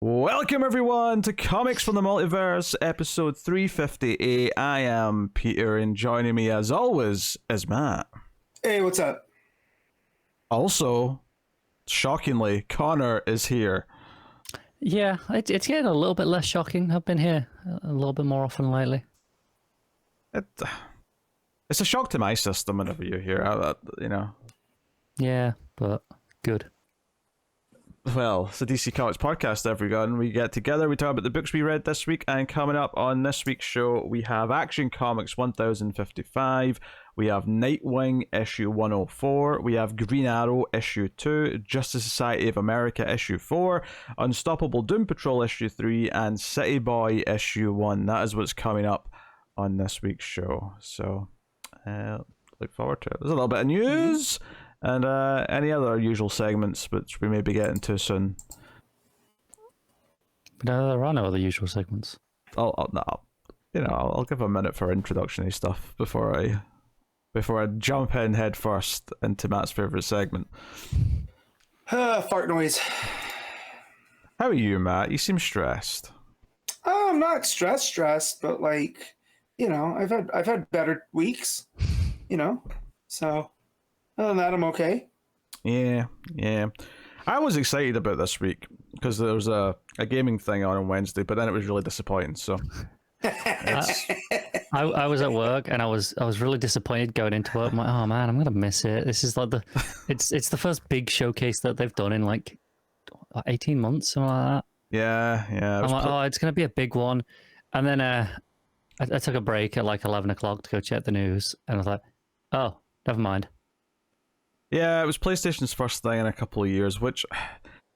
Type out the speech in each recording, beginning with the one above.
Welcome everyone to Comics from the Multiverse, episode 358. I am Peter, and joining me as always is Matt. Hey, what's up? Also, shockingly, Connor is here. Yeah, it's getting a little bit less shocking. I've been here a little bit more often lately. It's a shock to my system whenever you're here, you know. Yeah, but good. Well, it's a DC Comics podcast, everyone. We get together, we talk about the books we read this week, and coming up on this week's show, we have Action Comics 1055, we have Nightwing issue 104, we have Green Arrow issue 2, Justice Society of America issue 4, Unstoppable Doom Patrol issue 3, and City Boy issue 1. That is what's coming up on this week's show. So, look forward to it. There's a little bit of news. And any other usual segments, which we may be getting to soon. But there are no other usual segments. I'll give a minute for introductory stuff before I jump in head first into Matt's favorite segment. Fart noise. How are you, Matt? You seem stressed. Oh, I'm not stressed, but I've had better weeks, so. Other than that, I'm okay. Yeah. I was excited about this week because there was a gaming thing on Wednesday, but then it was really disappointing. So I was at work and I was really disappointed going into work. I'm like, oh man, I'm gonna miss it. This is like it's the first big showcase that they've done in like 18 months, something like that. Yeah. I'm like, it's gonna be a big one. And then I took a break at like 11 o'clock to go check the news, and I was like, oh, never mind. Yeah, it was PlayStation's first thing in a couple of years, which,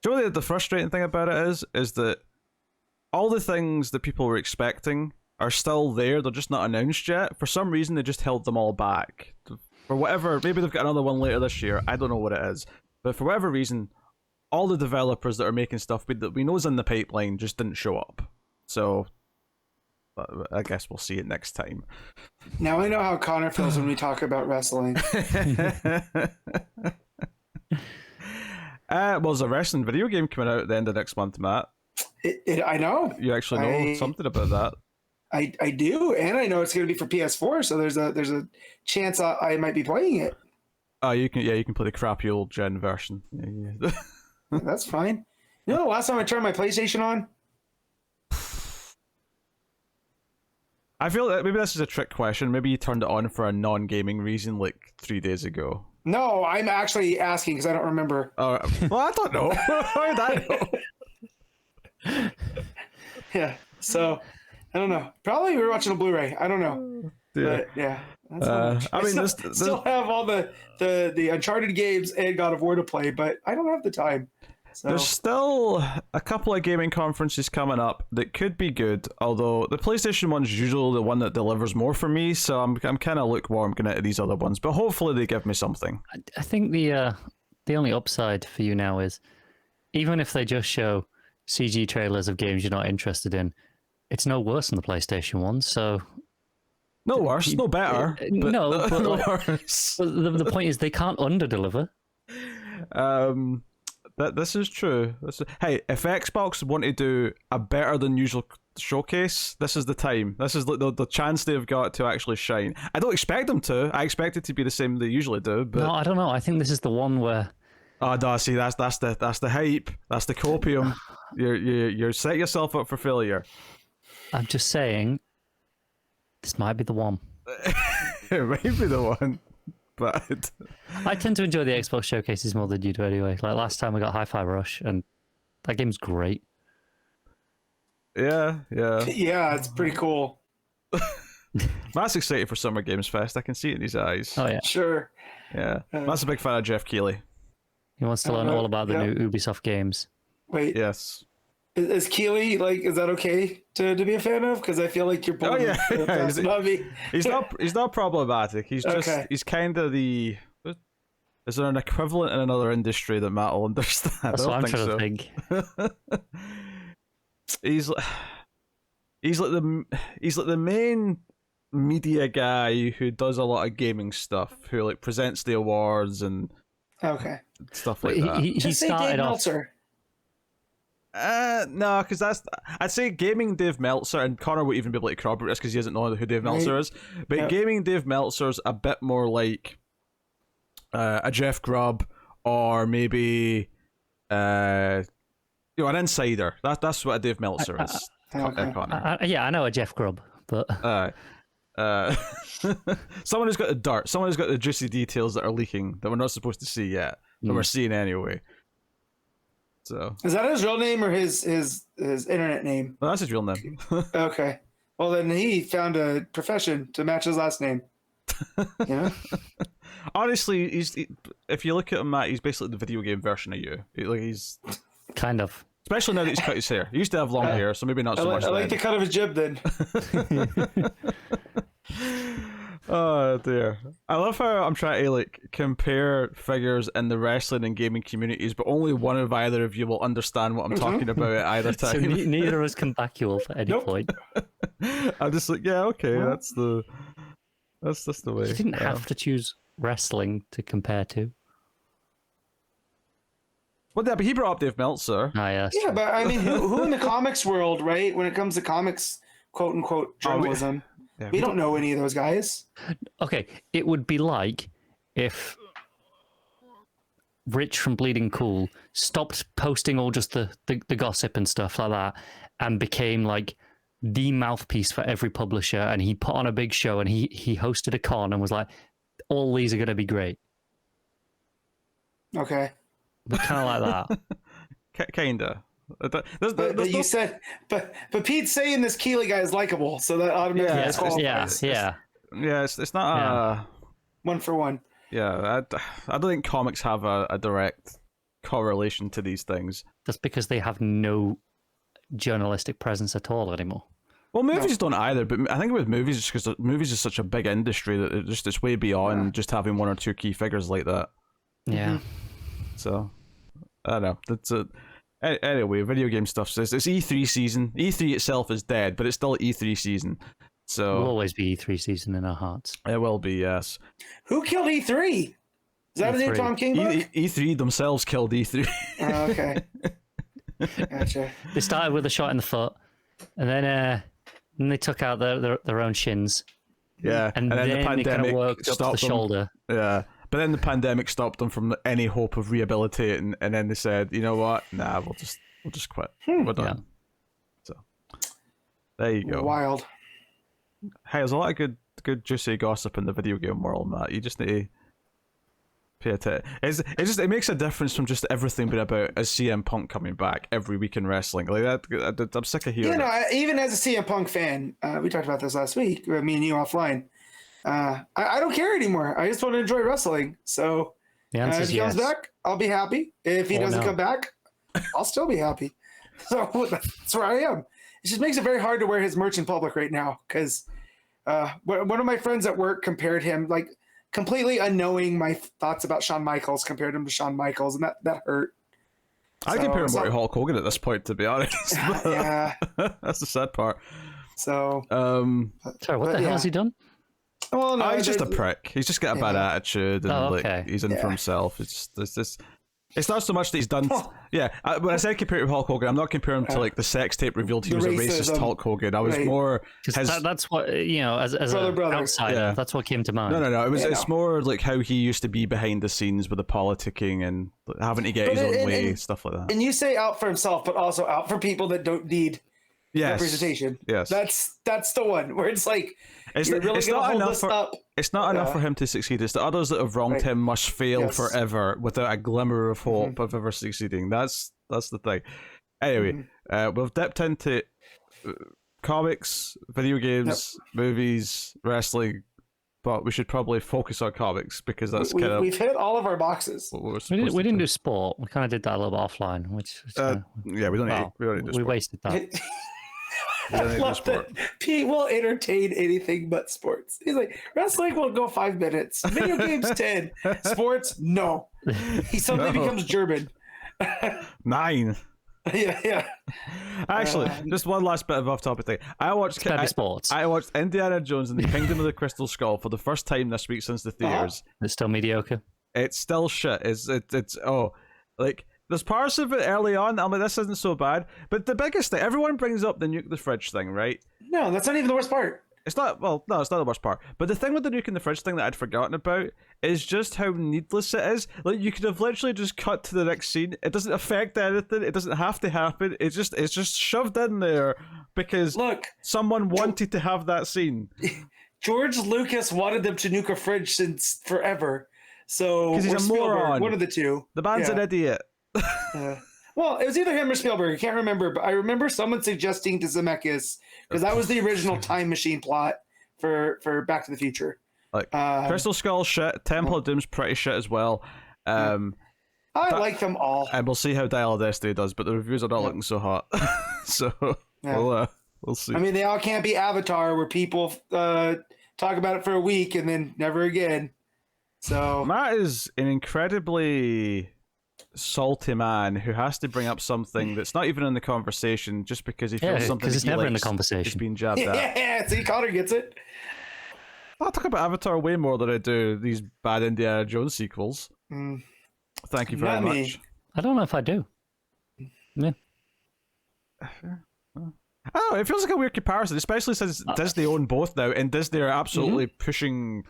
do you know the frustrating thing about it is that all the things that people were expecting are still there, they're just not announced yet. For some reason, they just held them all back. For whatever, maybe they've got another one later this year, I don't know what it is. But for whatever reason, all the developers that are making stuff that we know is in the pipeline just didn't show up. So, I guess we'll see it next time. Now I know how Connor feels when we talk about wrestling. There's a wrestling video game coming out at the end of next month, Matt. I know. You actually know something about that. I do, and I know it's going to be for PS4, so there's a chance I might be playing it. Oh, you can play the crappy old gen version. Yeah. That's fine. You know, the last time I turned my PlayStation on. I feel that maybe this is a trick question. Maybe you turned it on for a non-gaming reason like 3 days ago. No, I'm actually asking because I don't remember. Well, I don't know. How did I know? Yeah, so I don't know. Probably we were watching a Blu-ray. I don't know. Yeah. But yeah. That's still have all the Uncharted games and God of War to play, but I don't have the time. So. There's still a couple of gaming conferences coming up that could be good, although the PlayStation one's usually the one that delivers more for me, so I'm kind of lukewarm going into these other ones, but hopefully they give me something. I think the only upside for you now is, even if they just show CG trailers of games you're not interested in, it's no worse than the PlayStation one, so... No worse, no better. But no worse. But the point is they can't under-deliver. This is true. Hey, if Xbox want to do a better than usual showcase, this is the time. This is the chance they've got to actually shine. I don't expect them to. I expect it to be the same they usually do. But... No, I don't know. I think this is the one where... Oh, no, see, that's the hype. That's the copium. You're set yourself up for failure. I'm just saying, this might be the one. It might be the one. But I tend to enjoy the Xbox showcases more than you do anyway. Like last time we got Hi-Fi Rush, and that game's great. Yeah. Yeah, it's pretty cool. Matt's excited for Summer Games Fest. I can see it in his eyes. Oh, yeah. Sure. Yeah. Matt's a big fan of Geoff Keighley. He wants to learn all about the new Ubisoft games. Wait. Yes. Is Keighley, is that okay to be a fan of? Because I feel like you're pulling not me. He's not problematic. He's just he's kind of the... Is there an equivalent in another industry that Matt will understand? That's what I'm trying to think. He's like the main media guy who does a lot of gaming stuff, who like presents the awards and okay stuff like that. He started off. No, because I'd say gaming Dave Meltzer, and Connor would even be able to corroborate this because he doesn't know who Dave Meltzer is. But gaming Dave Meltzer's a bit more like a Jeff Grubb, or maybe an insider. That's what a Dave Meltzer is. Connor. I know a Jeff Grubb, but someone who's got the dirt, someone who's got the juicy details that are leaking that we're not supposed to see yet, but we're seeing anyway. So is that his real name or his internet name? Well, that's his real name. Okay. Well, then he found a profession to match his last name. Yeah. Honestly, if you look at him, Matt, he's basically the video game version of you. He's kind of. Especially now that he's cut his hair. He used to have long hair, so maybe not so much. I like the cut of his jib then. Oh dear. I love how I'm trying to compare figures in the wrestling and gaming communities, but only one of either of you will understand what I'm talking about at either time. So neither of us can back you up at any point. I'm just like, yeah, okay, that's just the way. You didn't have to choose wrestling to compare to. Well, yeah, but he brought up Dave Meltzer. Yeah, but I mean, who in the comics world, right? When it comes to comics, quote unquote journalism, we don't know any of those guys. Okay, it would be like if Rich from Bleeding Cool stopped posting all just the gossip and stuff like that, and became like the mouthpiece for every publisher, and he put on a big show, and he hosted a con and was like, all these are going to be great. Okay. But kind of like that. Kinda. But Pete's saying this Keeley guy is likable, so that automatically qualifies. Yeah. It's not one for one. Yeah, I don't think comics have a direct correlation to these things. That's because they have no journalistic presence at all anymore. Well, movies don't either, but I think with movies, it's because movies is such a big industry that it's way beyond just having one or two key figures like that. Yeah. So, I don't know. That's it. Anyway, video game stuff. It's E3 season. E3 itself is dead, but it's still E3 season. So it'll always be E3 season in our hearts. It will be, yes. Who killed E3? Is that a new Tom King book? E3 themselves killed E3. Oh, okay. Gotcha. They started with a shot in the foot, and then they took out their own shins. Yeah, and then the pandemic they kind of worked up to the shoulder. Yeah. But then the pandemic stopped them from any hope of rehabilitating, and then they said, "You know what? Nah, we'll just quit. We're done." Yeah. So there you go. Wild. Hey, there's a lot of good juicy gossip in the video game world, Matt. You just need to pay attention. It makes a difference from just everything being about a CM Punk coming back every week in wrestling. Like that, I'm sick of hearing. Even as a CM Punk fan, we talked about this last week. Me and you offline. I don't care anymore. I just want to enjoy wrestling. So if he comes back, I'll be happy. If he doesn't come back, I'll still be happy. So that's where I am. It just makes it very hard to wear his merch in public right now because one of my friends at work compared him, like completely unknowing my thoughts about Shawn Michaels, compared him to Shawn Michaels, and that hurt. I compare him to Hulk Hogan at this point, to be honest. Yeah. That's the sad part. So sorry, what the hell has he done? Well, no, he's just a prick. He's just got a bad attitude, and he's in for himself. It's not so much that he's done. When I said compare it to Hulk Hogan, I'm not comparing him to like the sex tape revealed he was a racist Hulk Hogan. I was more that's what as an outsider. That's what came to mind. No. It's more like how he used to be behind the scenes with the politicking and having to get his own way, stuff like that. And you say out for himself, but also out for people that don't need representation. Yes, that's the one where it's like. It's not enough for him to succeed. It's the others that have wronged him must fail forever without a glimmer of hope of ever succeeding. That's the thing. Anyway, we've dipped into comics, video games, movies, wrestling, but we should probably focus on comics because that's we've hit all of our boxes. We didn't do sport. We kind of did that a little bit offline, which we don't need to do sport. We wasted that. I love that Pete will entertain anything but sports. He's like, wrestling will go 5 minutes. Video games 10. Sports, no. He suddenly becomes German. 9. Yeah. Actually, just one last bit of off-topic thing. I watched Indiana Jones and the Kingdom of the Crystal Skull for the first time this week since the theaters. It's still mediocre. It's still shit. there's parts of it early on. I'm like, this isn't so bad. But the biggest thing, everyone brings up the nuke the fridge thing, right? No, that's not even the worst part. It's not, well, no, it's not the worst part. But the thing with the nuke in the fridge thing that I'd forgotten about is just how needless it is. Like, you could have literally just cut to the next scene. It doesn't affect anything. It doesn't have to happen. It's just shoved in there because someone wanted to have that scene. George Lucas wanted them to nuke a fridge since forever. So, because he's a moron. One of the two. The man's an idiot. Well, it was either him or Spielberg. I can't remember, but I remember someone suggesting to Zemeckis, because that was the original time machine plot for Back to the Future. Like Crystal Skull shit, Temple of Doom's pretty shit as well. I like them all. And we'll see how Dial of Destiny does, but the reviews are not looking so hot. So we'll see. I mean, they all can't be Avatar, where people talk about it for a week and then never again. So Matt is an incredibly salty man who has to bring up something that's not even in the conversation just because he feels something because it's never in the conversation. He's being jabbed at. Yeah, see, Connor gets it. I talk about Avatar way more than I do these bad Indiana Jones sequels. Thank you very much. I don't know if I do. Yeah. Oh, it feels like a weird comparison, especially since Disney own both now, and Disney are absolutely pushing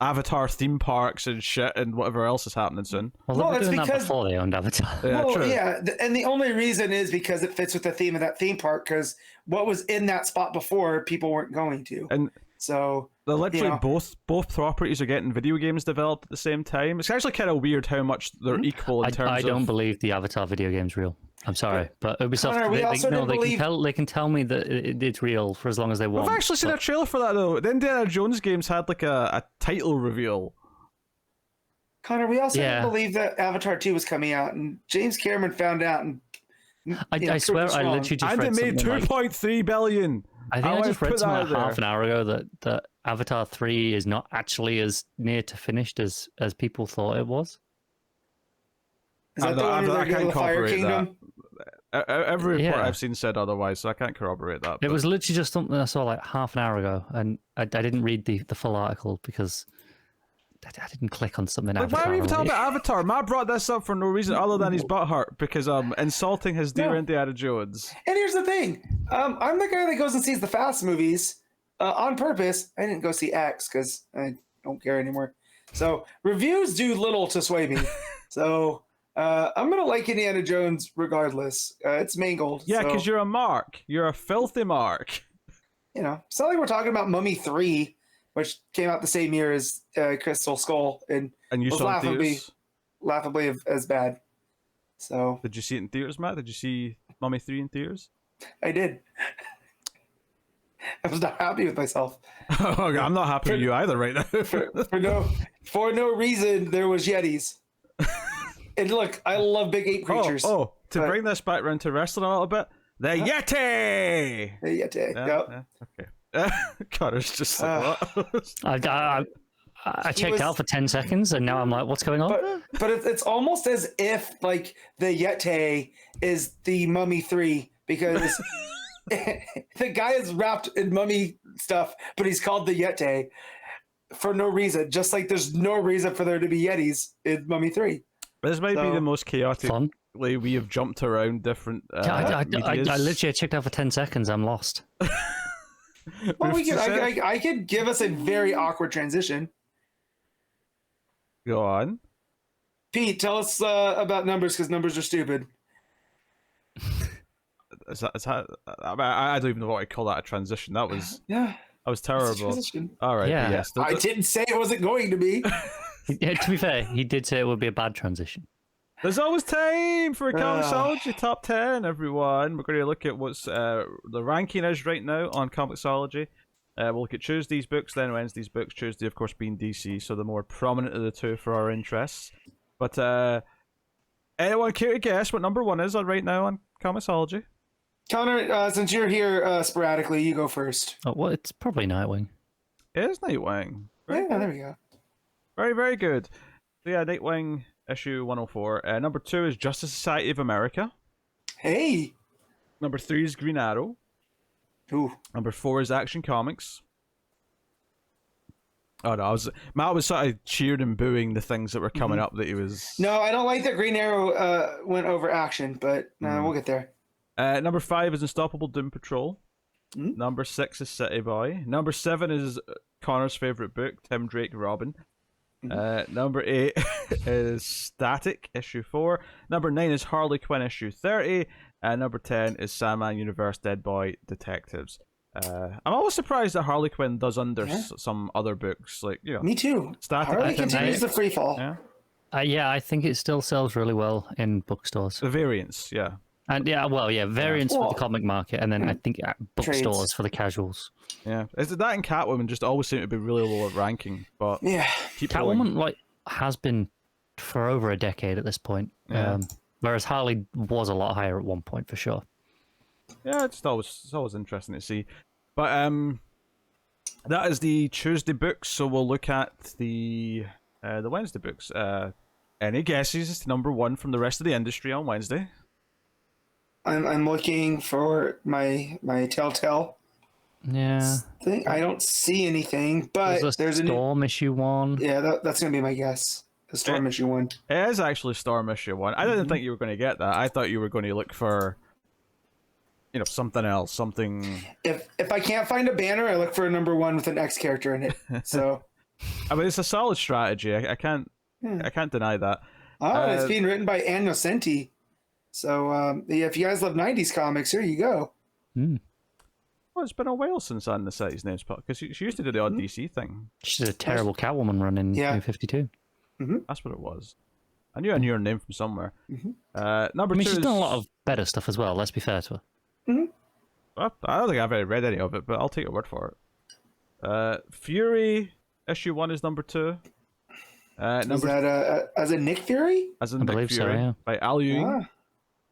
Avatar theme parks and shit and whatever else is happening soon. Well, they were doing that before they owned Avatar. And the only reason is because it fits with the theme of that theme park, because what was in that spot before, people weren't going to. And so they're literally both properties are getting video games developed at the same time. It's actually kind of weird how much they're equal in terms of... I don't believe the Avatar video game's real. I'm sorry, but Ubisoft, Connor, they can tell me that it's real for as long as they want. I've actually seen a trailer for that, though. The Indiana Jones games had like a title reveal. Connor, we also didn't believe that Avatar 2 was coming out, and James Cameron found out. And I swear, I literally just read it made $2.3 billion. I think I just read something half an hour ago that Avatar 3 is not actually as near to finished as people thought it was. Is that the one where they go to the Fire Kingdom? Every report I've seen said otherwise, so I can't corroborate that. It was literally just something I saw like half an hour ago, and I didn't read the full article because I didn't click on something. Like, why are we even talking about Avatar? Matt brought this up for no reason other than his butthurt because insulting his dear Indiana Jones. And here's the thing, I'm the guy that goes and sees the Fast movies on purpose. I didn't go see X because I don't care anymore. So reviews do little to sway me. So I'm gonna like Indiana Jones regardless. It's mangled. Yeah, because you're a mark. You're a filthy mark. You know, it's not like we're talking about Mummy 3, which came out the same year as Crystal Skull, and you was saw it laughably as bad. So did you see it in theaters, Matt? Did you see Mummy 3 in theaters? I did. I was not happy with myself. I'm not happy with you either right now. for no reason, there was Yetis. And look, I love big ape creatures. Bring this back around to wrestling a little bit, the Yeti! The Yeti, yep. Okay. Connor's just like, what? I checked out for 10 seconds, and now I'm like, what's going on? But it's almost as if, like, the Yeti is the Mummy 3, because the guy is wrapped in mummy stuff, but he's called the Yeti for no reason. Just like there's no reason for there to be Yetis in Mummy 3. This might be the most chaotic way we have jumped around different I literally checked out for 10 seconds. I'm lost. Well, I could give us a very awkward transition. Go on. Pete, tell us about numbers, because numbers are stupid. I don't even know what I call that a transition. That was that was terrible. All right. Yeah. Yes. I didn't say it wasn't going to be. Yeah, to be fair, he did say it would be a bad transition. There's always time for a ComiXology top 10, everyone. We're going to look at what's the ranking is right now on ComiXology. We'll look at Tuesday's books, then Wednesday's books. Tuesday, of course, being DC, so the more prominent of the two for our interests. But anyone care to guess what number 1 is on right now on ComiXology? Connor, since you're here sporadically, you go first. Oh, well, it's probably Nightwing. It is Nightwing. Yeah, there we go. Very, very good. So yeah, Nightwing issue 104. Number 2 is Justice Society of America. Hey. Number 3 is Green Arrow. Ooh. Number 4 is Action Comics. Oh no, Matt was sort of cheering and booing the things that were coming up that he was. No, I don't like that Green Arrow went over action, but we'll get there. Number 5 is Unstoppable Doom Patrol. Number 6 is City Boy. Number 7 is Connor's favorite book, Tim Drake Robin. Number 8 is Static, issue 4. Number 9 is Harley Quinn, issue 30. And number 10 is Sandman Universe Dead Boy Detectives. I'm always surprised that Harley Quinn does under some other books, like, you know. Me too. Static. Harley continues the free fall. Yeah, I think it still sells really well in bookstores. The variants, yeah. And variants for the comic market, and then I think bookstores trades for the casuals. Yeah, is it that and Catwoman just always seem to be really low at ranking, but Catwoman has been for over a decade at this point. Whereas Harley was a lot higher at one point for sure. Yeah, it's always interesting to see. But that is the Tuesday books, so we'll look at the Wednesday books. Any guesses as to number 1 from the rest of the industry on Wednesday? I'm looking for my Telltale. Yeah. Thing. I don't see anything, but there's a Storm issue 1. Yeah, that's gonna be my guess. The Storm issue 1. It is actually Storm issue 1. I didn't think you were going to get that. I thought you were going to look for, something else, something. If I can't find a banner, I look for a number 1 with an X character in it. So. I mean, it's a solid strategy. I can't deny that. Oh, it's being written by Ann Nocenti. So, if you guys love 90s comics, here you go. Well, it's been a while since Ann Nocenti's name's put, because she used to do the odd DC thing. She did a terrible Catwoman run in New 52. That's what it was. I knew her name from somewhere. Number 2 she's done a lot of better stuff as well, let's be fair to her. I don't think I've ever read any of it, but I'll take your word for it. Fury, issue 1 is number 2. Is that as a Nick Fury? As in I Nick believe Fury, so, yeah. by Al Ewing.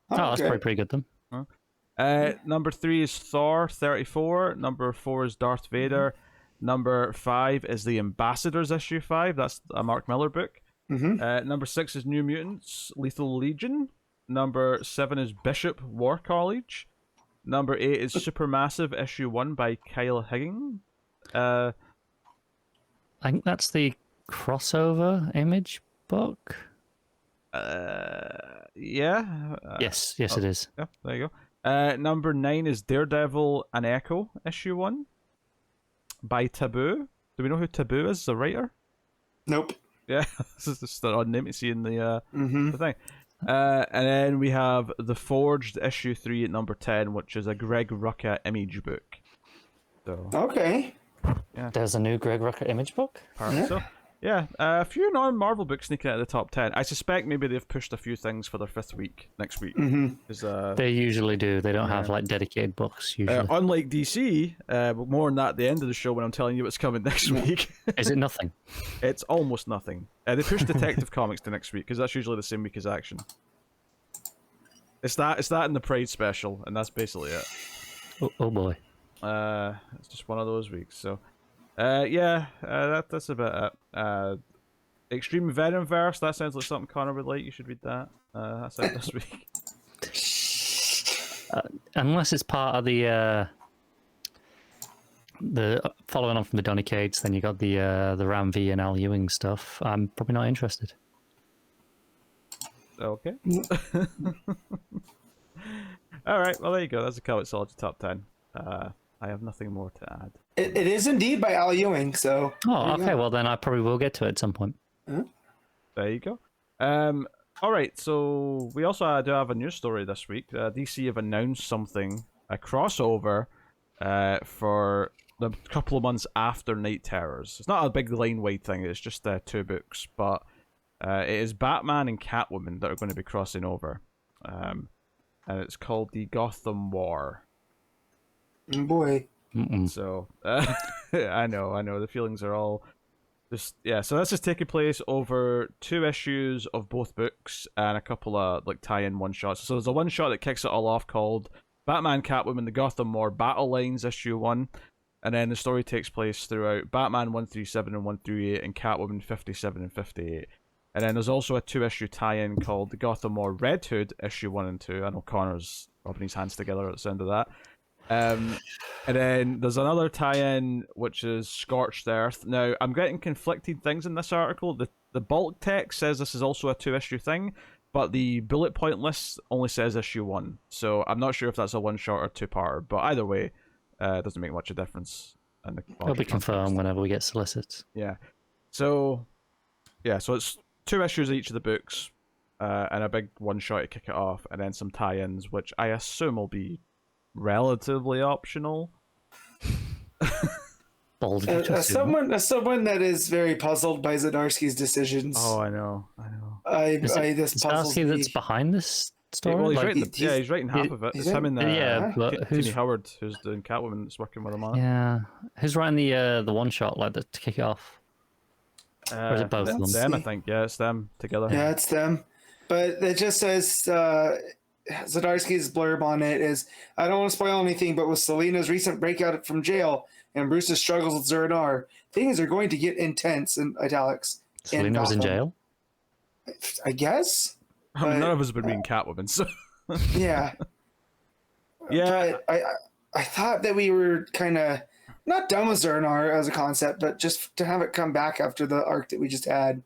That's pretty good then. Number 3 is Thor 34. Number 4 is Darth Vader. Number 5 is The Ambassadors, issue 5. That's a Mark Miller book. Number 6 is New Mutants, Lethal Legion. Number 7 is Bishop War College. Number 8 is Supermassive, issue 1 by Kyle Higgins. I think that's the crossover Image book. Yeah. Yes, it is. Yeah, there you go. Number 9 is Daredevil and Echo, issue 1 by Taboo. Do we know who Taboo is, the writer? Nope. Yeah, this is just an odd name to see in the thing. And then we have The Forged, issue 3 at number 10, which is a Greg Rucka Image book. So, okay. Yeah. There's a new Greg Rucka Image book? Apparently so. Yeah, a few non-Marvel books sneaking out of the top 10. I suspect maybe they've pushed a few things for their 5th week next week. They usually do. They don't have dedicated books usually. Unlike DC, but more on that at the end of the show when I'm telling you what's coming next week. Is it nothing? It's almost nothing. They pushed Detective Comics to next week because that's usually the same week as Action. It's that and the Pride special, and that's basically it. Oh boy. It's just one of those weeks. So. That's about it. Extreme Venomverse, that sounds like something Connor would like. You should read that. That's out this week. Unless it's part of the following on from the Donny Cates, then you got the Ram V and Al Ewing stuff. I'm probably not interested. Okay. All right. Well, there you go. That's a ComiXology top 10. I have nothing more to add. It is indeed by Al Ewing, so... Oh, okay, well then I probably will get to it at some point. There you go. All right, so we also do have a news story this week. DC have announced something, a crossover for the couple of months after Night Terrors. It's not a big line-wide thing, it's just 2 books, but it is Batman and Catwoman that are going to be crossing over. And it's called the Gotham War. Boy. So I know the feelings are all just so this is taking place over 2 issues of both books and a couple of tie-in one-shots. So there's a one-shot that kicks it all off called Batman Catwoman the Gotham War Battle Lines issue 1, and then the story takes place throughout Batman 137 and 138 and Catwoman 57 and 58. And then there's also a 2-issue tie-in called the Gotham War Red Hood issue 1 and 2. I know Connor's rubbing his hands together at the sound of that. And then there's another tie-in which is Scorched Earth. Now I'm getting conflicting things in this article. The bulk text says this is also a 2-issue thing, but the bullet point list only says issue 1. So I'm not sure if that's a 1-shot or 2-parter. But either way, it doesn't make much of a difference. It'll be confirmed whenever we get solicits. Yeah. So it's 2 issues of each of the books, and a big 1-shot to kick it off, and then some tie-ins, which I assume will be relatively optional. As someone that is very puzzled by Zdarsky's decisions. Oh, I know. This puzzles me. That's behind this story. Well, he's writing half of it. It's him and but Tini Howard, who's doing Catwoman, that's working with him on it. Yeah, who's writing the 1-shot to kick it off? Or is it both of them? Them, I think. Yeah, it's them together. Yeah, it's them. But it just says Zdarsky's blurb on it is, I don't want to spoil anything, but with Selina's recent breakout from jail and Bruce's struggles with Zur-En-Arrh, things are going to get intense in italics. Selina was in jail? I guess. None of us have been reading Catwoman, so... Yeah. Yeah. But I thought that we were kind of not done with Zur-En-Arrh as a concept, but just to have it come back after the arc that we just had.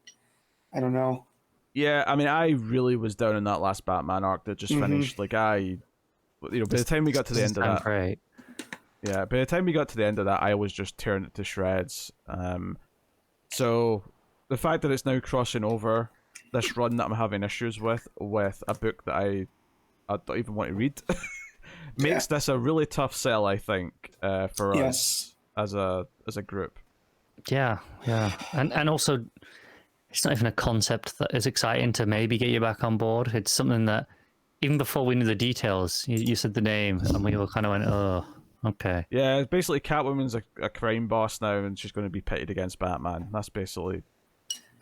I don't know. Yeah, I mean, I really was down in that last Batman arc that just finished. Like, by the time we got to the end of that... Great. Yeah, by the time we got to the end of that, I was just tearing it to shreds. So the fact that it's now crossing over this run that I'm having issues with a book that I don't even want to read makes this a really tough sell, I think, for us as a group. Yeah, and also it's not even a concept that is exciting to maybe get you back on board. It's something that even before we knew the details, you said the name, and we all kind of went, oh. Okay. Yeah, basically Catwoman's a crime boss now, and she's going to be pitted against Batman. That's basically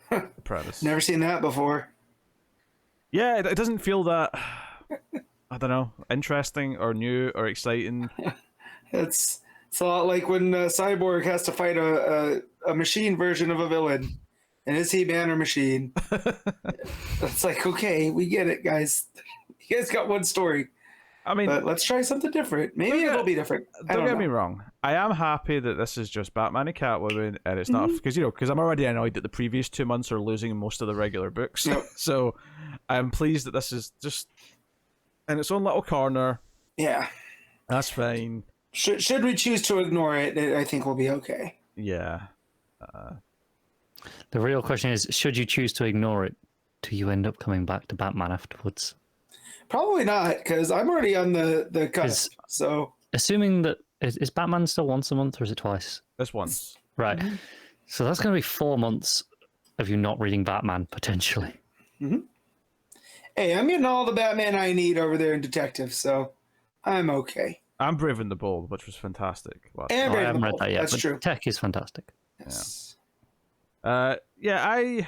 the premise. Never seen that before. Yeah, it doesn't feel that, I don't know, interesting or new or exciting. It's a lot like when Cyborg has to fight a machine version of a villain. And is he man or machine? It's like, okay, we get it, guys. You guys got one story. I mean, but let's try something different. Maybe it'll be different. Don't get me wrong. I am happy that this is just Batman and Catwoman, and it's not because I'm already annoyed that the previous 2 months are losing most of the regular books. Yep. So I'm pleased that this is just in its own little corner. Yeah, that's fine. Should we choose to ignore it, I think we'll be okay. Yeah. The real question is, should you choose to ignore it? Do you end up coming back to Batman afterwards? Probably not, because I'm already on the cusp. So, assuming that is Batman still once a month or is it twice? It's once. Right. Mm-hmm. So that's going to be 4 months of you not reading Batman potentially. Mm-hmm. Hey, I'm getting all the Batman I need over there in Detective, so I'm okay. I'm Brave and the Bold, which was fantastic. I haven't read that yet. That's true. Tech is fantastic. Yes. Yeah.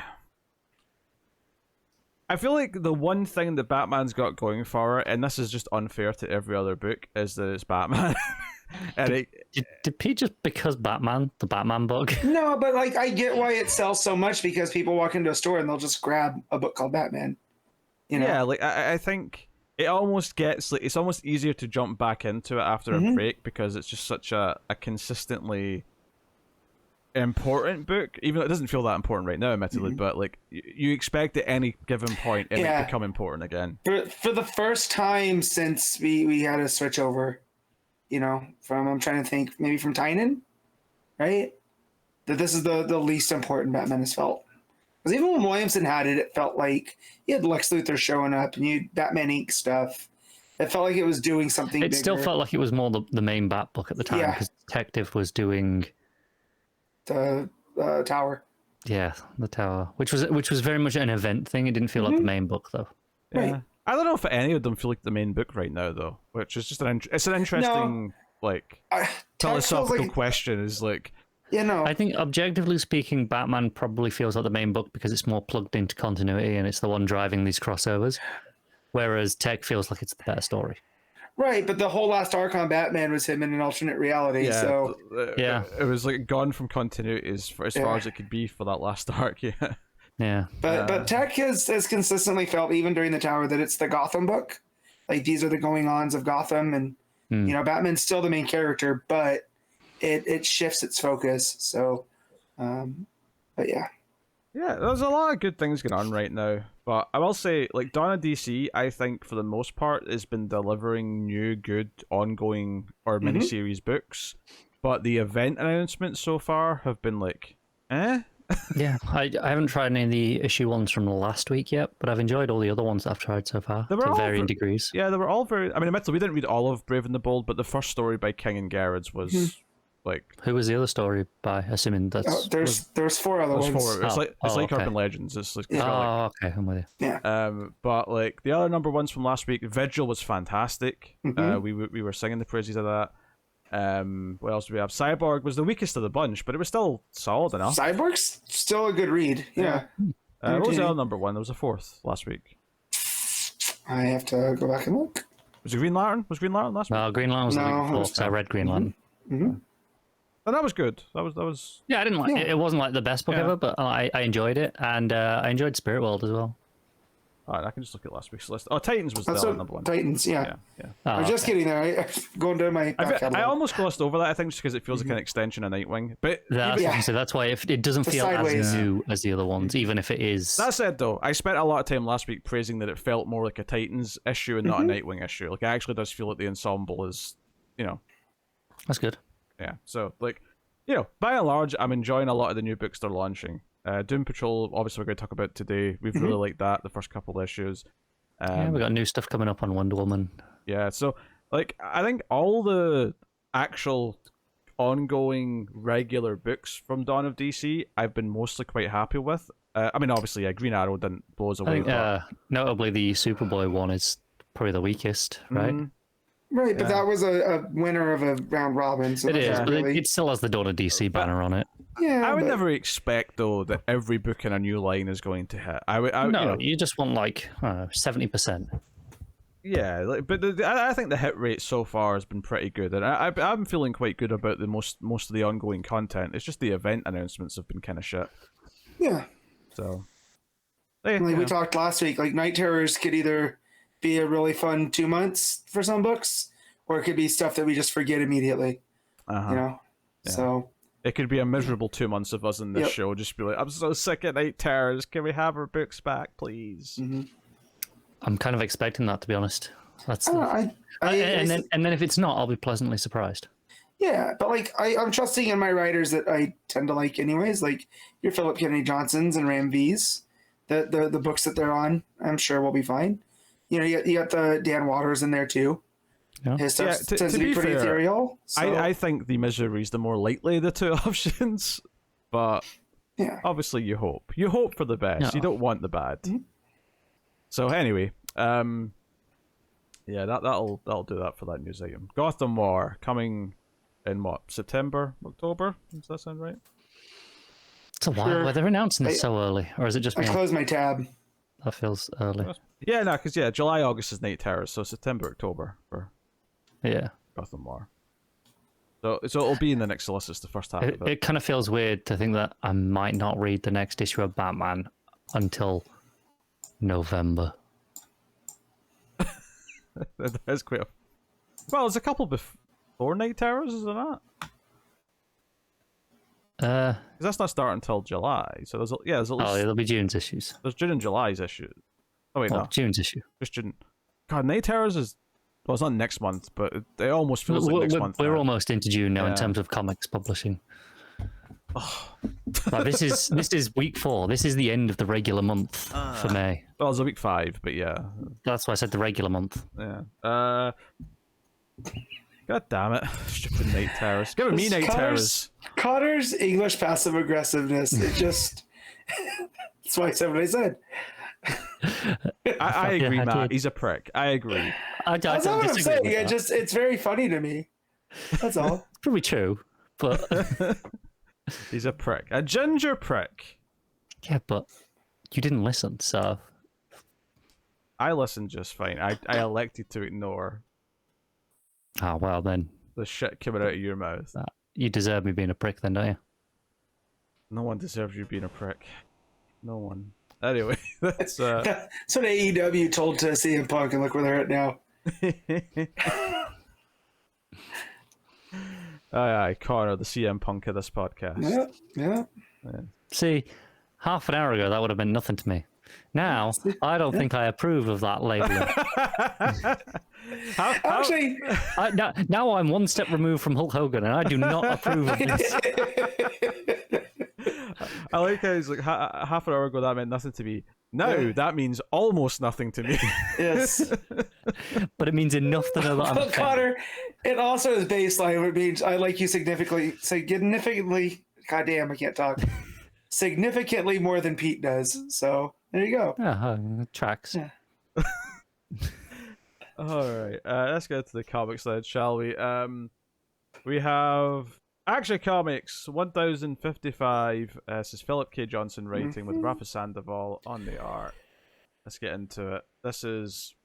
I feel like the one thing that Batman's got going for it, and this is just unfair to every other book, is that it's Batman. And did Pete just because Batman, the Batman book? No, but I get why it sells so much because people walk into a store and they'll just grab a book called Batman. You know? Yeah, I think it almost gets it's almost easier to jump back into it after a break because it's just such a consistently important book, even though it doesn't feel that important right now, admittedly, but you expect at any given point it might become important again. For the first time since we had a switch over, from, I'm trying to think, maybe from Tynan, right? That this is the least important Batman has felt. Because even when Williamson had it, it felt like you had Lex Luthor showing up and you had Batman Inc. stuff. It felt like it was doing something bigger. Still felt like it was more the main Bat book at the time because Detective was doing the Tower. Yeah, the Tower, which was very much an event thing. It didn't feel like the main book though. Yeah. Right. I don't know if any of them feel like the main book right now though, which is just it's an interesting philosophical question. Is like, I think objectively speaking, Batman probably feels like the main book because it's more plugged into continuity and it's the one driving these crossovers, whereas Tech feels like it's the better story. Right, but the whole last arc on Batman was him in an alternate reality. So it was like gone from continuity as far as it could be for that last arc. Yeah. But Tech has consistently felt, even during the Tower, that it's the Gotham book. Like, these are the going-ons of Gotham, and You know, Batman's still the main character, but it shifts its focus. So, but yeah. Yeah, there's a lot of good things going on right now. But I will say, like, Dawn of DC, I think, for the most part, has been delivering new, good, ongoing, or miniseries books. But the event announcements so far have been like, eh? Yeah, I haven't tried any of the issue ones from last week yet, but I've enjoyed all the other ones that I've tried so far to varying degrees. Yeah, they were all very... I mean, admittedly, we didn't read all of Brave and the Bold, but the first story by King and Gerrits was... Like, who was the other story by? Assuming that's there's 4 other ones. It's like okay. Urban Legends. It's like, okay, I'm with you. Yeah. But like the other number ones from last week, Vigil was fantastic. We were singing the praises of that. What else do we have? Cyborg was the weakest of the bunch, but it was still solid enough. Cyborg's still a good read. Yeah. What was the other number one? There was a 4th last week. I have to go back and look. Was it Green Lantern? Was Green Lantern last week? No, Green Lantern was the week before, because I read Green Lantern. And that was good. That was. Yeah, I didn't like it. It wasn't like the best book ever, but I enjoyed it, and I enjoyed Spirit World as well. All right, I can just look at last week's list. Oh, Titans was the other number one. Titans, yeah. I'm just getting there. I'm going to my back catalog. I almost glossed over that, I think, just because it feels like an extension of Nightwing. But that's why it doesn't feel as new as the other ones, even if it is. That said, though, I spent a lot of time last week praising that it felt more like a Titans issue and not a Nightwing issue. Like, it actually does feel like the ensemble is, That's good. Yeah, so, like, by and large, I'm enjoying a lot of the new books they're launching. Doom Patrol, obviously, we're going to talk about today. We've really liked that, the first couple of issues. We got new stuff coming up on Wonder Woman. Yeah, so, like, I think all the actual ongoing regular books from Dawn of DC, I've been mostly quite happy with. I mean, obviously, Green Arrow didn't blow us away. I think, notably, the Superboy one is probably the weakest, right? Right, but that was a winner of a round robin. So it is, but it still has the Dawn of DC banner on it. Yeah, I would never expect, though, that every book in a new line is going to hit. You just want, like, 70%. Yeah, but I think the hit rate so far has been pretty good, and I'm feeling quite good about the most of the ongoing content. It's just the event announcements have been kind of shit. Yeah. So, we talked last week, like Night Terrors could either be a really fun 2 months for some books, or it could be stuff that we just forget immediately. So it could be a miserable 2 months of us in this show just be like, I'm so sick of Night Terrors, can we have our books back, please? I'm kind of expecting that, to be honest. That's and then if it's not, I'll be pleasantly surprised. Yeah, but like I'm trusting in my writers that I tend to like anyways, like your Philip Kennedy Johnsons and Ram V's, the books that they're on, I'm sure will be fine. You got the Dan Waters in there too. Yeah. His stuff tends to be pretty ethereal. So. I think the Misery's the more likely of the two options, but obviously you hope. You hope for the best. No. You don't want the bad. So anyway, that'll do that for that news item. Gotham War coming in what, September, October? Does that sound right? It's a while. Were they announcing this so early, or is it just me? I closed my tab. That feels early. Yeah, no, because July, August is Night Terrors, so September, October for Gotham War. So it'll be in the next solicits, the first half of it. It kind of feels weird to think that I might not read the next issue of Batman until November. That's quite a... Well, there's a couple before Night Terrors, isn't that? Because that's not starting until July, so there's at least... it'll be June's issues. There's June and July's issues. Oh wait, no, June's issue. Just June. God, Night Terrors is... Well, it's not next month, but it almost feels like next month. We're almost into June now in terms of comics publishing. This is week 4. This is the end of the regular month for May. Well, it's a week 5, but yeah. That's why I said the regular month. Yeah. God damn it. Stupid Night Terrors. Give me Night Terrors. Connor's English passive aggressiveness. It just... That's why I said what I said. I agree, Matt. He's a prick. I agree. That's not what I'm saying. It's very funny to me. That's all. It's probably true, but... He's a prick. A ginger prick. Yeah, but you didn't listen, so... I listened just fine. I elected to ignore... Ah, well then. The shit coming out of your mouth. You deserve me being a prick then, don't you? No one deserves you being a prick. No one. Anyway, that's what AEW told to CM Punk, and look where they're at now. Aye, Connor, the CM Punk of this podcast. Yeah. See, half an hour ago, that would have been nothing to me. Now, I don't think I approve of that labeling. Actually, now I'm one step removed from Hulk Hogan, and I do not approve of this. I like how he's like, half an hour ago that meant nothing to me. Now that means almost nothing to me. Yes. But it means enough to know that I'm Connor, it also is baseline, which means I like you significantly, goddamn, I can't talk. Significantly more than Pete does. So there you go. Tracks. Yeah. All right, let's get to the comics then, shall we? We have Action Comics 1055. This is Philip K. Johnson writing with Rafa Sandoval on the art. Let's get into it. This is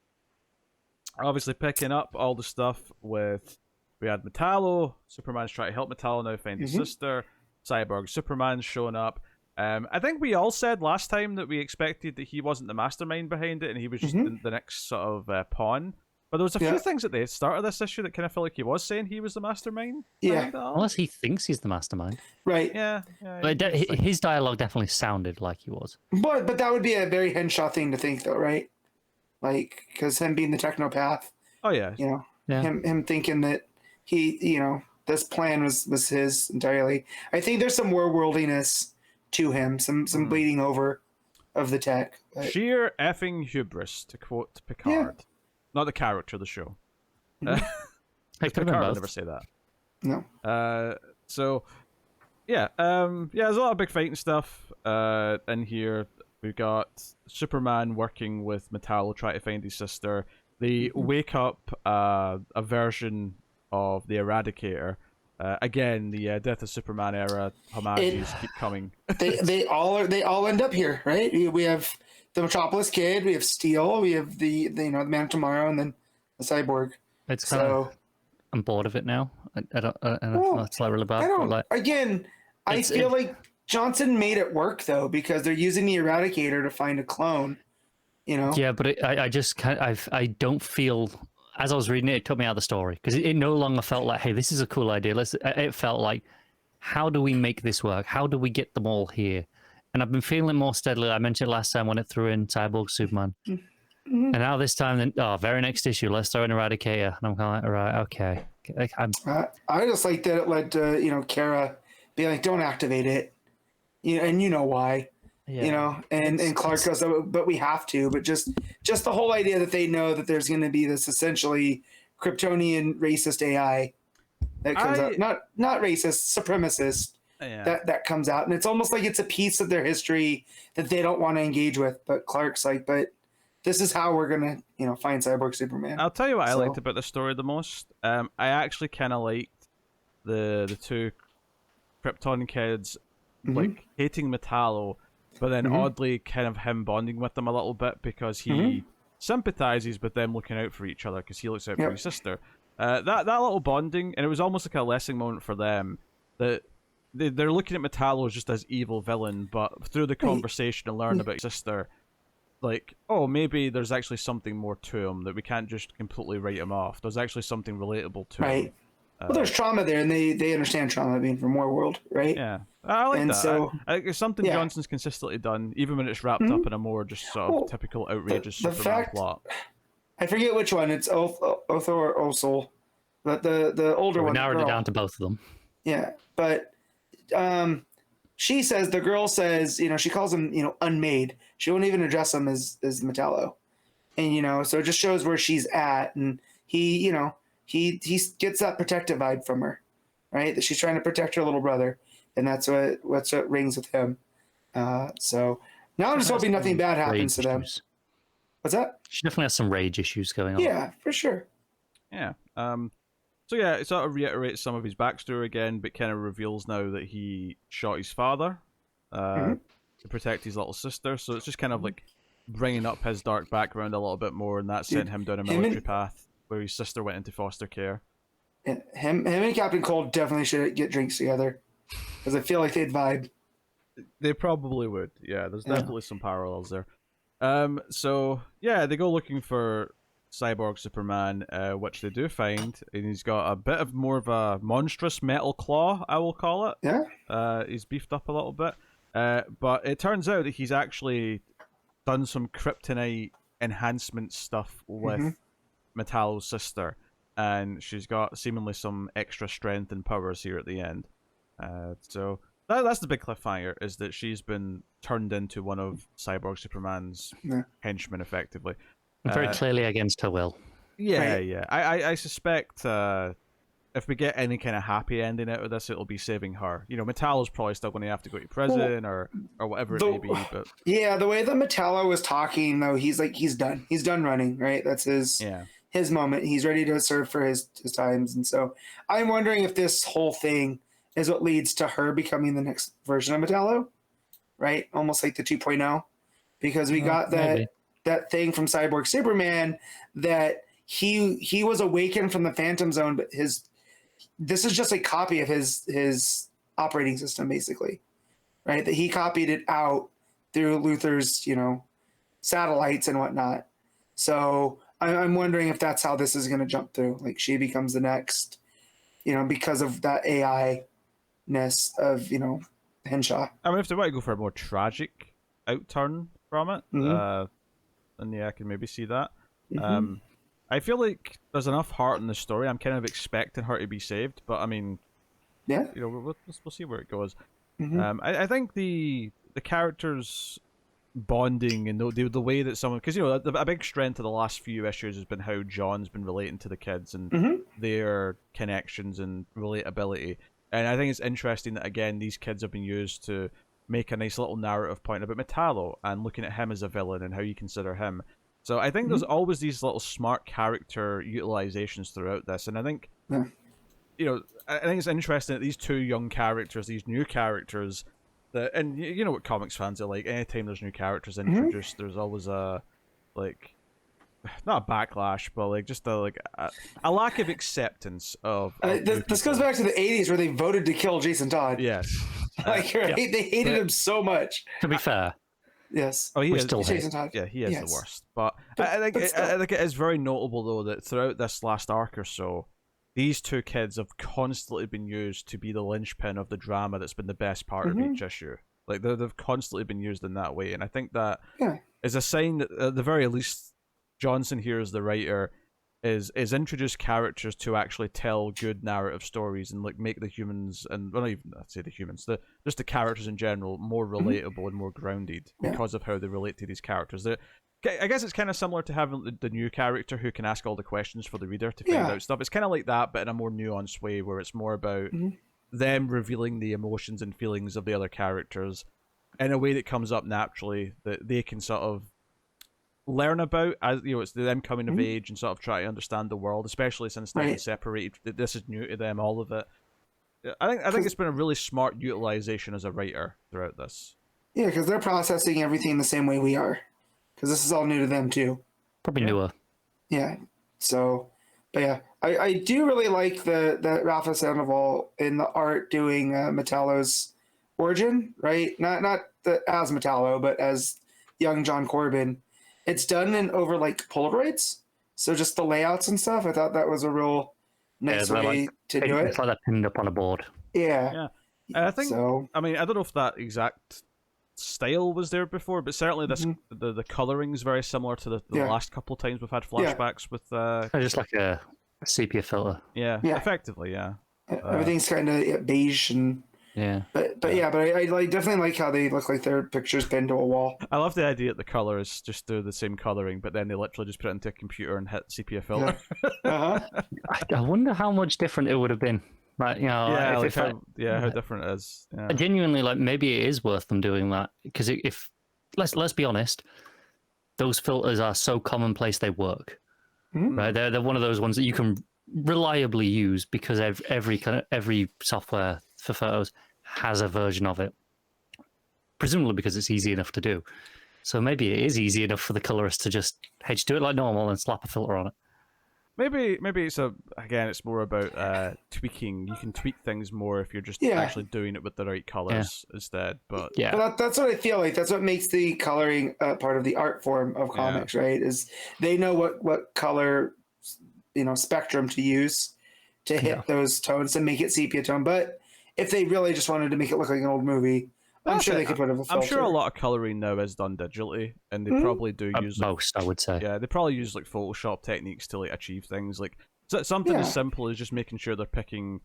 obviously picking up all the stuff with, we had Metallo, Superman's trying to help Metallo now find his sister, Cyborg Superman's showing up. I think we all said last time that we expected that he wasn't the mastermind behind it and he was just the next sort of pawn. But there was a few things at the start of this issue that kind of felt like he was saying he was the mastermind. Yeah. Unless he thinks he's the mastermind. Right. Yeah. But his dialogue definitely sounded like he was. But that would be a very Henshaw thing to think, though, right? Like, because him being the technopath. Oh, yeah. You know, him thinking that he, this plan was his entirely. I think there's some worldliness to him, some bleeding over of the tech. But... Sheer effing hubris, to quote Picard. Yeah. Not the character, the show. Picard would never say that. No. So, yeah, there's a lot of big fighting stuff in here. We've got Superman working with Metallo, trying to find his sister. They wake up a version of the Eradicator. Again, the Death of Superman era homages keep coming. they all end up here, right? We have the Metropolis Kid, we have Steel, we have the Man of Tomorrow, and then the Cyborg. It's kind of, I'm bored of it now. I don't know, it's like really bad. I feel like Johnson made it work though, because they're using the Eradicator to find a clone. Yeah, but I just can't. I don't feel. As I was reading it, it took me out of the story because it no longer felt like, hey, this is a cool idea. It felt like, how do we make this work? How do we get them all here? And I've been feeling it more steadily. I mentioned last time when it threw in Cyborg Superman. And now this time, very next issue, let's throw in Eradicator. And I'm kind of like, all right, okay. I just like that it led to, Kara being like, don't activate it. And you know why. Yeah. And Clark goes, but we have to. But just the whole idea that they know that there's going to be this essentially Kryptonian racist AI that comes out. Not racist, supremacist. Yeah. That comes out, and it's almost like it's a piece of their history that they don't want to engage with. But Clark's like, but this is how we're gonna, find Cyborg Superman. I'll tell you what I liked about the story the most. I actually kind of liked the two Krypton kids like hating Metallo, but then oddly kind of him bonding with them a little bit because he sympathizes with them looking out for each other because he looks out for his sister. That little bonding, and it was almost like a lesson moment for them that. They're looking at Metallo just as evil villain, but through the conversation and learn about his sister, like, oh, maybe there's actually something more to him that we can't just completely write him off. There's actually something relatable to him. Well, there's trauma there, and they understand trauma being from our world, right? Yeah, I like that. So, it's something Johnson's consistently done, even when it's wrapped up in a more just sort of typical outrageous Superman plot. I forget which one. It's Otho or Osel, but the older one. We narrowed it down to both of them. Yeah, but. The girl says, she calls him, unmade. She won't even address him as Metallo. And, so it just shows where she's at. And he gets that protective vibe from her, right? That she's trying to protect her little brother. And that's what rings with him. So now I'm just hoping nothing bad happens to them. What's that? She definitely has some rage issues going on. Yeah, for sure. Yeah. So yeah, it sort of reiterates some of his backstory again, but kind of reveals now that he shot his father to protect his little sister. So it's just kind of like bringing up his dark background a little bit more, and that sent him down a military path where his sister went into foster care. Him and Captain Cold definitely should get drinks together, because I feel like they'd vibe. They probably would. Yeah, there's definitely some parallels there. So yeah, they go looking for Cyborg Superman, which they do find, and he's got a bit of more of a monstrous metal claw, I will call it. Yeah. He's beefed up a little bit. But it turns out that he's actually done some kryptonite enhancement stuff with Metallo's sister, and she's got seemingly some extra strength and powers here at the end. So that's the big cliffhanger, is that she's been turned into one of Cyborg Superman's henchmen, effectively. Very clearly against her will. Yeah, right. Yeah. I suspect if we get any kind of happy ending out of this, it'll be saving her. You know, Metallo's probably still going to have to go to prison or whatever it may be. But yeah, the way that Metallo was talking, though, he's like, he's done. He's done running, right? That's his moment. He's ready to serve for his times. And so I'm wondering if this whole thing is what leads to her becoming the next version of Metallo, right? Almost like the 2.0, because we got that thing from Cyborg Superman that he was awakened from the Phantom Zone, but this is just a copy of his operating system, basically, right? That he copied it out through Luthor's, satellites and whatnot. So I'm wondering if that's how this is going to jump through. Like, she becomes the next, because of that AI-ness of, Henshaw. I mean, if they want to go for a more tragic outturn from it, then yeah, I can maybe see that. I feel like there's enough heart in the story. I'm kind of expecting her to be saved, but I mean, we'll see where it goes. I think the characters bonding and the way that someone, because a big strength of the last few issues has been how John's been relating to the kids and their connections and relatability. And I think it's interesting that, again, these kids have been used to make a nice little narrative point about Metallo and looking at him as a villain and how you consider him. So I think there's always these little smart character utilizations throughout this, and I think, I think it's interesting that these two young characters, these new characters, and you know what comics fans are like. Anytime there's new characters introduced, there's always a not a backlash, but just a lack of acceptance of this goes back to the 80s where they voted to kill Jason Todd. Yes. They hated him so much. To be fair. Yes. Oh, he is Jason Todd. Yeah, he is the worst. But I think it is very notable, though, that throughout this last arc or so, these two kids have constantly been used to be the linchpin of the drama that's been the best part of each issue. Like, they've constantly been used in that way. And I think that is a sign that, at the very least, Johnson here as the writer is introduce characters to actually tell good narrative stories and make the humans, and well, not even I'd say the humans, just the characters in general, more relatable and more grounded because of how they relate to these characters. I guess it's kind of similar to having the new character who can ask all the questions for the reader to find out stuff. It's kind of like that, but in a more nuanced way, where it's more about them revealing the emotions and feelings of the other characters in a way that comes up naturally, that they can sort of learn about, as it's them coming of age and sort of try to understand the world, especially since they've been separated. This is new to them, all of it. I think it's been a really smart utilization as a writer throughout this. Yeah, because they're processing everything the same way we are, because this is all new to them too. Probably newer. Yeah. So, but yeah, I do really like the Rafa Sandoval in the art doing Metallo's origin, right? Not as Metallo, but as young John Corbin. It's done in over Polaroids, so just the layouts and stuff. I thought that was a real nice way to do it. It's like that pinned up on a board. Yeah. I think. So, I mean, I don't know if that exact style was there before, but certainly this the coloring is very similar to the last couple of times we've had flashbacks with. Just like a sepia filter. Yeah. Effectively, yeah. Everything's kind of beige and. Yeah, but I definitely like how they look like their pictures pinned to a wall. I love the idea that the color is just do the same coloring, but then they literally just put it into a computer and hit sepia filter. I wonder how much different it would have been. How different it is. Yeah. Genuinely, maybe it is worth them doing that, because if let's be honest, those filters are so commonplace they work. Right? They're one of those ones that you can reliably use because every software for photos has a version of it, presumably because it's easy enough to do. So maybe it is easy enough for the colorist to just do it like normal and slap a filter on it. Maybe it's more about tweaking. You can tweak things more if you're just actually doing it with the right colors instead. But that's what I feel like. That's what makes the coloring part of the art form of comics, right? Is they know what color spectrum to use to hit those tones and make it sepia tone. But if they really just wanted to make it look like an old movie, I'm sure they could put a filter. I'm sure a lot of coloring now is done digitally, and they probably do use most. I would say. Yeah, they probably use like Photoshop techniques to like achieve things like something as simple as just making sure they're picking.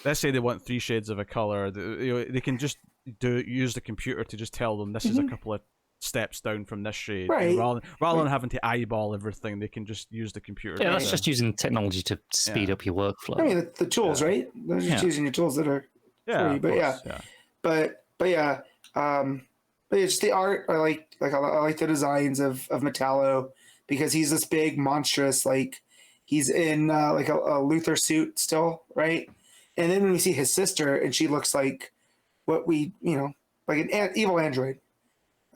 Let's say they want 3 shades of a color. They can just use the computer to just tell them this is a couple of steps down from this shade. Right. Rather than having to eyeball everything, they can just use the computer. Yeah, that's just using technology to speed up your workflow. I mean, the tools, right? They're just using your tools that are free. But it's the art. I like the designs of Metallo because he's this big monstrous, like he's in like a Luther suit still, right? And then when we see his sister, and she looks like what we like an evil android.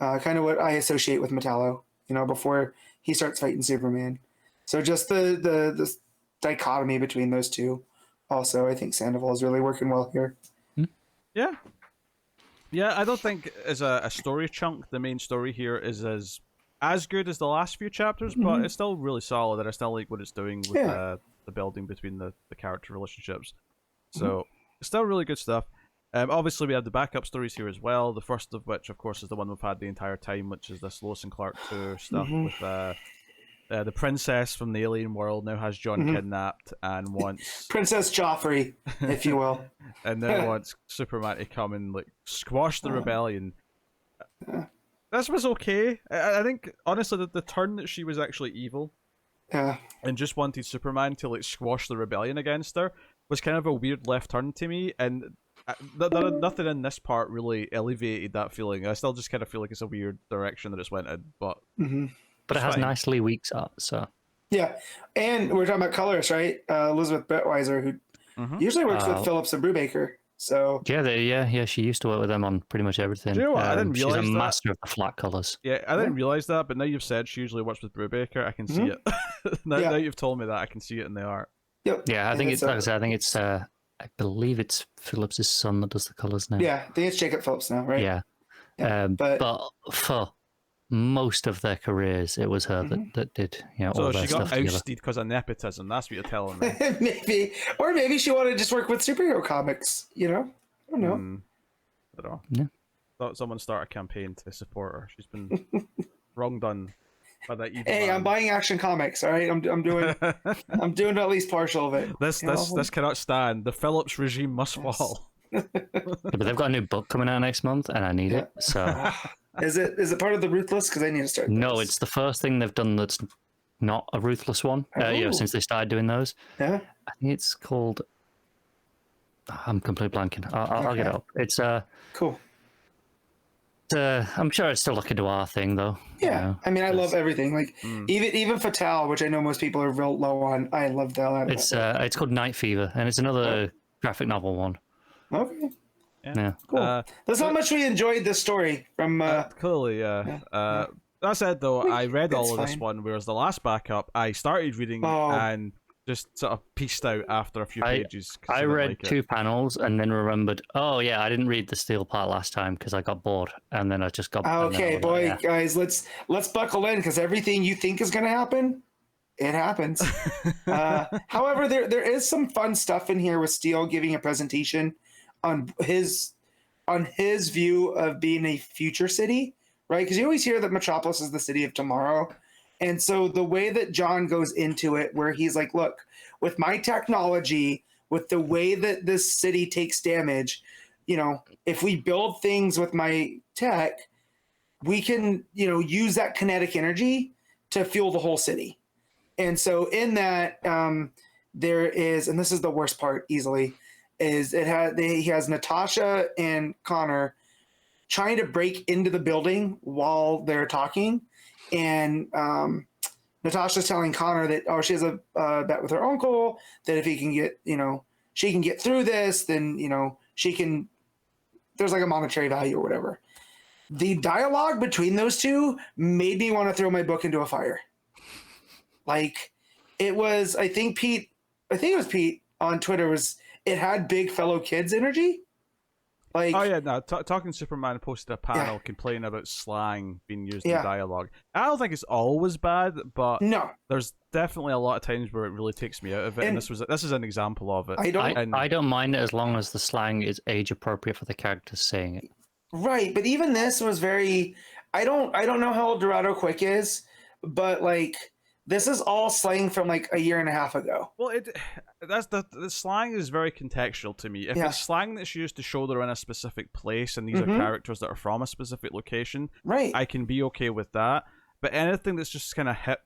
Kind of what I associate with Metallo, before he starts fighting Superman. So just the dichotomy between those two. Also, I think Sandoval is really working well here. Yeah. Yeah, I don't think as a story chunk, the main story here is as good as the last few chapters, but it's still really solid, and I still like what it's doing with the building between the character relationships. So it's still really good stuff. Obviously, we have the backup stories here as well. The first of which, of course, is the one we've had the entire time, which is this Lois and Clark 2 stuff with the princess from the alien world now has John kidnapped and wants Princess Joffrey, if you will, and then wants Superman to come and like squash the rebellion. This was okay. I think honestly the turn that she was actually evil, and just wanted Superman to like squash the rebellion against her was kind of a weird left turn to me, and nothing in this part really alleviated that feeling. I still just kind of feel like it's a weird direction that it's went in, but it has nice Lee Weeks art, so yeah. And we're talking about colorists, right? Elizabeth Bettweiser, who usually works with Phillips and Brubaker. So yeah, she used to work with them on pretty much everything. Do you know what? I didn't realize she's a that. master of the flat colors. Yeah, I didn't realize that, but now you've said she usually works with Brubaker, I can see it. now you've told me that, I can see it in the art. Yep. Yeah, I think it's like I said, I think it's I believe it's Phillips' son that does the colors now. Yeah, I think it's Jacob Phillips now, right? Yeah. But for most of their careers, it was her that did all their stuff. So she got ousted because of nepotism. That's what you're telling me. maybe she wanted to just work with superhero comics. I don't know. I don't know. Yeah. Thought someone start a campaign to support her. She's been wrong done by that evil man. I'm buying Action Comics. All right, I'm doing I'm doing at least partial of it. This cannot stand. The Phillips regime must fall. But they've got a new book coming out next month, and I need it. So is it part of the Ruthless? Because I need to start. No, it's the first thing they've done that's not a Ruthless one. Since they started doing those. Yeah. I think it's called. I'm completely blanking. I'll get it up. It's cool. I'm sure it's still like a noir thing, though. Yeah, I mean, I love everything. Like even Fatale, which I know most people are real low on. I love the hell out of it. It's called Night Fever, and it's another graphic novel one. Okay. Yeah. Cool. That's how much we enjoyed this story from. Clearly, yeah. That said, though, I read all of this one, whereas the last backup, I started reading and just sort of pieced out after a few pages. I read two panels and then remembered, I didn't read the Steel part last time because I got bored, and then I just got. Okay, guys, let's buckle in because everything you think is going to happen, it happens. However, there is some fun stuff in here with Steel giving a presentation on his view of being a future city, right? Because you always hear that Metropolis is the city of tomorrow. And so the way that John goes into it, where he's like, look, with my technology, with the way that this city takes damage, if we build things with my tech, we can, use that kinetic energy to fuel the whole city. And so in that, there is, and this is the worst part easily, is he has Natasha and Connor trying to break into the building while they're talking. And Natasha's telling Connor that, she has a bet with her uncle that if he can get, she can get through this, then, there's like a monetary value or whatever. The dialogue between those two made me want to throw my book into a fire. Like, it was, I think it was Pete on Twitter, it had big fellow kids energy. Like, oh yeah, no. Talking Superman posted a panel complaining about slang being used in dialogue. I don't think it's always bad, but there's definitely a lot of times where it really takes me out of it, and this is an example of it. I don't mind it as long as the slang is age appropriate for the characters saying it. Right, but even this was very. I don't know how old Dorado Quick is, but like this is all slang from like a year and a half ago. Well, the slang is very contextual to me. If it's slang that's used to show they're in a specific place and these are characters that are from a specific location, right, I can be okay with that. But anything that's just kind of hip,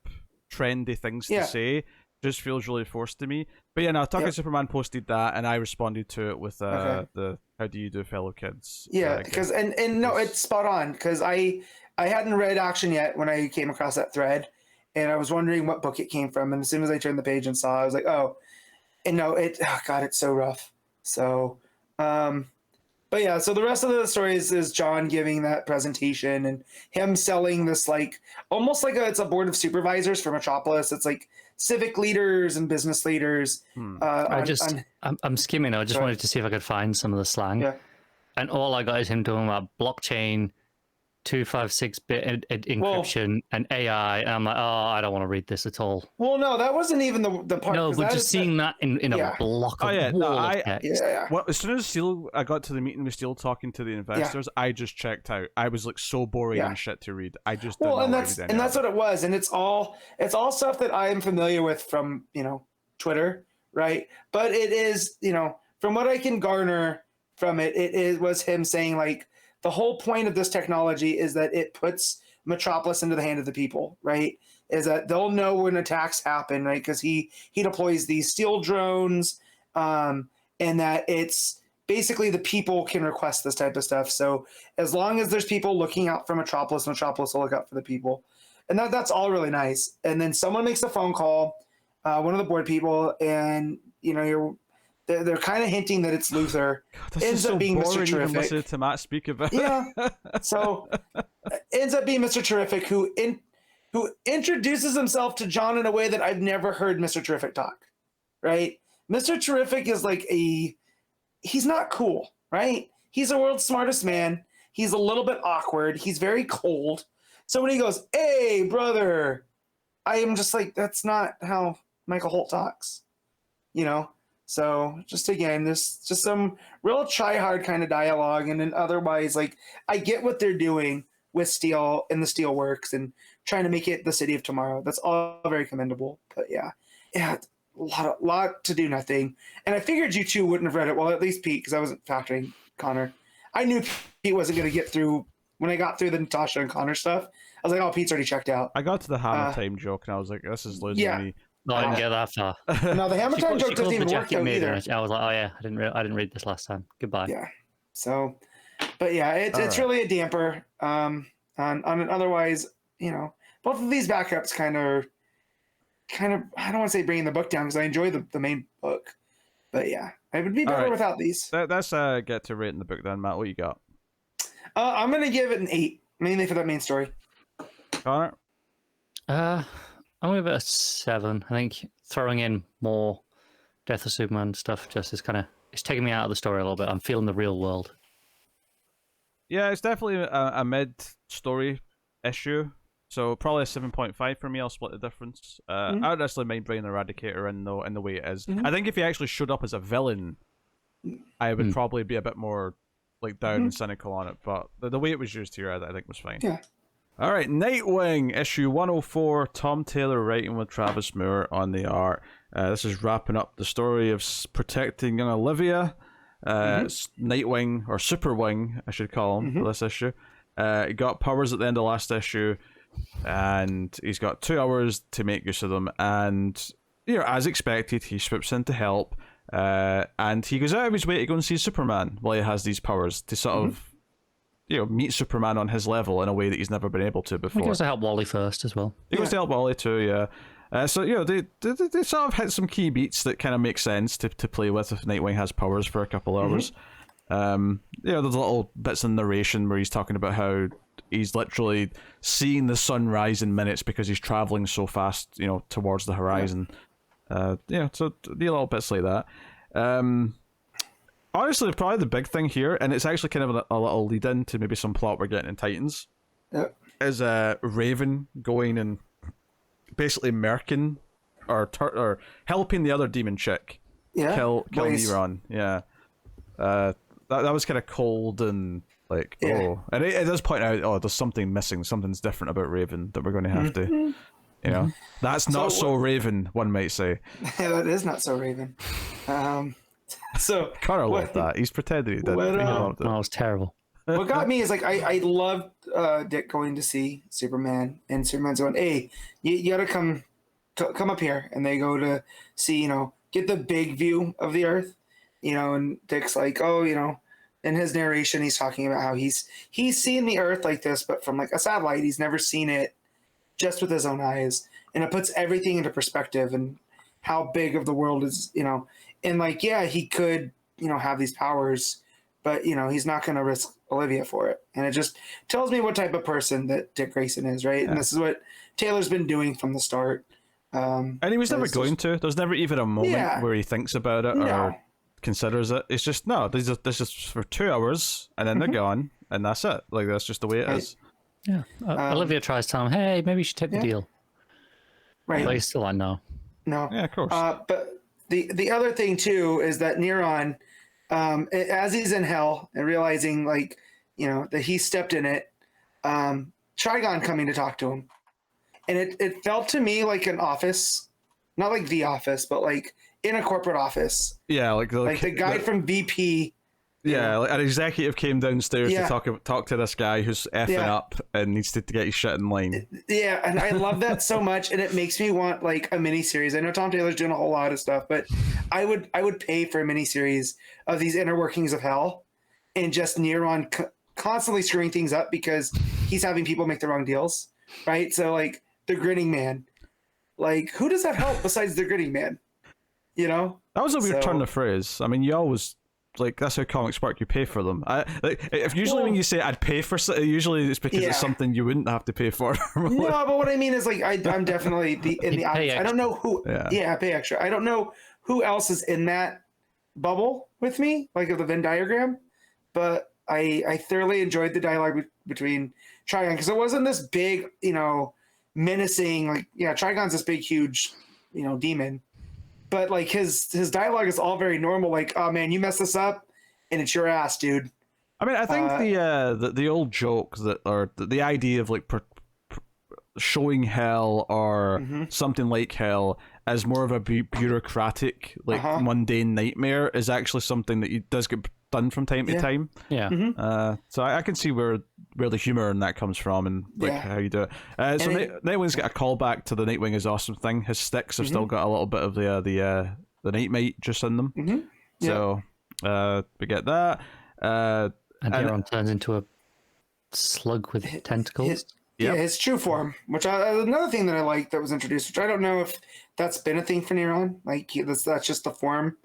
trendy things to say just feels really forced to me. But yeah, no, Talking Superman posted that, and I responded to it with the "How do you do, fellow kids?" Yeah, because and no, it's spot on because I hadn't read Action yet when I came across that thread, and I was wondering what book it came from. And as soon as I turned the page and saw, I was like, oh, and no, God, it's so rough. So, but yeah, so the rest of the story is John giving that presentation and him selling this like almost like it's a board of supervisors for Metropolis. It's like civic leaders and business leaders. I'm skimming. I just wanted to see if I could find some of the slang. Yeah. And all I got is him talking about blockchain, 256-bit encryption, and AI. And I'm like, oh, I don't want to read this at all. Well, no, that wasn't even the part. No, but just seeing that in a block of wall of text. Well, as soon as I got to the meeting with Steele talking to the investors, I just checked out. I was like so boring and shit to read. I just did not that's what it was, and it's all stuff that I am familiar with from Twitter, right? But it is from what I can garner from it was him saying like the whole point of this technology is that it puts Metropolis into the hand of the people, right? Is that they'll know when attacks happen, right? Because he deploys these steel drones, and that it's basically the people can request this type of stuff. So as long as there's people looking out for Metropolis will look out for the people, and that's all really nice. And then someone makes a phone call, one of the board people, and they're kind of hinting that it's Luther. God, ends up being Mr. Terrific. Listening to Matt speak about so ends up being Mr. Terrific, who introduces himself to John in a way that I've never heard Mr. Terrific talk. Right, Mr. Terrific is like he's not cool, right? He's the world's smartest man. He's a little bit awkward. He's very cold. So when he goes, "Hey, brother," I am just like, that's not how Michael Holt talks, So just again, there's just some real try-hard kind of dialogue, and then otherwise, like I get what they're doing with steel and the steel works and trying to make it the city of tomorrow. That's all very commendable. But yeah, a lot to do nothing. And I figured you two wouldn't have read it. Well, at least Pete, because I wasn't factoring Connor. I knew Pete wasn't going to get through when I got through the Natasha and Connor stuff. I was like, oh, Pete's already checked out. I got to the Hammer Time joke, and I was like, this is losing me. No, I didn't get that far. No, the Hammer Time joke doesn't even work out either. I was like, oh yeah, I didn't read this last time. Goodbye. Yeah. So, but yeah, it's really a damper. On an otherwise, both of these backups kind of. I don't want to say bringing the book down because I enjoy the main book, but yeah, it would be better without these. Let's get to rating the book then, Matt. What you got? I'm gonna give it an 8, mainly for that main story. Connor? I'm gonna give it a 7. I think throwing in more Death of Superman stuff just is it's taking me out of the story a little bit. I'm feeling the real world. Yeah, it's definitely a mid-story issue. So probably a 7.5 for me. I'll split the difference. I don't actually mind bringing the Eradicator in though, in the way it is. I think if he actually showed up as a villain, I would probably be a bit more like down and cynical on it. But the way it was used here, I think was fine. Yeah. All right, Nightwing issue 104. Tom Taylor writing with Travis Moore on the art. This is wrapping up the story of protecting young Olivia. Nightwing, or Super Wing, I should call him, for this issue. He got powers at the end of last issue, and he's got 2 hours to make use of them. And as expected, he swoops in to help, and he goes out of his way to go and see Superman while he has these powers to sort of meet Superman on his level in a way that he's never been able to before. He goes to help Wally first as well. He goes to help Wally too, yeah. So they sort of hit some key beats that kind of make sense to play with if Nightwing has powers for a couple hours. There's little bits in narration where he's talking about how he's literally seeing the sun rise in minutes because he's traveling so fast, towards the horizon. So the little bits like that. Honestly, probably the big thing here, and it's actually kind of a little lead in to maybe some plot we're getting in Titans, is Raven going and basically murking or helping the other demon chick kill Neron. Yeah. That was kind of cold and like, and it does point out, there's something missing, something's different about Raven that we're going to have to, that's not so Raven, one might say. Yeah, that is not so Raven. So Connor loved that. He's pretending he didn't. He loved it. Oh, it was terrible. What got me is like I loved Dick going to see Superman, and Superman's going, "Hey, you gotta come up here," and they go to see, get the big view of the Earth, and Dick's like, "Oh, in his narration, he's talking about how he's seen the Earth like this, but from like a satellite. He's never seen it just with his own eyes, and it puts everything into perspective and how big of the world is, and like, yeah, he could, have these powers, but he's not going to risk Olivia for it, and it just tells me what type of person that Dick Grayson is, right? Yeah. And this is what Taylor's been doing from the start. And he was never going to. There's never even a moment where he thinks about it or considers it. It's just this is for 2 hours, and then they're gone, and that's it. Like, that's just the way it is. Yeah. Olivia tries to tell him, "Hey, maybe you should take the deal." Right. But he's still like, no. Yeah, of course. But the other thing too is that Neron, as he's in hell and realizing like, that he stepped in it, Trigon coming to talk to him, and it felt to me like an office, not like the office, but like in a corporate office. Yeah, like the guy from VP. Yeah, like an executive came downstairs to talk to this guy who's effing up and needs to get his shit in line. Yeah, and I love that so much, and it makes me want like a miniseries. I know Tom Taylor's doing a whole lot of stuff, but I would pay for a miniseries of these inner workings of hell, and just Neron constantly screwing things up because he's having people make the wrong deals, right? So like the Grinning Man, like who does that help besides the Grinning Man? That was a weird turn of phrase. I mean, you always. Like, that's how comics work. You pay for them. When you say I'd pay for something, usually it's because it's something you wouldn't have to pay for. No, but what I mean is like I'm definitely in the opposite. I don't know who. I pay extra. I don't know who else is in that bubble with me, like of the Venn diagram. But I thoroughly enjoyed the dialogue between Trigon, because it wasn't this big, menacing. Like, Trigon's this big, huge, demon. But like his dialogue is all very normal. Like, "Oh man, you messed this up, and it's your ass, dude." I mean, I think the old joke or the idea of like showing hell or something like hell as more of a bureaucratic, like mundane nightmare is actually something that does get done from time to time. Yeah. So I can see where the humor in that comes from and like how you do it. So Nightwing's got a callback to the Nightwing is awesome thing. His sticks have still got a little bit of the Nightmite just in them. So we get that. And Neron turns into a slug with tentacles. His true form, which another thing that I like that was introduced, which I don't know if that's been a thing for Neron. Like that's just the form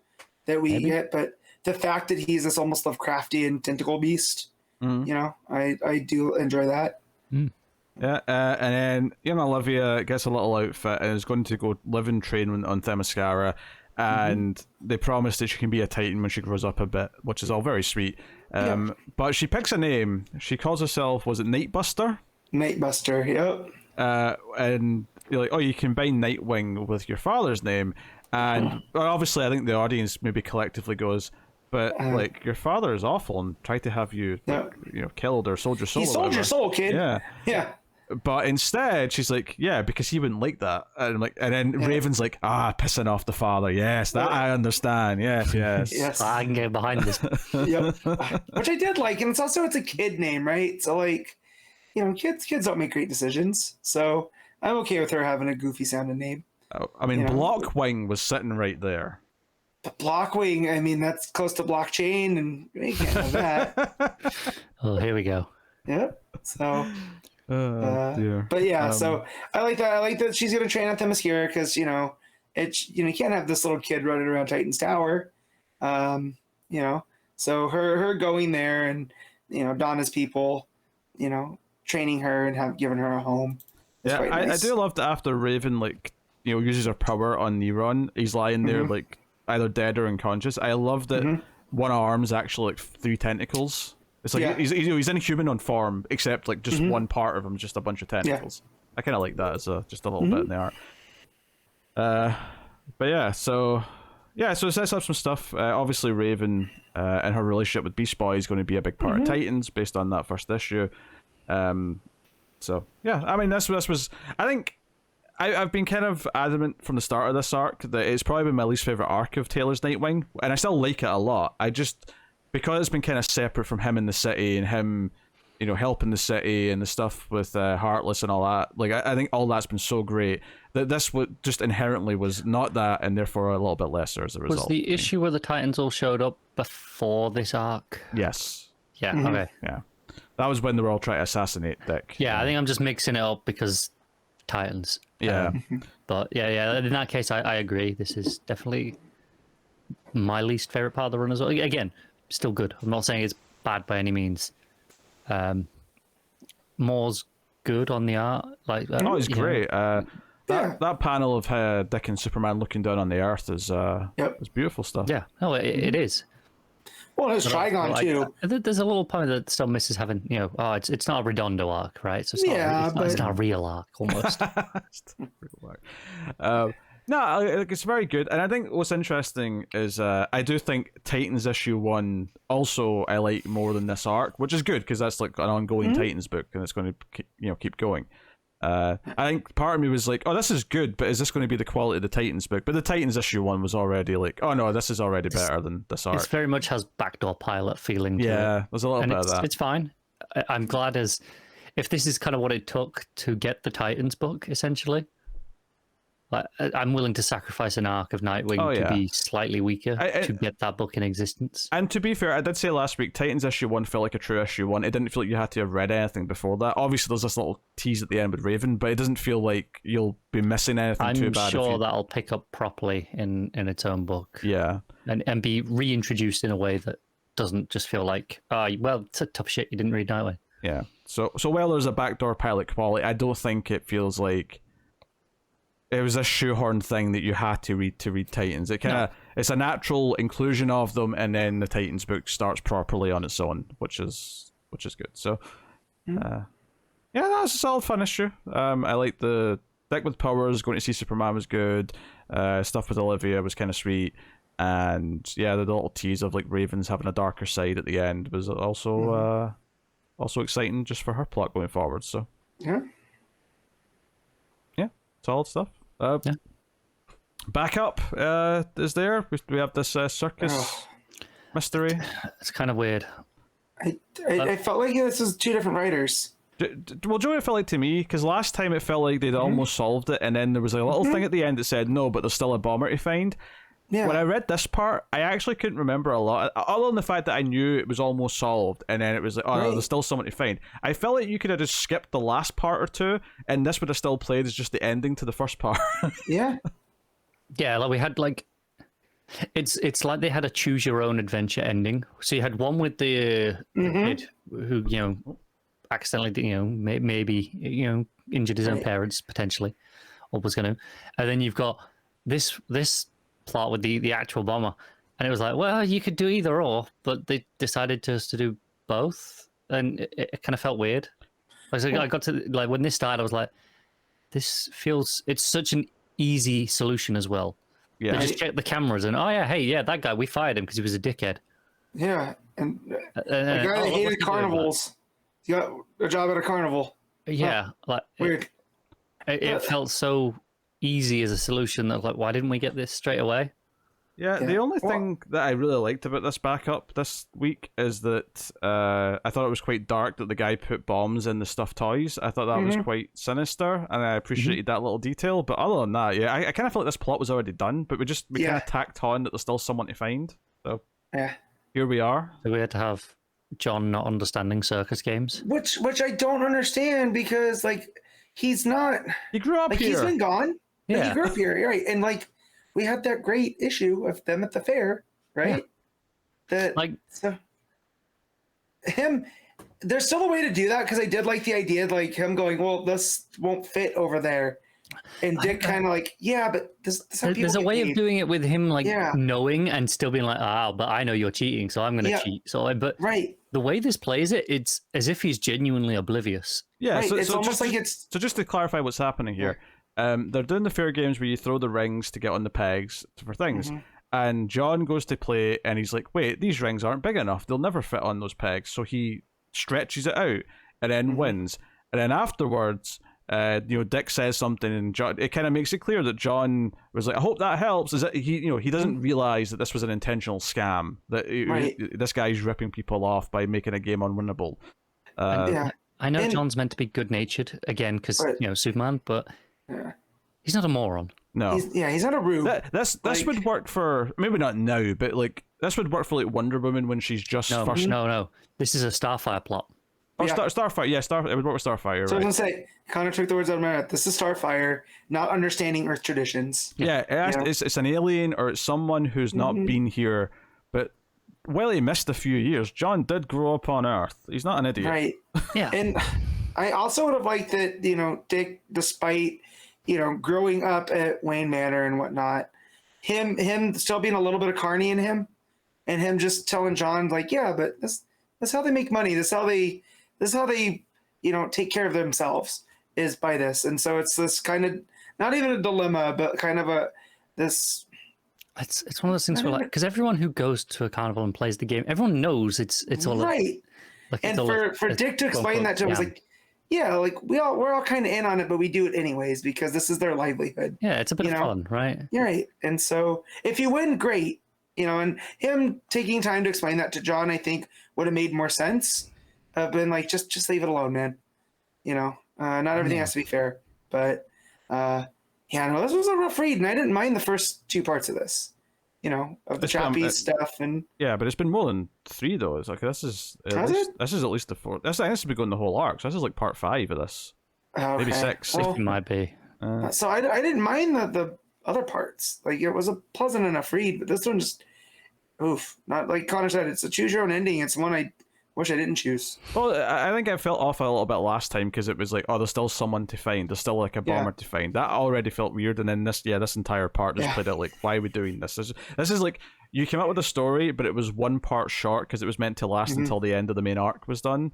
that we get, but the fact that he's this almost Lovecraftian tentacle beast, I do enjoy that. Yeah, and then Olivia gets a little outfit and is going to go live and train on Themyscira, and they promise that she can be a Titan when she grows up a bit, which is all very sweet. But she picks a name. She calls herself, was it Nightbuster? Nightbuster, yep. And you're like, you combine Nightwing with your father's name, and obviously I think the audience maybe collectively goes, but like your father is awful and tried to have you killed or sold your soul. He sold your soul, kid. Yeah. But instead, she's like, because he wouldn't like that. And I'm like, and then Raven's like, pissing off the father. Yes, that I understand. Yes. Yes. I can get behind this. Which I did like, and it's a kid name, right? So like, kids don't make great decisions. So I'm okay with her having a goofy sounding name. I mean, Blockwing was sitting right there. But Blockwing, I mean, that's close to blockchain, and you can't have that. Oh, here we go. Yeah. So. Dear. But so I like that. I like that she's gonna train at Themyscira because you can't have this little kid running around Titan's Tower. So her going there and Donna's people, training her and giving her a home. Yeah, nice. I do love that after Raven uses her power on Neron, he's lying there like either dead or unconscious. I love that one arm's actually like 3 tentacles. It's like he's inhuman on form, except like just one part of him, just a bunch of tentacles. I kind of like that as just a little bit in the art. But so it sets up some stuff. Obviously, Raven and her relationship with Beast Boy is going to be a big part of Titans based on that first issue. So yeah, I mean, this was, I think, I've been kind of adamant from the start of this arc that it's probably been my least favorite arc of Taylor's Nightwing, and I still like it a lot. I just, because it's been kind of separate from him in the city and him, helping the city and the stuff with Heartless and all that. Like, I think all that's been so great that this just inherently was not that, and therefore a little bit lesser as a result. Was the issue where the Titans all showed up before this arc? Yes. Yeah. Okay. Yeah. That was when they were all trying to assassinate Dick. Yeah, I think I'm just mixing it up because Titans. Yeah. But yeah. In that case, I agree. This is definitely my least favorite part of the run as well. Again, still good. I'm not saying it's bad by any means. Moore's good on the art. It's great. That panel of Dick and Superman looking down on the Earth is beautiful stuff. Yeah. No, it is. Well, there's Trigon too. There's a little point that still misses having, it's not a Redondo arc, right? So it's not a real arc almost. It's not a real arc. No, it's very good, and I think what's interesting is I do think Titans issue 1 also I like more than this arc, which is good because that's like an ongoing Titans book and it's going to keep going. I think part of me was like, oh, this is good, but is this going to be the quality of the Titans book? But the Titans issue 1 was already like, oh no, this is already better than this arc. It very much has backdoor pilot feeling to it. There's a little bit of that. It's fine. I'm glad if this is kind of what it took to get the Titans book, essentially. I'm willing to sacrifice an arc of Nightwing to be slightly weaker to get that book in existence. And to be fair, I did say last week, Titans issue 1 felt like a true issue 1. It didn't feel like you had to have read anything before that. Obviously, there's this little tease at the end with Raven, but it doesn't feel like you'll be missing anything too bad. I'm sure that'll pick up properly in its own book. Yeah. And be reintroduced in a way that doesn't just feel like, it's a tough shit, you didn't read Nightwing. Yeah. So while there's a backdoor pilot quality, I don't think it feels like it was a shoehorn thing that you had to read Titans. It's a natural inclusion of them, and then the Titans book starts properly on its own, which is good. So, that was a solid fun issue. I like the Dick with powers. Going to see Superman was good. Stuff with Olivia was kind of sweet, and the little tease of like Raven's having a darker side at the end was also exciting just for her plot going forward. So solid stuff. Backup is there. We have this circus mystery. It's kind of weird. I felt like this was 2 different writers. Well, Joey, it felt like to me, because last time it felt like they'd almost solved it, and then there was a little thing at the end that said no, but there's still a bomber to find. Yeah. When I read this part, I actually couldn't remember a lot, other than the fact that I knew it was almost solved, and then it was like, no, there's still someone to find. I felt like you could have just skipped the last part or two, and this would have still played as just the ending to the first part. Yeah. Yeah, like we had it's like they had a choose your own adventure ending. So you had one with the kid who accidentally maybe injured his own parents potentially, or was going to, and then you've got this plot with the actual bomber, and it was like, well, you could do either or, but they decided to do both, and it kind of felt weird. I got to when this started, I was like, it's such an easy solution as well. Yeah, they just check the cameras and that guy, we fired him because he was a dickhead. Yeah, and the guy that hated carnivals, he got a job at a carnival. Yeah, weird. It felt so easy as a solution that why didn't we get this straight away? Yeah, the only thing that I really liked about this backup this week is that I thought it was quite dark that the guy put bombs in the stuffed toys. I thought that was quite sinister, and I appreciated that little detail. But other than that, I kind of felt like this plot was already done, but we kind of tacked on that there's still someone to find. So here we are. So we had to have John not understanding circus games, which I don't understand, because he's not. He grew up here. He's been gone. Yeah, he grew up here, right? And we had that great issue of them at the fair, right? Yeah. Him, there's still a way to do that, because I did like the idea of like him going, well, this won't fit over there. And Dick kind of like, yeah, but there's a way of doing it with him like knowing and still being like, but I know you're cheating, so I'm going to cheat. So, but the way this plays it, it's as if he's genuinely oblivious. Yeah, right. It's almost like it's... So just to clarify what's happening here, they're doing the fair games where you throw the rings to get on the pegs for things. Mm-hmm. And John goes to play, and he's like, wait, these rings aren't big enough. They'll never fit on those pegs. So he stretches it out and then wins. And then afterwards... Dick says something, and John, it kind of makes it clear that John was like, "I hope that helps." Is that he doesn't realize that this was an intentional scam. That this guy's ripping people off by making a game unwinnable. I know John's meant to be good-natured again because Superman, but he's not a moron. No, he's not a rube. This would work for maybe not now, but like this would work for like Wonder Woman when she's just first. No. This is a Starfire plot. Oh, Starfire, it would work with Starfire. So I was gonna say, Connor took the words out of my mouth. This is Starfire, not understanding Earth traditions. Yeah, it's an alien or it's someone who's not been here. But while he missed a few years, John did grow up on Earth. He's not an idiot. Right. Yeah. And I also would have liked that, Dick, despite, growing up at Wayne Manor and whatnot, him still being a little bit of Carney in him, and him just telling John, like, yeah, but that's how they make money. This is how they, take care of themselves, is by this. And so it's this kind of, not even a dilemma, but kind of this. It's one of those things where, like, because everyone who goes to a carnival and plays the game, everyone knows it's all right. And for Dick to explain that to him was like, yeah, like we're all kind of in on it, but we do it anyways because this is their livelihood. Yeah, it's a bit of fun, right? You're right. And so if you win, great. And him taking time to explain that to John, I think would have made more sense. Been like, just leave it alone, man. Not everything has to be fair, but this was a rough read, and I didn't mind the first two parts of this, of the Chappie stuff, and but it's been more than 3 though. It's like this is at least the 4th. This has to be going the whole arc. So this is like part 5 of this, maybe 6. Well, it might be. So I didn't mind the other parts. Like it was a pleasant enough read, but this one just, not like Connor said. It's a choose your own ending. It's one I wish I didn't choose. Well, I think I felt off a little bit last time because it was like, there's still someone to find. There's still like a bomber to find. That already felt weird. And then this entire part just played out like, why are we doing this? This is like, you came up with a story, but it was one part short because it was meant to last until the end of the main arc was done.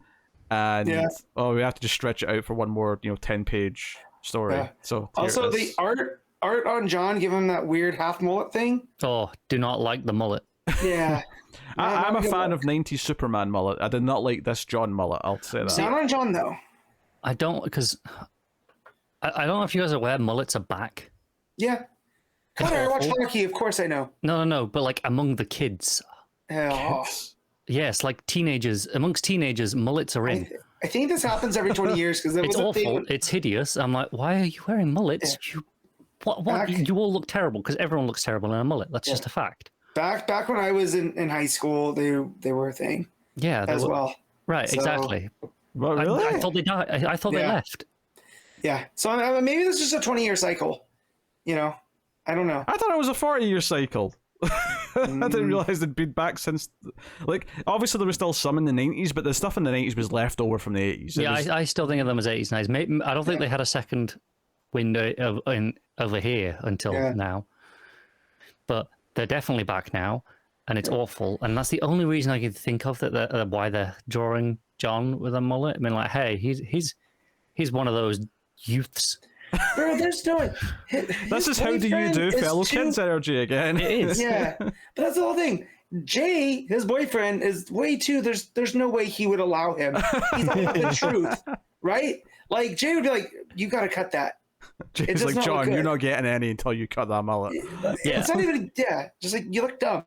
And, we have to just stretch it out for one more, 10-page story. Yeah. So also the art on John, give him that weird half mullet thing. Oh, do not like the mullet. Yeah. I'm a fan of 90s Superman mullet. I did not like this John mullet, I'll say that. Not on John, though. I don't, because I don't know if you guys are aware mullets are back. Yeah. Connor, I watch Lucky, of course I know. No, but like among the kids. Yes, like amongst teenagers, mullets are in. I think this happens every 20 years because it's awful. It's hideous. I'm like, why are you wearing mullets? Yeah. What? You all look terrible because everyone looks terrible in a mullet. That's just a fact. Back when I was in high school, they were a thing. Yeah, as well. Right, so, exactly. Well, really? I thought they died. I thought they left. Yeah. So maybe this is just a 20-year cycle. I don't know. I thought it was a 40-year cycle. I didn't realize they'd been back since. Like, obviously there was still some in the 90s, but the stuff in the 90s was left over from the 80s. Yeah, I still think of them as 80s, 90s. Maybe, I don't think they had a second window over here until now. But they're definitely back now, and it's awful. And that's the only reason I can think of that why they're drawing John with a mullet. I mean, like, hey, he's one of those youths. Bro, there's no. This is how do you do fellow kids energy again. It is. Yeah, but that's the whole thing. Jay, his boyfriend, is way too. There's no way he would allow him. He's not the truth, right? Like Jay would be like, "You got to cut that." Jay's like, John, you're not getting any until you cut that mullet. Yeah, it's not even. Yeah, just like you look dumb.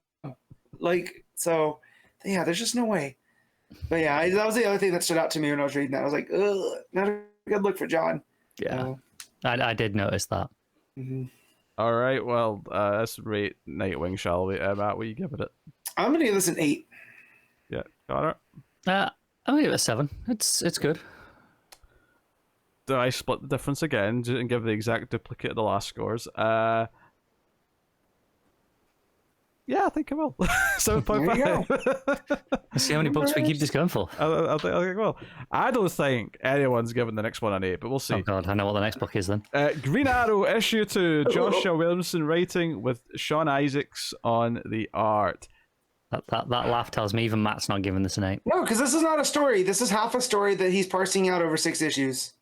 Like so, yeah. There's just no way. But yeah, that was the other thing that stood out to me when I was reading that. I was like, ugh, not a good look for John. Yeah. I did notice that. Mm-hmm. All right, well, let's rate Nightwing, shall we? Matt, what are you giving it? I'm gonna give this an 8. Yeah, got it. I'm gonna give it a 7. It's good. Do I split the difference again and give the exact duplicate of the last scores? Yeah, I think I will. 7.5. Let's see how many books we keep this going for. I think I will. I don't think anyone's given the next one an 8, but we'll see. Oh god, I know what the next book is then. Green Arrow issue 2, Joshua Williamson writing with Sean Izaakse on the art. That laugh tells me even Matt's not giving this an 8. No, because this is not a story. This is half a story that he's parsing out over 6 issues.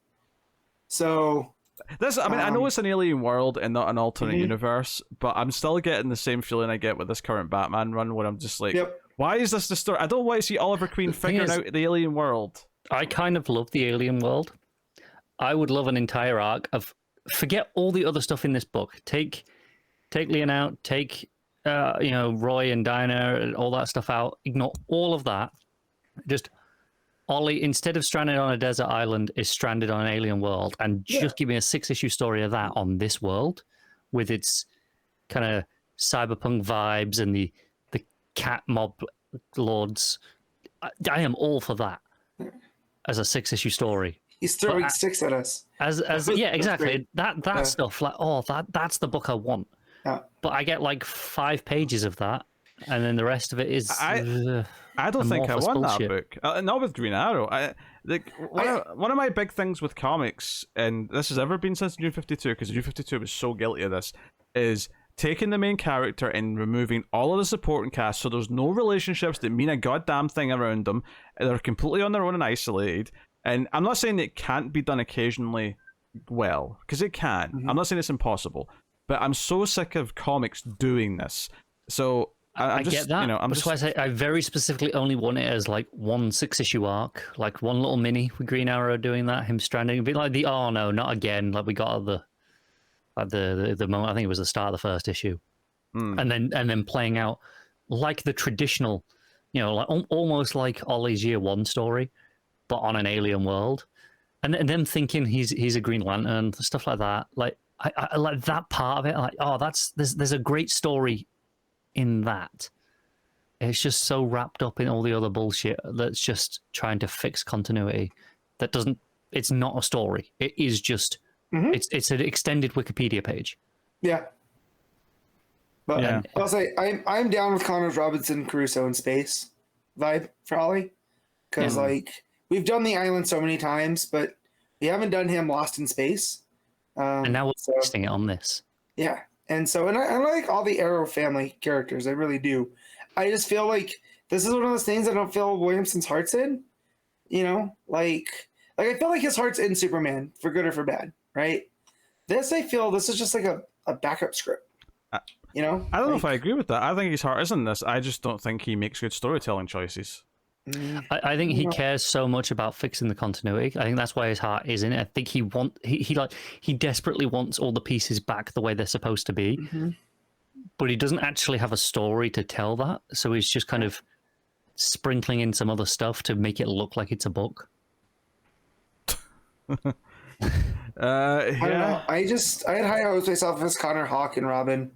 So this, I mean, I know it's an alien world and not an alternate universe, but I'm still getting the same feeling I get with this current Batman run, where I'm just like, why is this the story? I don't want to see Oliver Queen figuring out the alien world. I kind of love the alien world. I would love an entire arc of forget all the other stuff in this book. Take Leon out. Take Roy and Dinah and all that stuff out. Ignore all of that. Just Ollie, instead of stranded on a desert island, is stranded on an alien world, and just give me a 6-issue story of that on this world, with its kind of cyberpunk vibes and the cat mob lords. I am all for that as a 6-issue story. He's throwing 6 at us. As yeah, exactly. That stuff, like, that's the book I want. Yeah. But I get like 5 pages of that, and then the rest of it is. I don't think I want bullshit. that book. Not with Green Arrow. One of my big things with comics, and this has ever been since New 52, because New 52 was so guilty of this, is taking the main character and removing all of the supporting cast, so there's no relationships that mean a goddamn thing around them. They're completely on their own and isolated. And I'm not saying it can't be done occasionally well, because it can. I'm not saying it's impossible. But I'm so sick of comics doing this. So I get that. That's why I very specifically only want it as like one 6-issue arc, like one little mini with Green Arrow doing that, him stranding, a bit like the oh no, not again, like we got at the moment. I think it was the start of the first issue, and then playing out like the traditional, like almost like Ollie's Year One story, but on an alien world, and them thinking he's a Green Lantern, stuff like that. Like I like that part of it. Like there's a great story in that. It's just so wrapped up in all the other bullshit that's just trying to fix continuity. It's not a story. It is just it's an extended Wikipedia page. Yeah. But I'll say I'm down with Connor's Robinson Crusoe in space vibe for Ollie. Because like we've done the island so many times, but we haven't done him lost in space. And now we're testing it on this. Yeah. And so, and I like all the Arrow family characters. I really do. I just feel like this is one of those things I don't feel Williamson's heart's in. Like I feel like his heart's in Superman, for good or for bad, right? This is just like a backup script. I don't know if I agree with that. I think his heart is in this. I just don't think he makes good storytelling choices. I think he cares so much about fixing the continuity. I think that's why his heart is in it. I think he desperately wants all the pieces back the way they're supposed to be, but he doesn't actually have a story to tell that. So he's just kind of sprinkling in some other stuff to make it look like it's a book. I don't know. I had high hopes myself as Connor, Hawk, and Robin.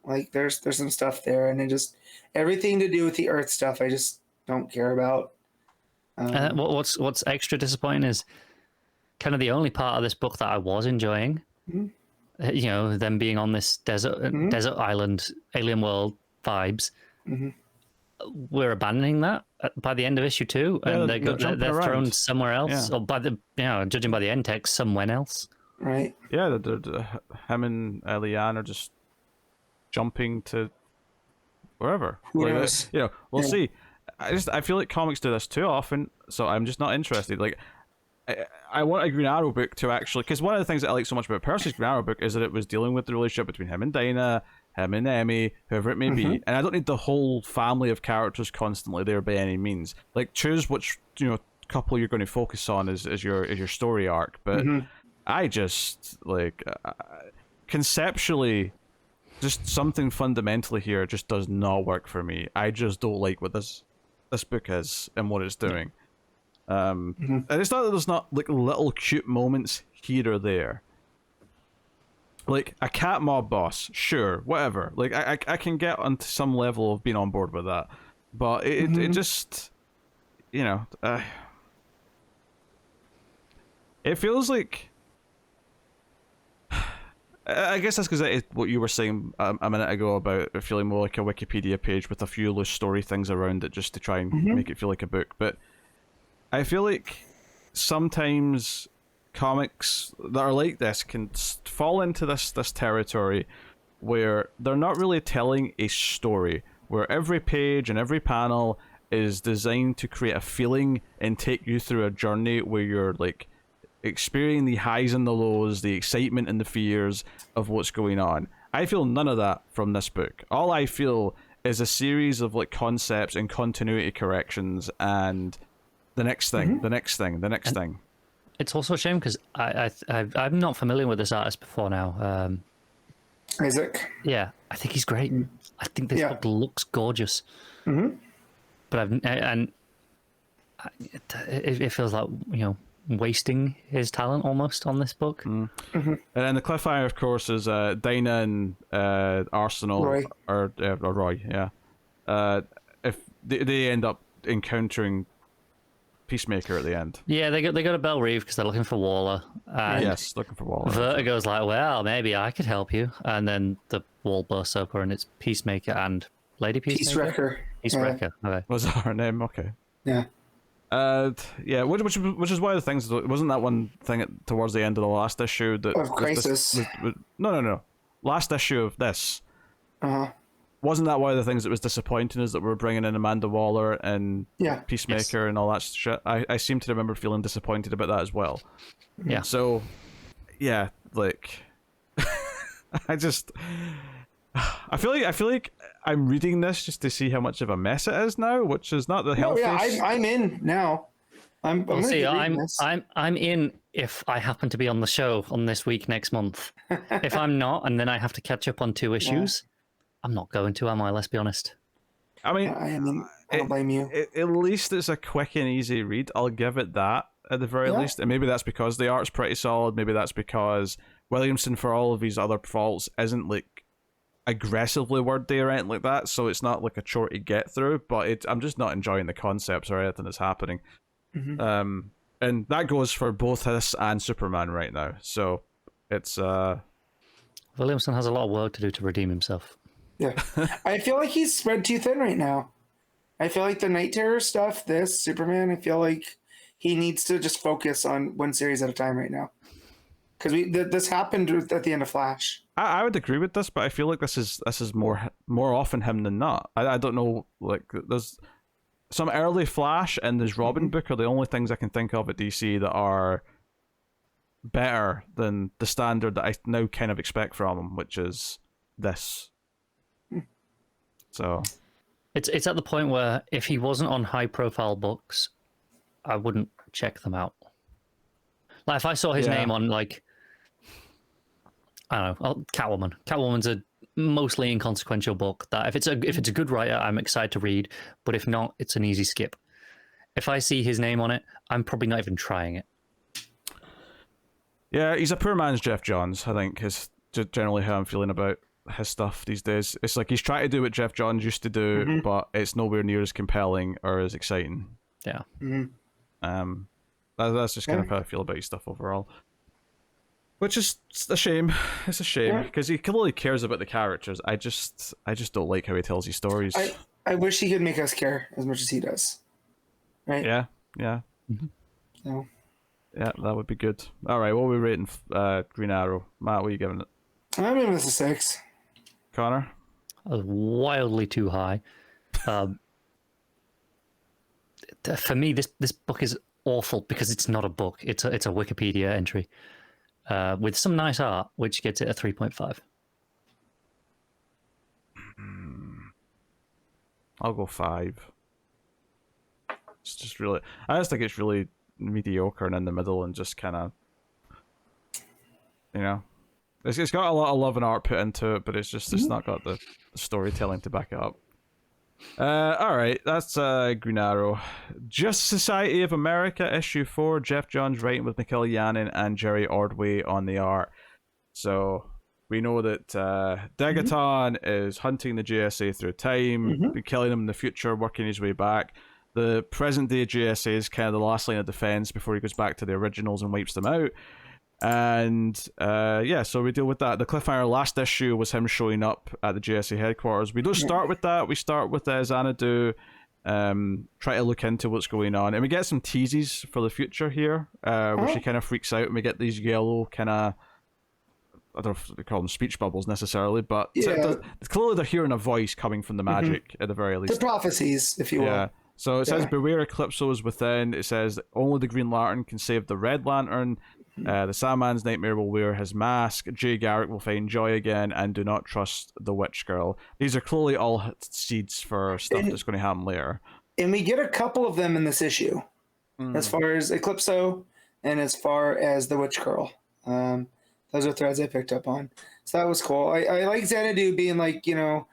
Like there's some stuff there, and it just everything to do with the Earth stuff I just don't care about. What's extra disappointing is kind of the only part of this book that I was enjoying. Them being on this desert island, alien world vibes. We're abandoning that by the end of issue 2, and they're thrown somewhere else, or judging by the end text, somewhere else. Right. Yeah, him and Leanne are just jumping to wherever. Yes. We'll see. I feel like comics do this too often, so I'm just not interested. Like, I want a Green Arrow book to actually, because one of the things that I like so much about Percy's Green Arrow book is that it was dealing with the relationship between him and Dinah, him and Emmy, whoever it may be, and I don't need the whole family of characters constantly there by any means. Like, choose which couple you're going to focus on as your story arc, but I just like conceptually, just something fundamentally here just does not work for me. I just don't like what this book is and what it's doing. And it's not that there's not like little cute moments here or there. Like a cat mob boss, sure, whatever. Like I can get onto some level of being on board with that, but it just, it feels like I guess that's because what you were saying a minute ago about it feeling more like a Wikipedia page with a few loose story things around it just to try and make it feel like a book. But I feel like sometimes comics that are like this can fall into this territory where they're not really telling a story, where every page and every panel is designed to create a feeling and take you through a journey where you're like experiencing the highs and the lows, the excitement and the fears of what's going on. I feel none of that from this book. All I feel is a series of like concepts and continuity corrections and the next thing, the next thing, the next thing. It's also a shame because I'm not familiar with this artist before now. Izaakse. Yeah, I think he's great. I think this book looks gorgeous. But it feels like, you know, wasting his talent almost on this book. And then the cliffhanger, of course, is Dinah and Arsenal Roy. or Roy, if they end up encountering Peacemaker at the end. Yeah, they go to Belle Reve because they're looking for Waller. And yes, looking for Waller. Vertigo's like, well, maybe I could help you. And then the wall bursts open and it's Peacemaker and Lady Peacemaker? Peacewrecker. Okay. Was that her name? Okay. Yeah. Which is one of the things. Wasn't that one thing towards the end of the last issue that of Crisis? No. Last issue of this. Wasn't that one of the things that was disappointing? Is that we're bringing in Amanda Waller and Peacemaker and all that shit. I seem to remember feeling disappointed about that as well. Yeah. So, yeah, like, I feel like I'm reading this just to see how much of a mess it is now, which is not the healthiest. I'm in now. I'm in if I happen to be on the show on this week next month. If I'm not, and then I have to catch up on 2 issues, I'm not going to, am I? Let's be honest. I mean, I don't blame you. At least it's a quick and easy read. I'll give it that at the very least. And maybe that's because the art's pretty solid. Maybe that's because Williamson, for all of his other faults, isn't like aggressively wordy or anything like that. So it's not like a chore to get through. But I'm just not enjoying the concepts or anything that's happening. And that goes for both this and Superman right now. So it's Williamson has a lot of work to do to redeem himself. Yeah. I feel like he's spread too thin right now. I feel like the Night Terror stuff, this, Superman, I feel like he needs to just focus on one series at a time right now. Because this happened at the end of Flash. I would agree with this, but I feel like this is more often him than not. I don't know, like, there's some early Flash and this Robin book are the only things I can think of at DC that are better than the standard that I now kind of expect from him, which is this. So it's at the point where if he wasn't on high profile books, I wouldn't check them out. Like if I saw his name on, like, I don't know, Catwoman. Catwoman's a mostly inconsequential book that if it's a good writer, I'm excited to read, but if not, it's an easy skip. If I see his name on it, I'm probably not even trying it. Yeah, he's a poor man's Geoff Johns, I think, is generally how I'm feeling about his stuff these days. It's like he's trying to do what Geoff Johns used to do, but it's nowhere near as compelling or as exciting. Yeah. That's just kind of how I feel about his stuff overall. Which is a shame. It's a shame because he clearly cares about the characters. I just don't like how he tells his stories. I wish he could make us care as much as he does. Right? Yeah. So. Yeah, that would be good. All right, what are we rating Green Arrow? Matt, what are you giving it? I'm giving this a 6. Connor? Wildly too high. For me, this book is awful because it's not a book. It's a Wikipedia entry with some nice art, which gets it a 3.5. I'll go 5. It's just really... I just think it's really mediocre and in the middle and just kind of... You know? It's got a lot of love and art put into it, but it's not got the storytelling to back it up. Alright, that's Green Arrow. Just Society of America, issue 4. Geoff Johns writing with Mikel and Jerry Ordway on the art. So, we know that Degaton is hunting the JSA through time, killing them in the future, working his way back. The present day JSA is kind of the last line of defense before he goes back to the originals and wipes them out. And so we deal with that. The cliffhanger last issue was him showing up at the GSA headquarters. We don't start with that. We start with Xanadu try to look into what's going on, and we get some teases for the future here, where she kind of freaks out, and we get these yellow kind of, I don't know if they call them speech bubbles necessarily, but clearly they're hearing a voice coming from the magic at the very least. The prophecies, if you will. Yeah. So it says, beware Eclipso is within. It says, only the Green Lantern can save the Red Lantern. The Sandman's Nightmare will wear his mask. Jay Garrick will find joy again, and do not trust the Witch Girl. These are clearly all seeds for stuff that's going to happen later. And we get a couple of them in this issue, as far as Eclipso and as far as the Witch Girl. Those are threads I picked up on. So that was cool. I like Xanadu being like, you're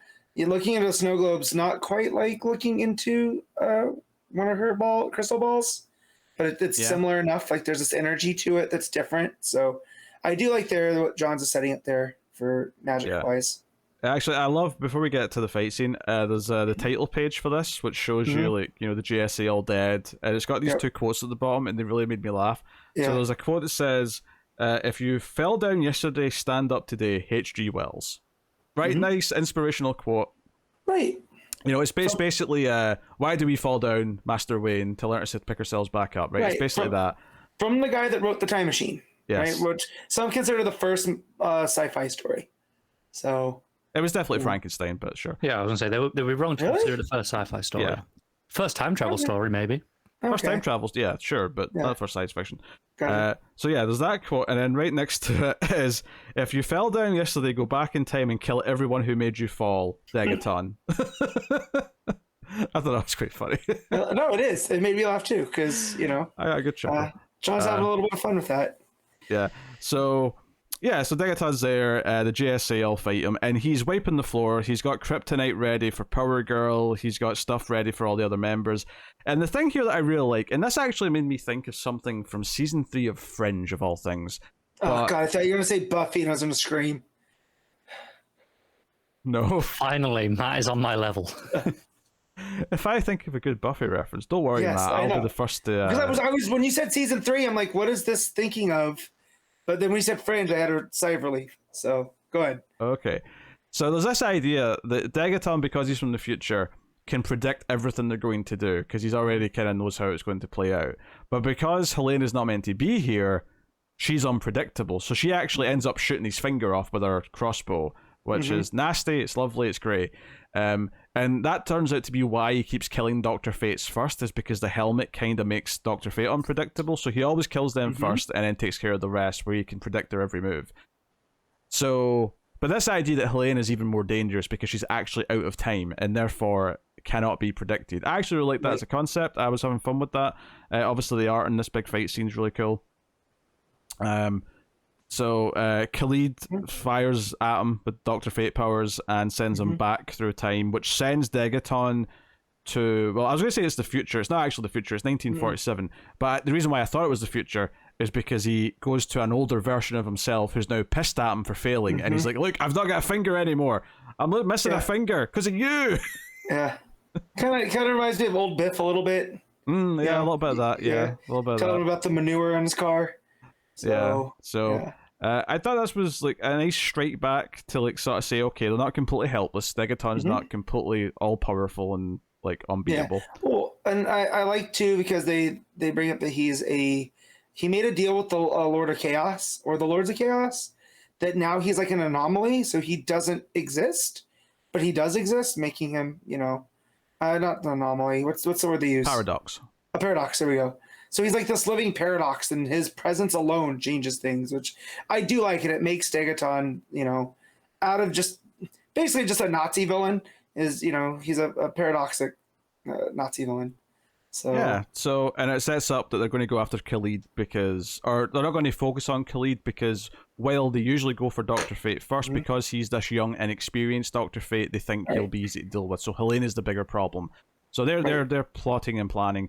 looking into the snow globes, not quite like looking into one of her crystal balls. But it's similar enough. Like there's this energy to it that's different. So I do like what Johns is setting up there for magic-wise. Actually, I love, before we get to the fight scene, there's the title page for this, which shows you, like, the GSA all dead. And it's got these two quotes at the bottom, and they really made me laugh. Yeah. So there's a quote that says, if you fell down yesterday, stand up today, H.G. Wells. Right, nice, inspirational quote. Right. It's basically, why do we fall down, Master Wayne, to learn us to pick ourselves back up, right? It's basically that. From the guy that wrote The Time Machine, right? Which some consider the first sci-fi story. So it was definitely Frankenstein, but sure. Yeah, I was going to say, they were wrong to consider the first sci-fi story. Yeah. First time travel story, maybe. First time travels, yeah, sure, but not for science fiction. So there's that quote, and then right next to it is, if you fell down yesterday, go back in time and kill everyone who made you fall, Degaton. I thought that was quite funny. No, it is. It made me laugh too, because, I got a good chuckle. John's having a little bit of fun with that. Yeah, so Degaton's there, the GSA all fight him, and he's wiping the floor. He's got kryptonite ready for Power Girl. He's got stuff ready for all the other members. And the thing here that I really like, and this actually made me think of something from season 3 of Fringe, of all things. God, I thought you were going to say Buffy, and I was going to scream. No. Finally, Matt is on my level. If I think of a good Buffy reference, don't worry, Matt. I'll be the first to... Because I was when you said season 3, I'm like, what is this thinking of? But then when you said Fringe, I had a sigh of relief. So, go ahead. Okay. So there's this idea that Degaton, because he's from the future, can predict everything they're going to do, because he's already kind of knows how it's going to play out. But because Helena's not meant to be here, she's unpredictable. So she actually ends up shooting his finger off with her crossbow, which is nasty, it's lovely, it's great. And that turns out to be why he keeps killing Dr. Fates first, is because the helmet kind of makes Dr. Fate unpredictable. So he always kills them first and then takes care of the rest, where he can predict their every move. So, but this idea that Helena is even more dangerous because she's actually out of time and therefore cannot be predicted. I actually really like that as a concept. I was having fun with that. Obviously, the art in this big fight scene is really cool. So Khalid fires at him with Dr. Fate powers and sends him back through time, which sends Degaton to... Well, I was going to say it's the future. It's not actually the future. It's 1947. But the reason why I thought it was the future is because he goes to an older version of himself who's now pissed at him for failing. And he's like, look, I've not got a finger anymore. I'm missing a finger because of you. Yeah. Kind of reminds me of old Biff a little bit. A little bit of that. Yeah. A little bit of that. Tell him about the manure on his car. I thought this was like a nice strike back to like sort of say, okay, they're not completely helpless. Degaton's not completely all powerful and like unbeatable. Yeah. Well, and I like too because they bring up that he made a deal with the Lord of Chaos or the Lords of Chaos that now he's like an anomaly, so he doesn't exist, but he does exist, making him not an anomaly. What's the word they use? Paradox. A paradox. There we go. So he's like this living paradox, and his presence alone changes things, which I do like. And it makes Degaton, out of just basically just a Nazi villain, he's a paradoxic Nazi villain. So and it sets up that they're going to go after Khalid or they're not going to focus on Khalid because while they usually go for Dr. Fate first, because he's this young, inexperienced Dr. Fate, they think he'll be easy to deal with. So Helena's the bigger problem. So they're plotting and planning.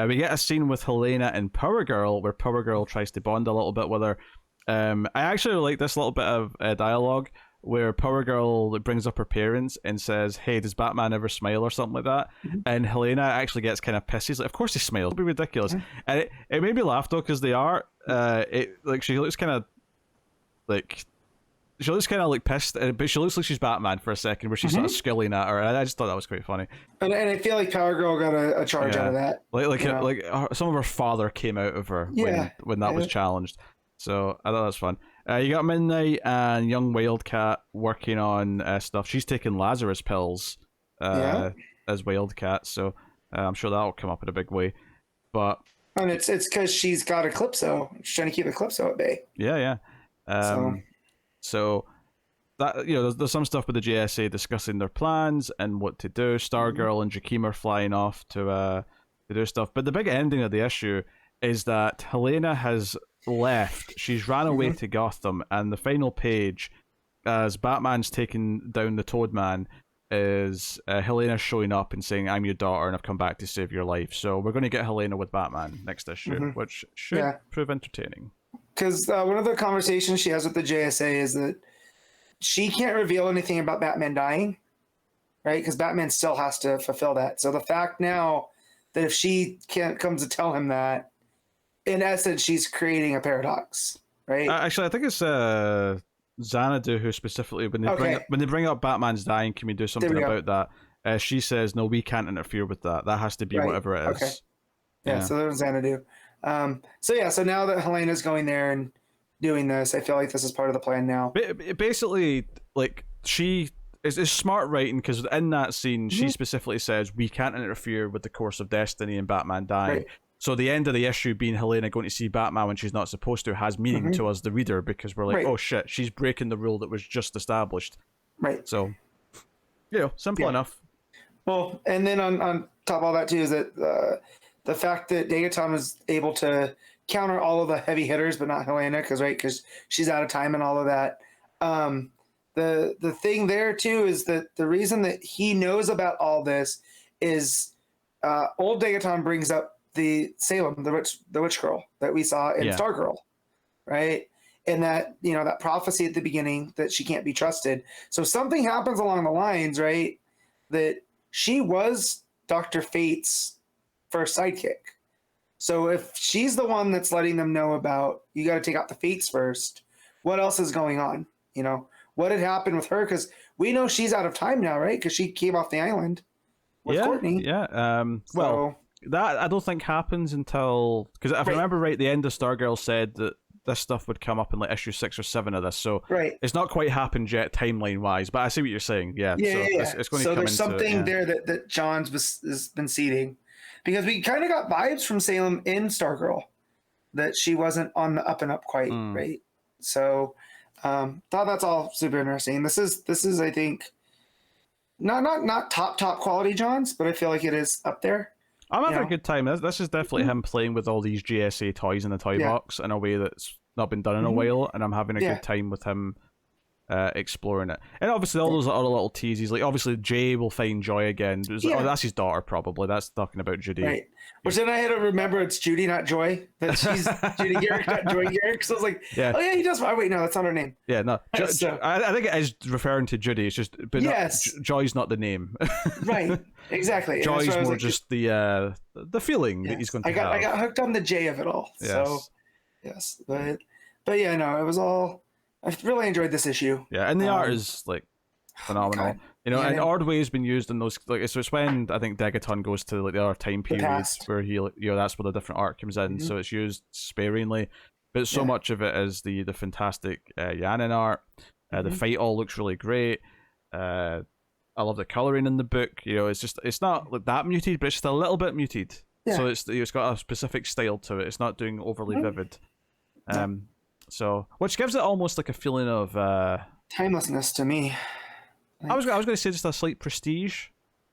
We get a scene with Helena and Power Girl where Power Girl tries to bond a little bit with her. I actually like this little bit of dialogue where Power Girl brings up her parents and says, "Hey, does Batman ever smile?" or something like that, and Helena actually gets kind of pissed. She's like, "Of course he smiles. It'd be ridiculous." And it made me laugh though, because they are she looks kind of like. She looks kind of like pissed, but she looks like she's Batman for a second, where she's sort of skilling at her, and I just thought that was quite funny. And I feel like Power Girl got a charge out of that. Like some of her father came out of her when that was challenged. So I thought that was fun. You got Midnight and Young Wildcat working on stuff. She's taking Lazarus pills as Wildcat, so I'm sure that'll come up in a big way. But and it's because she's got Eclipso. She's trying to keep Eclipso at bay. Yeah. So that there's some stuff with the JSA discussing their plans and what to do. Stargirl and Jakeem are flying off to do stuff. But the big ending of the issue is that Helena has left. She's ran away to Gotham, and the final page, as Batman's taking down the Toadman, is Helena showing up and saying, "I'm your daughter, and I've come back to save your life." So we're going to get Helena with Batman next issue, which should prove entertaining. Because one of the conversations she has with the JSA is that she can't reveal anything about Batman dying, right? Because Batman still has to fulfill that. So the fact now that if she can't come to tell him that, in essence, she's creating a paradox, right? Actually, I think it's Xanadu who specifically, when they bring up Batman's dying, can we do something about that? She says, "No, we can't interfere with that. That has to be whatever it is." Okay. Yeah, so there's Xanadu. So now that Helena's going there and doing this, I feel like this is part of the plan now. Basically, like, she is smart writing, because in that scene, she specifically says, "We can't interfere with the course of destiny and Batman dying." Right. So the end of the issue being Helena going to see Batman when she's not supposed to has meaning to us, the reader, because we're like, oh shit, she's breaking the rule that was just established. Right. So, simple enough. Well, and then on top of all that too is that the fact that Degaton was able to counter all of the heavy hitters, but not Helena, because she's out of time and all of that. The thing there too is that the reason that he knows about all this is old Degaton brings up the Salem, the witch girl that we saw in Stargirl, right? And that that prophecy at the beginning that she can't be trusted. So something happens along the lines, right, that she was Dr. Fate's first sidekick. So if she's the one that's letting them know about, you got to take out the Fates first, what else is going on? What had happened with her? Because we know she's out of time now, right? Because she came off the island with Courtney. Yeah. That I don't think happens until, because if I remember right, the end of Stargirl said that this stuff would come up in like issue 6 or 7 of this, so it's not quite happened yet timeline wise. But I see what you're saying. It's going to come. So there's something there that John's has been seeding, because we kind of got vibes from Salem in Stargirl that she wasn't on the up and up quite, right? So thought that's all super interesting. This is I think not top quality John's, but I feel like it is up there. I'm having a good time. This is definitely him playing with all these GSA toys in the toy box in a way that's not been done in a while, and I'm having a good time with him exploring it. And obviously all those other little teases, like obviously Jay will find Joy again. That's his daughter probably. That's talking about Judy. Right. Which then I had to remember it's Judy, not Joy. That she's Judy Garrick, not Joy Garrick. So I was like, oh yeah, he does. Oh wait, no, that's not her name. Yeah, no. I think it is referring to Judy. It's just, but Joy's not the name. Right. Exactly. Joy's more like, just the feeling that he's going to have. I got hooked on the J of it all. Yes. So yes, but yeah, no, it was all. I really enjoyed this issue. Yeah, and the art is like phenomenal. And Ordway has been used in those, like, so it's when I think Degaton goes to like the other time period where he, that's where the different art comes in. So it's used sparingly, but so much of it is the fantastic Janin art. The fight all looks really great. I love the coloring in the book. It's not like that muted, but it's just a little bit muted. Yeah. So it's got a specific style to it. It's not doing overly vivid. So which gives it almost like a feeling of timelessness to me. I was going to say just a slight prestige.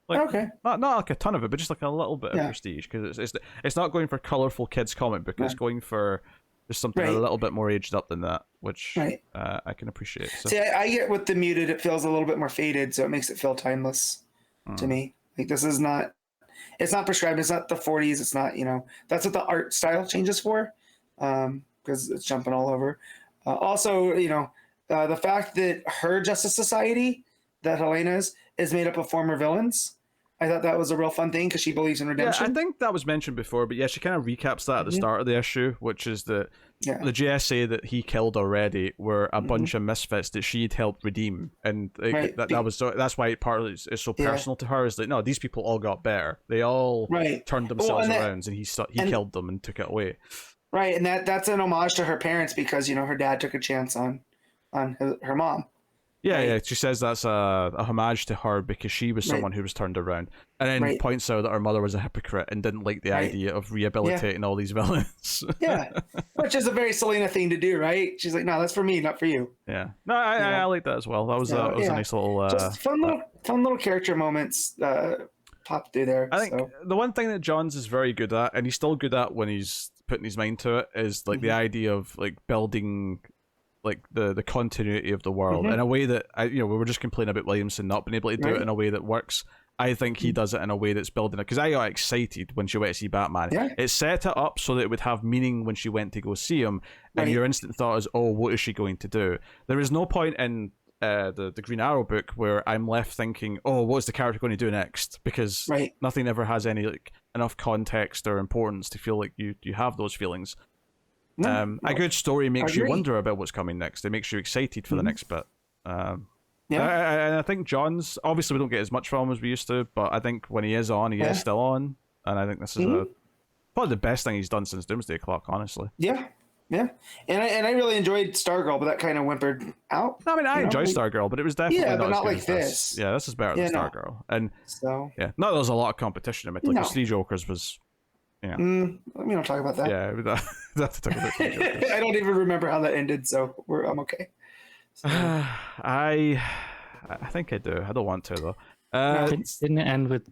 Like, not like a ton of it, but just like a little bit of prestige, because it's not going for colorful kids comic book. It's going for just something a little bit more aged up than that, which I can appreciate. So. See, I get with the muted, it feels a little bit more faded, so it makes it feel timeless to me. Like this is not, it's not prescribed. It's not the 40s. It's not, that's what the art style changes for, because it's jumping all over. Also, the fact that her Justice Society, that Helena's, is made up of former villains. I thought that was a real fun thing because she believes in redemption. Yeah, I think that was mentioned before, but yeah, she kind of recaps that at the start of the issue, which is that the GSA that he killed already were a bunch of misfits that she'd helped redeem, and that's why partly it's so personal to her. Is that no, these people all got better. They all turned themselves around, and he killed them and took it away. Right, and that's an homage to her parents because her dad took a chance on her mom. Yeah, she says that's a homage to her because she was someone who was turned around, and then points out that her mother was a hypocrite and didn't like the idea of rehabilitating all these villains. Which is a very Selena thing to do, right? She's like, no, that's for me, not for you. Yeah, no, I like that as well. That was a nice little just fun little character moments popped through there. I think the one thing that Johns is very good at, and he's still good at when he's putting his mind to it, is like the idea of like building like the continuity of the world in a way that we were just complaining about Williamson not being able to do it in a way that works. I think he does it in a way that's building it, because I got excited when she went to see Batman. It set it up so that it would have meaning when she went to go see him, and your instant thought is, oh, what is she going to do? There is no point in the Green Arrow book where I'm left thinking, oh, what's the character going to do next? Because nothing ever has any enough context or importance to feel like you have those feelings. A good story makes you wonder about what's coming next. It makes you excited for the next bit. And I think John's, obviously we don't get as much from him as we used to, but I think when he is on, he is still on, and I think this is probably the best thing he's done since Doomsday Clock, honestly. And I really enjoyed Stargirl, but that kind of whimpered out. I mean, I enjoy Stargirl, but it was definitely not as good like as this. Yeah, this is better than Stargirl, and not that there's a lot of competition in it. Like the Three Jokers was. Let me not talk about that. Yeah, we have to talk about Three Jokers. I don't even remember how that ended, so I'm okay. So. I think I do. I don't want to though. Didn't it end with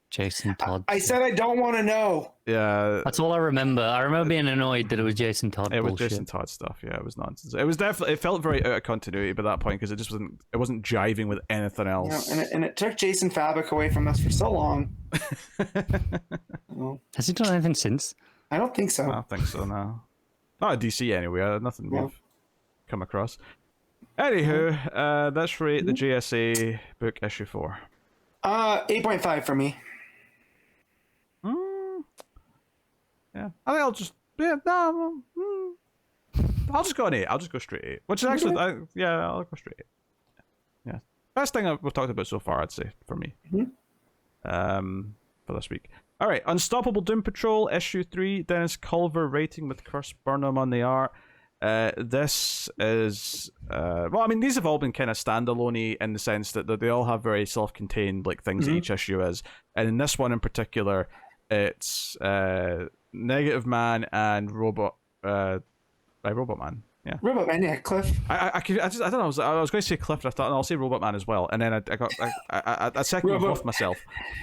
Jason Todd? I said I don't want to know. Yeah, that's all I remember. I remember being annoyed that it was Jason Todd. It was Jason Todd stuff. Yeah, it was nonsense. It was definitely. It felt very out of continuity by that point because it just wasn't. It wasn't jiving with anything else. And it took Jason Fabok away from us for so long. Has he done anything since? I don't think so. I don't think so. No, not a DC anyway. Nothing we've come across. Anywho, let's rate the GSA book issue 4. 8.5 for me. Yeah, I think I'll just I'll just go an 8. I'll just go straight 8, which is actually I'll go straight 8. Yeah, best thing we've talked about so far, I'd say, for me. For this week. All right, Unstoppable Doom Patrol issue 3. Dennis Culver writing with Chris Burnham on the art. This is well, I mean, these have all been kind of standalone-y in the sense that they all have very self-contained like things that each issue is, and in this one in particular, it's Negative Man and Robot Man. Yeah, Robot Man. Yeah, Cliff. I don't know. I was going to say Cliff, and I thought, no, I'll say Robot Man as well, and then I second off myself.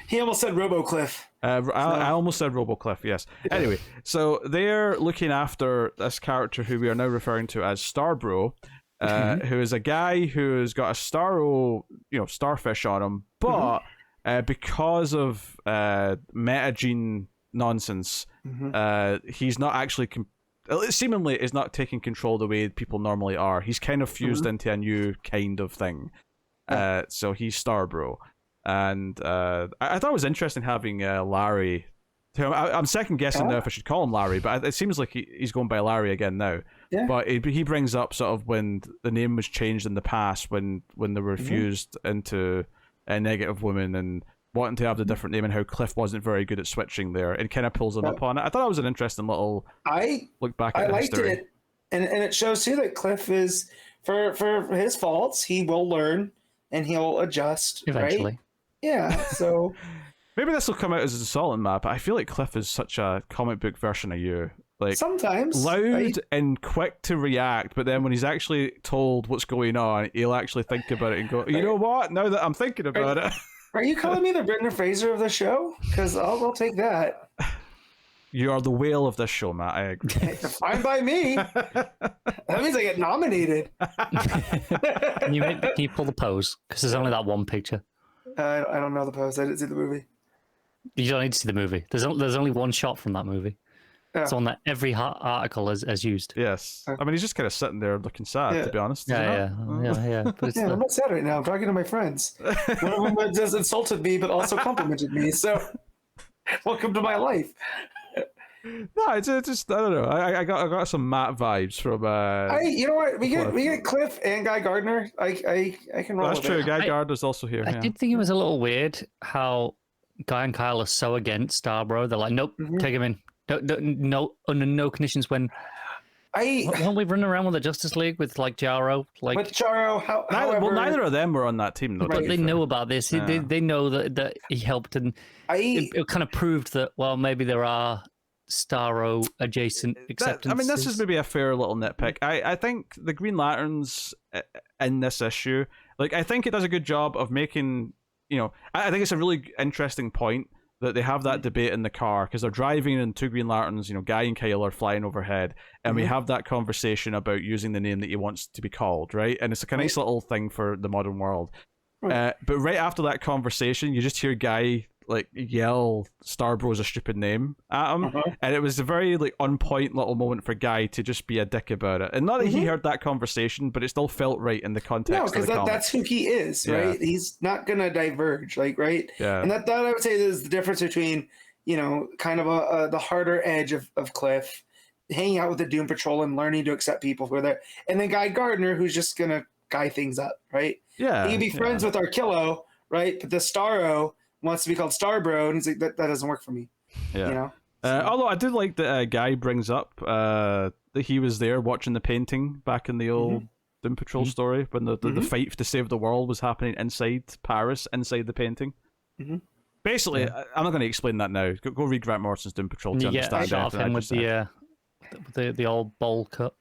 He almost said Robo Cliff. I almost said Robo Cliff. Yes. Anyway, so they're looking after this character who we are now referring to as Starbro, who is a guy who's got a starfish on him, but because of metagene nonsense, he's not actually. Seemingly is not taking control the way people normally are. He's kind of fused into a new kind of thing. So he's Starbro. And I thought it was interesting having Larry. I'm second guessing now if I should call him Larry, but it seems like he's going by Larry again now. Yeah. But he brings up sort of when the name was changed in the past, when they were fused into a Negative Woman and wanting to have the different name, and how Cliff wasn't very good at switching there. It kind of pulls him up on it. I thought it was an interesting little look back at history. I liked it. And it shows too that Cliff is, for his faults, he will learn and he'll adjust. Eventually. Right? Yeah, so... Maybe this will come out as a solid map, but I feel like Cliff is such a comic book version of you. Like, sometimes. Loud and quick to react, but then when he's actually told what's going on, he'll actually think about it and go, you know what? Now that I'm thinking about it... Are you calling me the Brendan Fraser of the show? Because I'll take that. You are the whale of this show, Matt. I agree. Fine by me. That means I get nominated. Can you pull the pose? Because there's only that one picture. I don't know the pose. I didn't see the movie. You don't need to see the movie. There's only one shot from that movie. It's one that every article has used. Yes. I mean, he's just kind of sitting there looking sad, to be honest. Yeah. But it's I'm not sad right now. I'm talking to my friends. One of them just insulted me, but also complimented me. So, welcome to my life. No, it's just I don't know. I got some Matt vibes from. You know what? We get Cliff and Guy Gardner. I can roll. That's with true. it. Guy Gardner's also here. I did think it was a little weird how Guy and Kyle are so against Starbro. They're like, nope, take him in. No, under no conditions. When we run around with the Justice League with like Jaro, like with Jaro, neither of them were on that team though. But they know about this. They know that he helped, and it kind of proved that maybe there are Starro adjacent acceptances. I mean, this is maybe a fair little nitpick. I think the Green Lanterns in this issue, like I think it does a good job of making. I think it's a really interesting point that they have that debate in the car because they're driving and two Green Lanterns, Guy and Kyle are flying overhead, and we have that conversation about using the name that he wants to be called, right? And it's a nice little thing for the modern world. But right after that conversation, you just hear Guy like yell Starbro's a stupid name at him, and it was a very like on point little moment for Guy to just be a dick about it. And not that he heard that conversation, but it still felt right in the context. No, because that's who he is, right? He's not gonna diverge, right? Yeah. And that I would say is the difference between kind of the harder edge of Cliff, hanging out with the Doom Patrol and learning to accept people who are there, and then Guy Gardner, who's just gonna guy things up, right? Yeah. He can be friends with Arkillo, right? But the Starro wants to be called Starbro, and he's like, that doesn't work for me. Yeah. Although I did like that Guy brings up that he was there watching the painting back in the old Doom Patrol story when the fight to save the world was happening inside Paris, inside the painting. Basically, I'm not going to explain that now. Go read Grant Morrison's Doom Patrol to understand it. Him with the old bowl cut.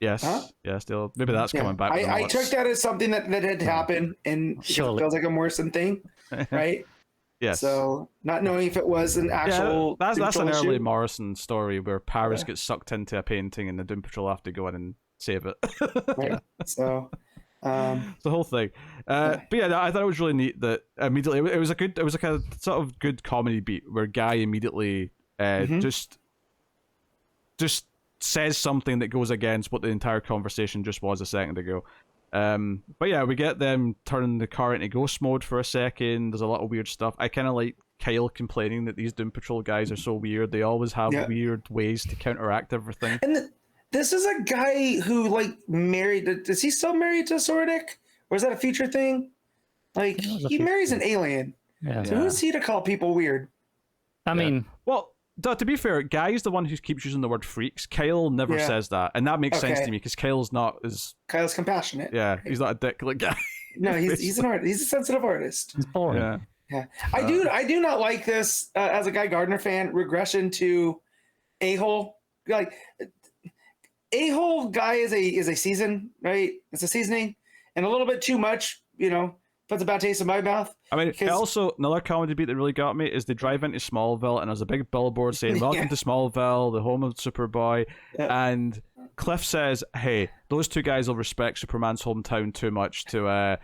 Yes, maybe that's coming back. I took that as something that had happened, and it feels like a Morrison thing, right? Yes. So not knowing if it was an actual that's an early Morrison story where Paris gets sucked into a painting and the Doom Patrol have to go in and save it. Right. So it's the whole thing. But I thought it was really neat that immediately it was like a sort of good comedy beat where Guy immediately just says something that goes against what the entire conversation just was a second ago. But yeah, we get them turning the car into ghost mode for a second. There's a lot of weird stuff. I kind of like Kyle complaining that these Doom Patrol guys are so weird. They always have weird ways to counteract everything. And this is a guy who like married. Is he still married to Sordik? Or is that a future thing? Like he marries an alien. Yeah. So who is he to call people weird? I mean, well, to be fair, Guy's the one who keeps using the word freaks. Kyle never says that, and that makes sense to me because Kyle's compassionate. Yeah, he's not a dick like Guy. No, he's an artist. He's a sensitive artist. He's boring. Yeah. I do not like this as a Guy Gardner fan. Regression to a-hole. Like a-hole Guy is a season, right? It's a seasoning, and a little bit too much, puts a bad taste in my mouth. I mean, also, another comedy beat that really got me is they drive into Smallville, and there's a big billboard saying, welcome to Smallville, the home of Superboy. Yeah. And Cliff says, hey, those two guys will respect Superman's hometown too much to,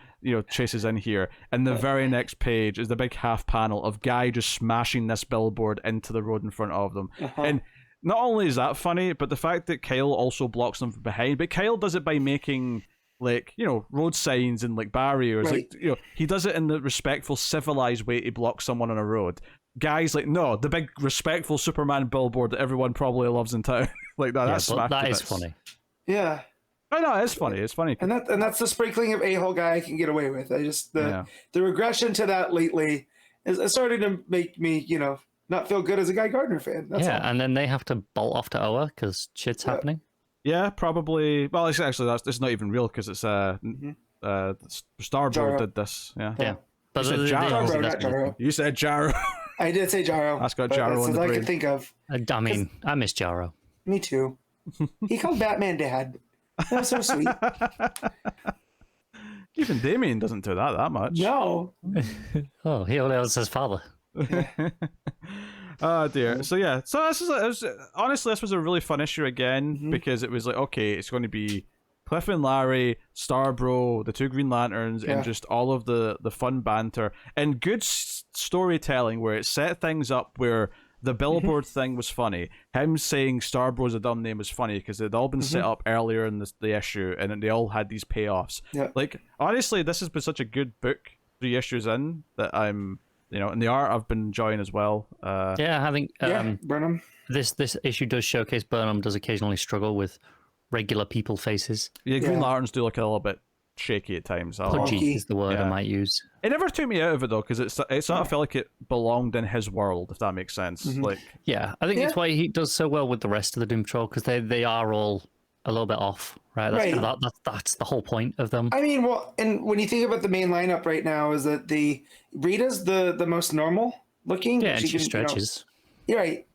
chase us in here. And the very next page is the big half panel of Guy just smashing this billboard into the road in front of them. And not only is that funny, but the fact that Kyle also blocks them from behind, but Kyle does it by making road signs and barriers. Right. He does it in the respectful, civilized way to block someone on a road. Guy's no, the big respectful Superman billboard that everyone probably loves in town. That is funny. Yeah. I know, it's funny. It's funny. And that's the sprinkling of a-hole Guy I can get away with. I just the regression to that lately is starting to make me, not feel good as a Guy Gardner fan. That's all. And then they have to bolt off to Oa because shit's happening. Yeah, probably. Well, it's not even real because it's Starbro did this. Yeah. But you said Jaro, not Jaro. You said Jaro. I did say Jaro. That's got Jaro on the brain. I can think of. I mean, I miss Jaro. Me too. He called Batman Dad. That was so sweet. Even Damien doesn't do that much. No. He only has his father. Oh dear. So honestly, this was a really fun issue again because it was okay, it's going to be Cliff and Larry, Starbro, the two Green Lanterns, and just all of the fun banter and good storytelling where it set things up where The billboard thing was funny. Him saying Starborough's a dumb name was funny because they'd all been set up earlier in the issue, and they all had these payoffs. Yeah. Like, honestly, this has been such a good book 3 issues in that I'm, and the art I've been enjoying as well. I think Burnham. This issue does showcase Burnham does occasionally struggle with regular people faces. Yeah, Green Lanterns do look a little bit shaky at times. Pudgy is the word I might use. It never took me out of it though, because it sort of felt like it belonged in his world, if that makes sense. Like, I think that's why he does so well with the rest of the Doom Patrol, because they are all a little bit off, right? That's the whole point of them. I mean, well, and when you think about the main lineup right now, is that Rita's the most normal looking. Yeah, and she stretches. You're right,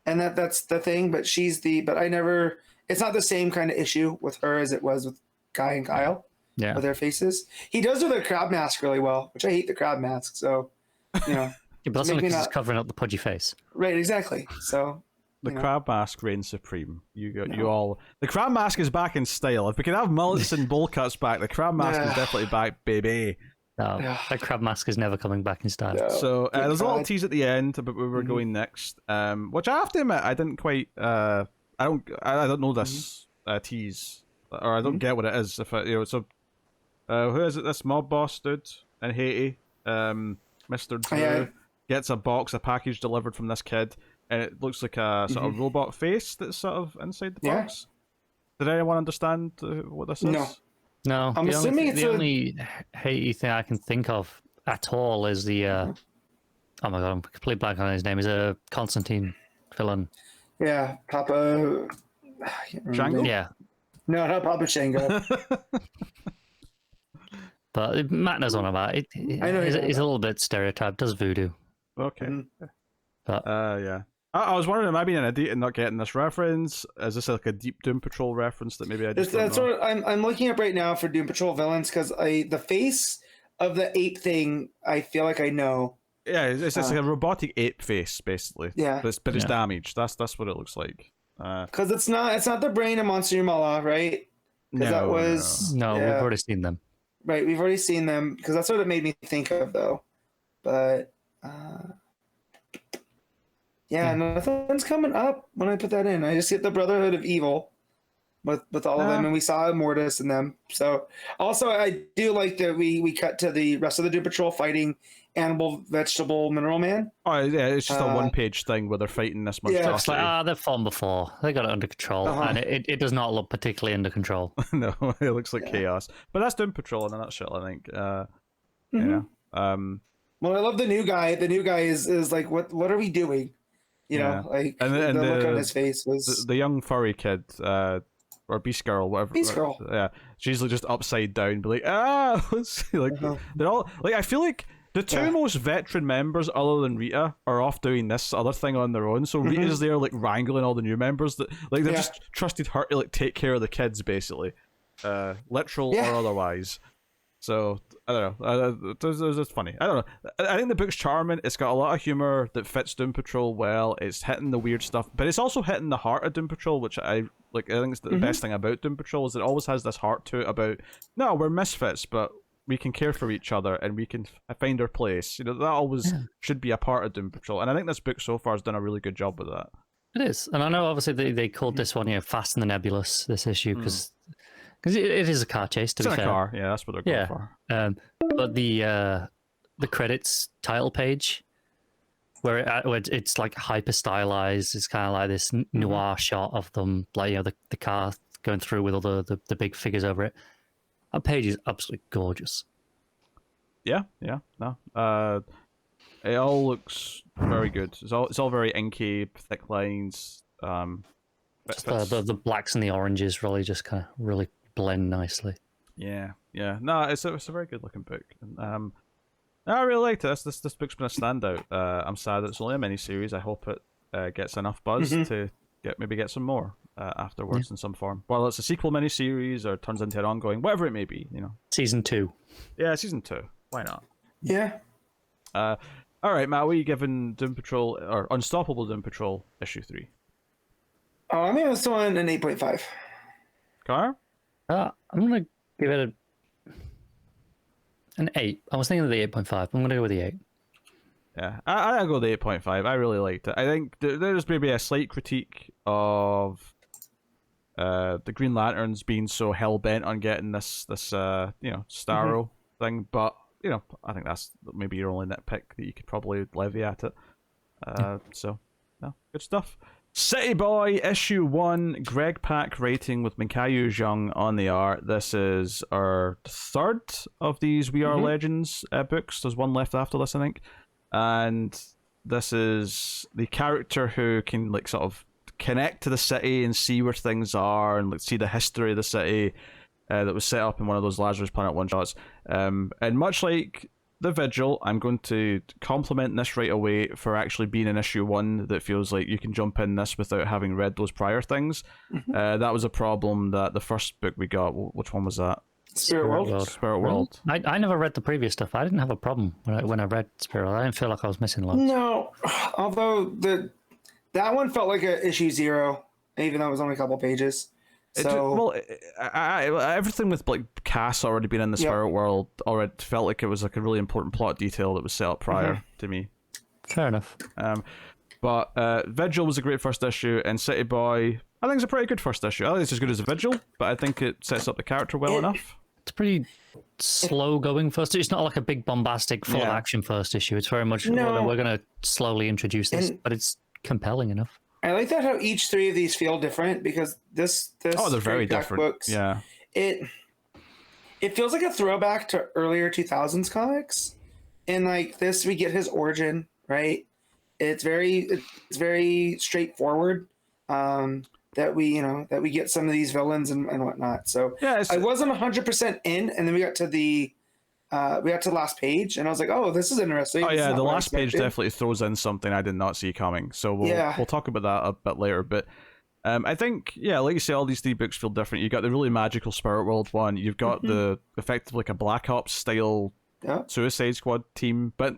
and that's the thing. But it's not the same kind of issue with her as it was with Guy and Kyle. Yeah, with their faces. He does do the crab mask really well, which I hate the crab mask. So, but that's only because it's covering up the pudgy face. Right, exactly. So the crab mask reigns supreme. You all. The crab mask is back in style. If we can have mullets and bowl cuts back, the crab mask is definitely back, baby. No, that crab mask is never coming back in style. No, so there's a little tease at the end about where we're going next. Which I have to admit, I didn't quite. I don't know this tease, or I don't get what it is. If so. Who is it? This mob boss dude in Haiti, Mr. Drew, gets a package delivered from this kid, and it looks like a sort of robot face that's sort of inside the box. Did anyone understand what this is? No. I'm assuming the only Haiti thing I can think of at all is the. Oh my god, I'm completely blank on his name. Is a Constantine villain. Yeah, Papa. Shango? Yeah. No, not Papa Shango. But Matt knows what I'm about. I know he's a little bit stereotyped. Does voodoo. Okay. But yeah. I was wondering, am I being an idiot and not getting this reference? Is this like a deep Doom Patrol reference that maybe I just don't know? What I'm looking up right now for Doom Patrol villains, because the face of the ape thing, I feel like I know. Yeah, it's like a robotic ape face, basically. Yeah. But it's damaged. That's what it looks like. Because it's not the brain of Monsieur Mala, right? No, we've already seen them. Right, we've already seen them, because that's what it made me think of, though. But, nothing's coming up when I put that in. I just get the Brotherhood of Evil with all of them, and we saw Immortus in them. So, also, I do like that we cut to the rest of the Doom Patrol fighting Animal, Vegetable, Mineral Man. Oh, yeah, it's just a one-page thing where they're fighting this much. It's like, they've fought before. They got it under control, and it does not look particularly under control. No, it looks like chaos. But that's Doom Patrol in a nutshell, I think. Well, I love the new guy. The new guy is like, what are we doing? You know, like, and the look on his face was... The young furry kid, or Beast Girl, whatever. Beast Girl. Yeah, she's like just upside down, be like, like, they're all... Like, I feel like the two most veteran members, other than Rita, are off doing this other thing on their own. So Rita's there, like, wrangling all the new members. That, like, they've just trusted her to, like, take care of the kids, basically. Literal or otherwise. So, I don't know. It's funny. I don't know. I think the book's charming. It's got a lot of humor that fits Doom Patrol well. It's hitting the weird stuff, but it's also hitting the heart of Doom Patrol, which I like. I think it's the best thing about Doom Patrol is it always has this heart to it about, no, we're misfits, but we can care for each other and we can find our place. You know, that always should be a part of Doom Patrol. And I think this book so far has done a really good job with that. It is. And I know, obviously, they called this one, Fast and the Nebulous, this issue, because it is a car chase, to be fair. It's a car, yeah, that's what they're going for. But the credits title page, where it's like hyper stylized, it's kind of like this noir shot of them, like, the car going through with all the big figures over it. That page is absolutely gorgeous. Yeah, no. It all looks very good. It's all very inky, thick lines. The blacks and the oranges really just kind of really blend nicely. Yeah. No, it's a very good looking book. And, I really liked it. This book's been a standout. I'm sad it's only a mini series. I hope it gets enough buzz to get some more afterwards in some form. Well, it's a sequel mini series or turns into an ongoing, whatever it may be. Season 2. Yeah, season 2. Why not? Yeah. All right, Matt. What are you giving Doom Patrol or Unstoppable Doom Patrol issue 3? Oh, I'm gonna throw in an 8.5. Car? I'm gonna give it an 8. I was thinking of the 8.5. I'm gonna go with the 8. Yeah, I go the 8.5. I really liked it. I think there's maybe a slight critique of the Green Lanterns being so hell bent on getting this Starro thing, but I think that's maybe your only nitpick that you could probably levy at it. So, no, good stuff. City Boy issue 1, Greg Pak writing with Minkyu Jung on the art. This is our third of these We Are Legends books. There's one left after this, I think. And this is the character who can like sort of connect to the city and see where things are and like see the history of the city that was set up in one of those Lazarus Planet one shots. And much like the Vigil, I'm going to compliment this right away for actually being an issue 1 that feels like you can jump in this without having read those prior things. That was a problem that the first book we got, which one was that? Spirit World. Spirit World. I never read the previous stuff. I didn't have a problem when I read Spirit World. I didn't feel like I was missing lots. No, although that one felt like a issue 0, even though it was only a couple pages. So everything with like Cass already being in the Spirit World already felt like it was like a really important plot detail that was set up prior to me. Fair enough. But Vigil was a great first issue, and City Boy, I think it's a pretty good first issue. I think it's as good as a Vigil, but I think it sets up the character well enough. It's pretty slow going first. It's not like a big bombastic full of action first issue. It's very much we're going to slowly introduce this, but it's compelling enough. I like that how each 3 of these feel different, because this they're very different books, it feels like a throwback to earlier 2000s comics, and like this we get his origin, right? It's very straightforward, that we get some of these villains and whatnot. So I wasn't 100% in, and then we got to the last page, and I was like, "Oh, this is interesting." Oh yeah, the last page definitely throws in something I did not see coming. So we'll talk about that a bit later. But I think like you say, all these 3 books feel different. You got the really magical Spirit World one. You've got the effectively like a Black Ops style Suicide Squad team, but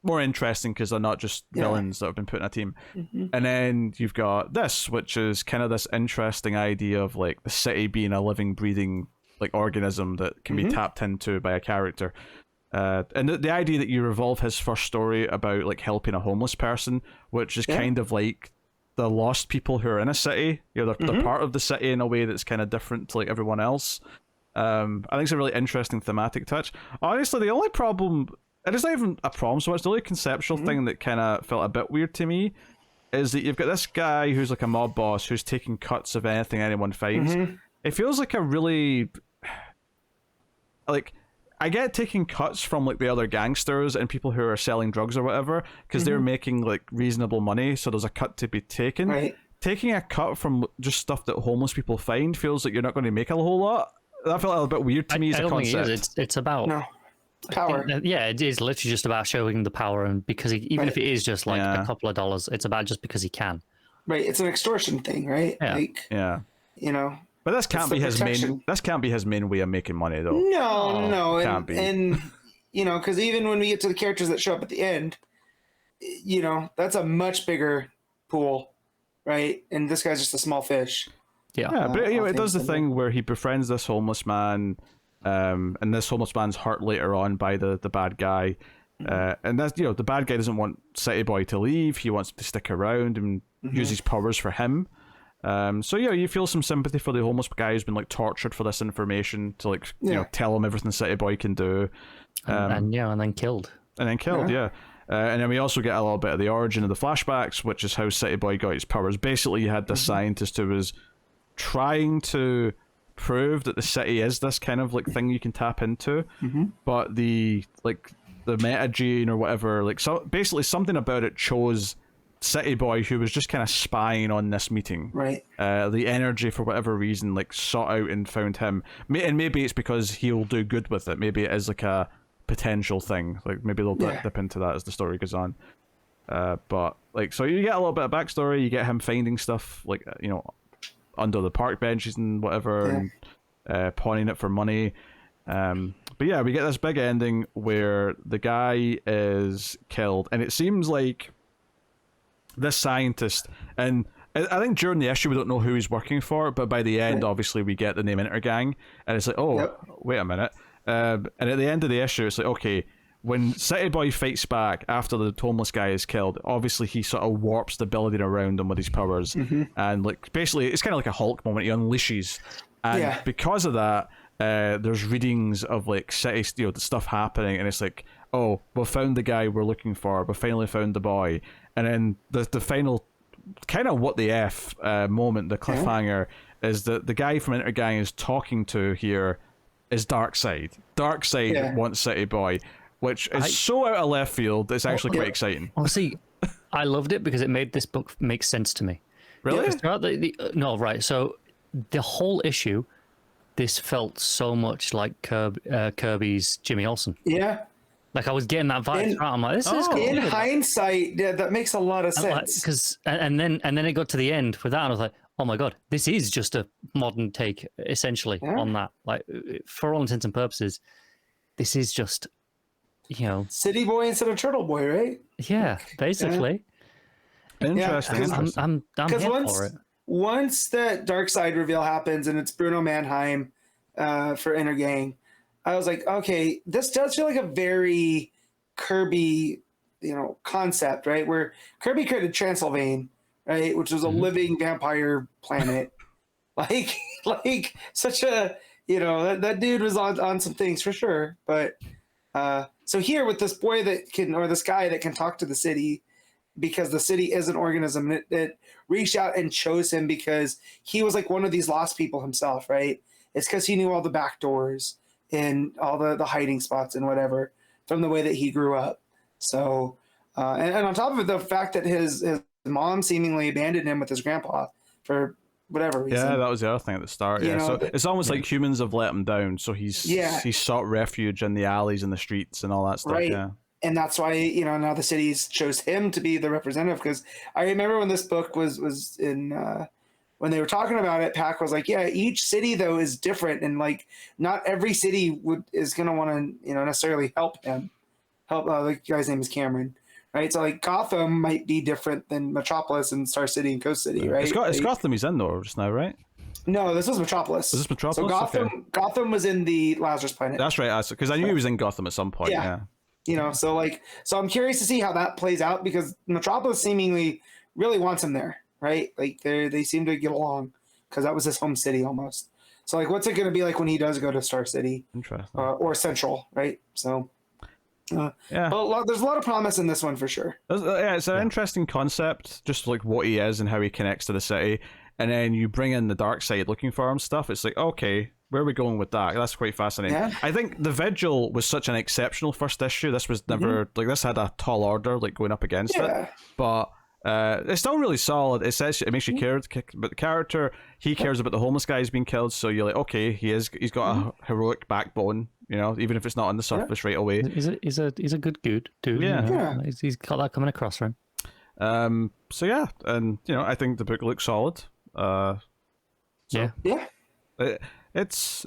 more interesting because they're not just villains that have been put in a team. And then you've got this, which is kind of this interesting idea of like the city being a living, breathing like organism that can be tapped into by a character, and the idea that you revolve his first story about like helping a homeless person, which is kind of like the lost people who are in a city. They're part of the city in a way that's kind of different to like everyone else. I think it's a really interesting thematic touch. Honestly, the only problem, and it's not even a problem so much, the only conceptual thing that kind of felt a bit weird to me is that you've got this guy who's like a mob boss who's taking cuts of anything anyone finds. It feels like a really like, I get taking cuts from like the other gangsters and people who are selling drugs or whatever because they're making like reasonable money, so there's a cut to be taken. Right. Taking a cut from just stuff that homeless people find feels like you're not going to make a whole lot. That felt a little bit weird to me as a concept. Think it is. It's about power. It is literally just about showing the power, and because even if it is just like a couple of dollars, it's about just because he can. Right. It's an extortion thing, right? But this can't be his main. This can't be his main way of making money, though. No, can't be. And because even when we get to the characters that show up at the end, that's a much bigger pool, right? And this guy's just a small fish. But it does the thing where he befriends this homeless man, and this homeless man's hurt later on by the bad guy, and that's the bad guy doesn't want City Boy to leave. He wants him to stick around and use his powers for him. So you feel some sympathy for the homeless guy who's been like tortured for this information to like tell him everything City Boy can do, and then killed. And then we also get a little bit of the origin of the flashbacks, which is how City Boy got his powers. Basically, you had this scientist who was trying to prove that the city is this kind of like thing you can tap into, but the meta gene or whatever, like so basically something about it chose City Boy, who was just kind of spying on this meeting. Right. The energy, for whatever reason, like sought out and found him. And maybe it's because he'll do good with it. Maybe it is like a potential thing. Like maybe they'll dip into that as the story goes on. But like, so you get a little bit of backstory. You get him finding stuff like under the park benches and whatever, and pawning it for money. But yeah, we get this big ending where the guy is killed, and it seems like this scientist, and I think during the issue we don't know who he's working for, but by the end obviously we get the name Intergang, and it's like, wait a minute, and at the end of the issue it's like, okay, when City Boy fights back after the homeless guy is killed, obviously he sort of warps the building around him with his powers, and like basically it's kind of like a Hulk moment. He unleashes, and because of that, there's readings of like city, the stuff happening, and it's like, oh, we found the guy we're looking for. We finally found the boy, and then the final kind of what the F moment, the cliffhanger, is that the guy from Intergang is talking to here is Darkseid. Darkseid wants City Boy, which is so out of left field. It's actually quite exciting. Oh, see, I loved it because it made this book make sense to me. Really? No, right. So the whole issue, this felt so much like Kirby's Jimmy Olsen. Yeah. Like I was getting that vibe. I'm like, this is cool. In hindsight, that makes a lot of sense. And then it got to the end with that, and I was like, oh my god, this is just a modern take, essentially, on that. Like, for all intents and purposes, this is just, City Boy instead of Turtle Boy, right? Yeah, basically. Interesting. I'm here for it. Once that Darkseid reveal happens and it's Bruno Mannheim for Intergang, I was like, okay, this does feel like a very Kirby, concept, right? Where Kirby created Transylvania, right, which was a living vampire planet. like such a, that dude was on some things for sure. But so here with this boy this guy that can talk to the city, because the city is an organism, it reached out and chose him because he was like one of these lost people himself, right? It's because he knew all the back doors and all the hiding spots and whatever from the way that he grew up. So, and on top of it, the fact that his mom seemingly abandoned him with his grandpa for whatever reason. Yeah, that was the other thing at the start. So it's almost like humans have let him down. So he's sought refuge in the alleys and the streets and all that stuff. Right. Yeah. And that's why, now the cities chose him to be the representative. Because I remember when this book was in, when they were talking about it, Pac was like, yeah, each city though is different. And like, not every city is going to want to, necessarily help him. The guy's name is Cameron. Right. So like Gotham might be different than Metropolis and Star City and Coast City. Right. It's Gotham he's in though just now, right? No, this was Metropolis. Was this Metropolis? So Gotham was in the Lazarus Planet. That's right. Because I knew he was in Gotham at some point. Yeah. So I'm curious to see how that plays out, because Metropolis seemingly really wants him there, right? Like they seem to get along because that was his home city almost. So like, what's it going to be like when he does go to Star City? Interesting. Or Central, right? So but there's a lot of promise in this one for sure. It's an interesting concept, just like what he is and how he connects to the city. And then you bring in the Darkseid looking for him stuff. It's like, okay, where are we going with that? That's quite fascinating. Yeah. I think the Vigil was such an exceptional first issue. This was never this had a tall order like going up against it, but it's still really solid. It says it makes you care about the character. He cares about the homeless guy who's been killed. So you're like, okay, he's got a heroic backbone. Even if it's not on the surface right away. He's a good dude. Yeah. He's got that coming across for him. So yeah, and I think the book looks solid. It's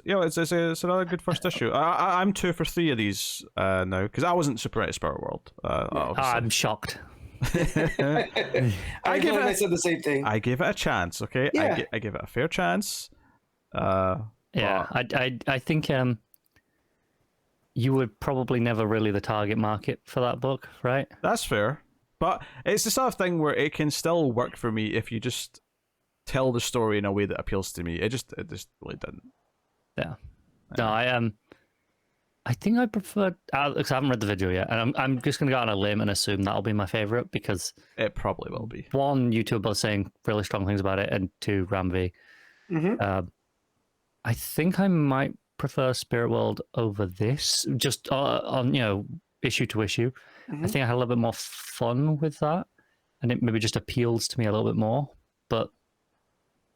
another good first issue. I'm 2 for 3 of these now because I wasn't super into Spirit World. I'm shocked. I said the same thing. I gave it a chance. Okay, I gave it a fair chance. I think you were probably never really the target market for that book, right? That's fair, but it's the sort of thing where it can still work for me if you just tell the story in a way that appeals to me. It just really didn't. Yeah. No, I think I prefer, because I haven't read the video yet, and I'm just going to go on a limb and assume that'll be my favorite, because it probably will be. One, YouTube was saying really strong things about it, and two, Ramvi. I think I might prefer Spirit World over this, just on issue to issue. I think I had a little bit more fun with that, and it maybe just appeals to me a little bit more, but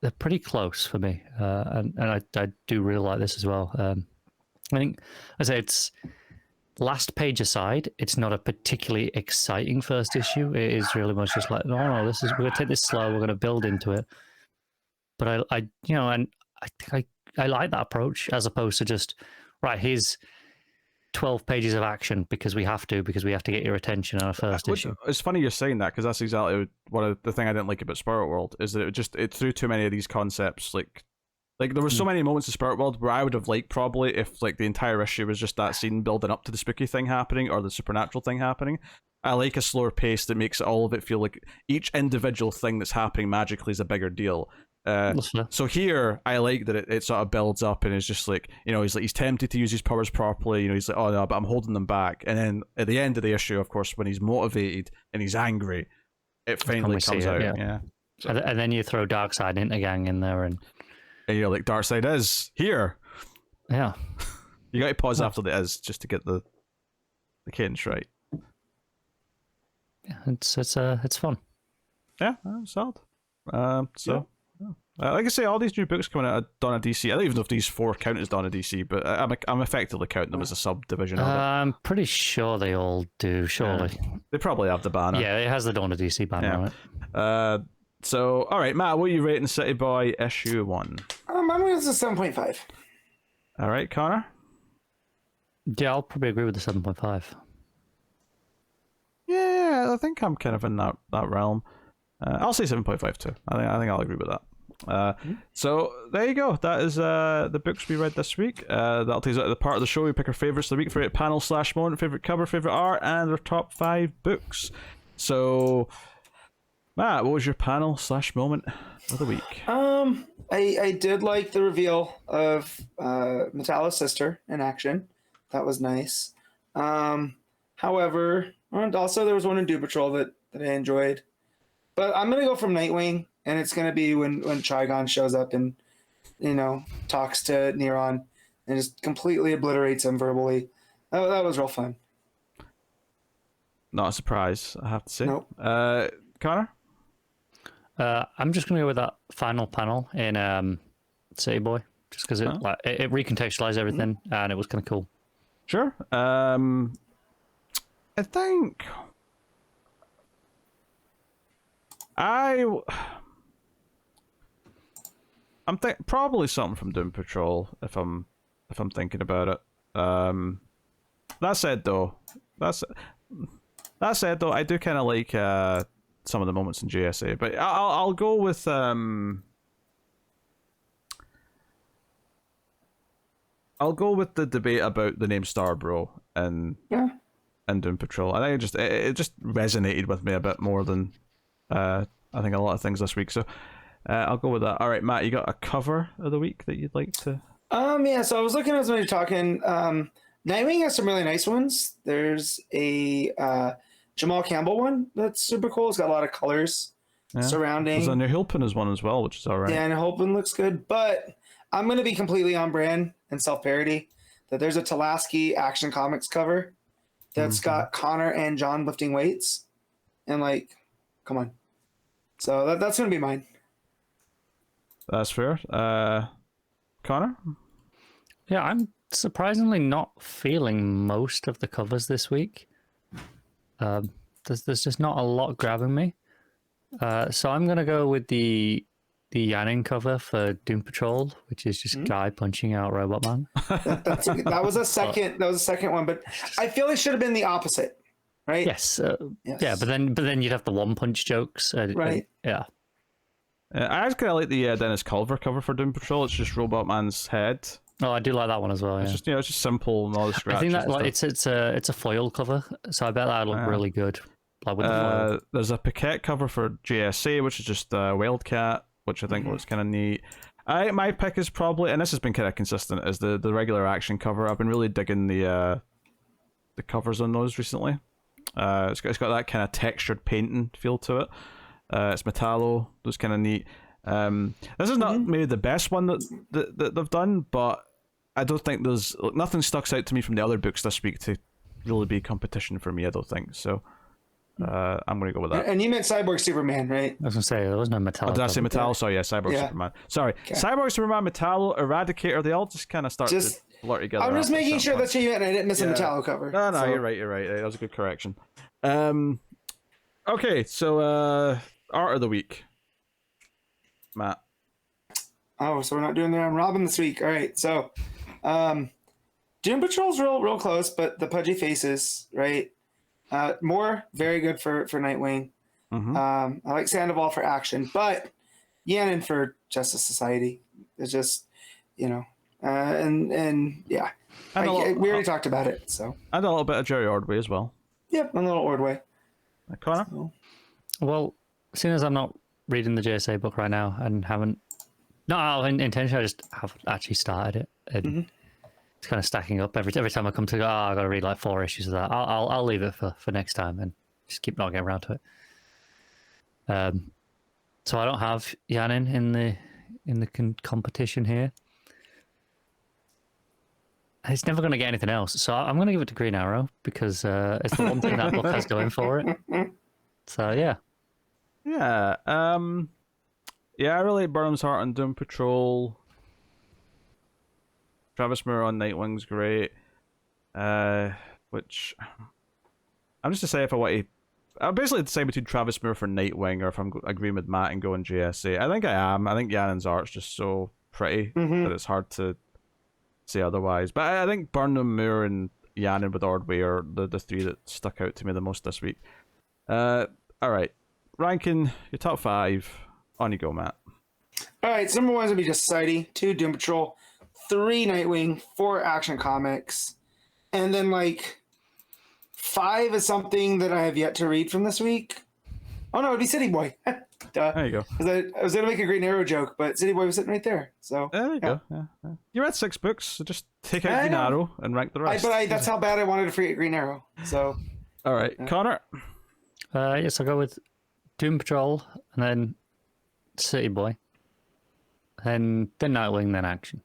they're pretty close for me, and I do really like this as well. I think, as I say, it's last page aside, it's not a particularly exciting first issue. It is really much just like, no, we're going to take this slow, we're going to build into it. But I think I like that approach, as opposed to just, right, here's 12 pages of action because we have to get your attention on a first issue. It's funny you're saying that, because that's exactly one of the thing I didn't like about Spirit World, is that it threw too many of these concepts like Like, there were so many moments in Spirit World where I would have liked probably if like the entire issue was just that scene building up to the spooky thing happening or the supernatural thing happening. I like a slower pace that makes all of it feel like each individual thing that's happening magically is a bigger deal. So here, I like that it sort of builds up and it's just like, you know, he's tempted to use his powers properly. You know, he's like, oh no, but I'm holding them back. And then at the end of the issue, of course, when he's motivated and he's angry, it finally comes out. Yeah. So, and then you throw Darkseid into gang in there, and you're like, Darkseid is here. Yeah. You got to pause after the is just to get the cadence right. Yeah, it's fun. Yeah, solid. Like I say, all these new books coming out of Donna DC. I don't even know if these 4 count as Donna DC, but I'm effectively counting them as a subdivision of it. I'm pretty sure they all do. Surely they probably have the banner. Yeah, it has the Donna DC banner on it. So, all right, Matt, what are you rating City Boy issue 1? I'm going to 7.5. All right, Connor. Yeah, I'll probably agree with the 7.5. Yeah, I think I'm kind of in that realm. I'll say 7.5 too. I think I'll agree with that. So there you go. That is the books we read this week. That'll take us out of the part of the show. We pick our favorites of the week, favorite panel / moment, favorite cover, favorite art, and our top 5 books. So, Matt, what was your panel / moment of the week? I did like the reveal of Metallo's sister in action. That was nice. However, and also there was one in Doom Patrol that I enjoyed. But I'm going to go from Nightwing, and it's going to be when Trigon shows up and, you know, talks to Neron and just completely obliterates him verbally. That was real fun. Not a surprise, I have to say. Nope. Connor? I'm just going to go with that final panel in City Boy, just because it recontextualized everything, and it was kind of cool. Sure. I think I'm probably something from Doom Patrol if I'm thinking about it. That said though, I do kind of like some of the moments in JSA, but I'll go with the debate about the name Starbro and Doom Patrol. I think it just resonated with me a bit more than I think a lot of things this week. So I'll go with that. All right, Matt, you got a cover of the week that you'd like to? Yeah. So I was looking as we were talking. Nightwing has some really nice ones. There's a Jamal Campbell one that's super cool. It's got a lot of colors surrounding. There's a New Hilpin is one as well, which is all right. Yeah, and Hilpin looks good. But I'm going to be completely on brand and self-parody. That there's a Tulaski Action Comics cover that's got Connor and John lifting weights. And like, come on. So that's going to be mine. That's fair. Connor? Yeah, I'm surprisingly not feeling most of the covers this week. There's just not a lot grabbing me. So I'm going to go with the Janin cover for Doom Patrol, which is just guy punching out Robot Man. That was a second one, but I feel it should have been the opposite, right? Yes. Yeah, but then you'd have the one punch jokes. Right. Yeah. I actually like the Dennis Culver cover for Doom Patrol. It's just Robot Man's head. Oh, I do like that one as well. Yeah. It's just it's just simple and all the scratches. I think that it's a foil cover, so I bet that'll look really good. Like with the foil. There's a Paquette cover for JSA, which is just Wildcat, which I think looks kind of neat. My pick is probably, and this has been kind of consistent, is the regular action cover. I've been really digging the covers on those recently. It's got that kind of textured painting feel to it. It's Metallo, that's kind of neat. This is not maybe the best one that they've done, but I don't think nothing stuck out to me from the other books this week to really be competition for me. I don't think so. I'm going to go with that. And you meant Cyborg Superman, right? I was going to say, there was no Metallo. Oh, did I say Metallo? Sorry, yeah, Cyborg Superman. Sorry. Okay. Cyborg Superman, Metallo, Eradicator, they all just kind of start to blur together. I'm just making sure that's what you meant, and I didn't miss a Metallo cover. No, so. You're right. That was a good correction. Okay, so art of the week. Matt. Oh, so we're not doing the round robin this week. All right, so Doom Patrol's real close, but the pudgy faces, right? More very good for Nightwing. I like Sandoval for action, but Janin for Justice Society. It's just you know, and yeah, we already talked about it. So and a little bit of Jerry Ordway as well. Yep, a little Ordway. Connor. So. Well, seeing as I'm not reading the JSA book right now and haven't, no, intentionally, I just haven't actually started it, and it's kind of stacking up every time I come to go. Oh, I got to read like 4 issues of that. I'll leave it for next time and just keep not getting around to it. So I don't have Janin in the competition here. It's never going to get anything else, so I'm going to give it to Green Arrow because it's the one thing that book has going for it. So yeah. I really like Burnham's Heart on Doom Patrol. Travis Moore on Nightwing's great. Which I'm just deciding if I want to. I'm basically deciding between Travis Moore for Nightwing or if I'm agreeing with Matt and going JSA. I think I am. I think Janin's art's just so pretty that it's hard to say otherwise. But I think Burnham, Moore, and Janin with Ordway are the 3 that stuck out to me the most this week. All right. Ranking your top 5. On you go, Matt. All right, so number 1 is going to be just Society, 2 Doom Patrol, 3 Nightwing, 4 Action Comics, and then like 5 is something that I have yet to read from this week. Oh no, it'd be City Boy. Duh. There you go. I was going to make a Green Arrow joke, but City Boy was sitting right there. So there you go. Yeah. You read 6 books, so just take out Green Arrow and rank the rest. That's how bad I wanted to forget Green Arrow. So. All right, Connor. Yes, I'll go with Doom Patrol and then City Boy, and then Nightwing, then Action.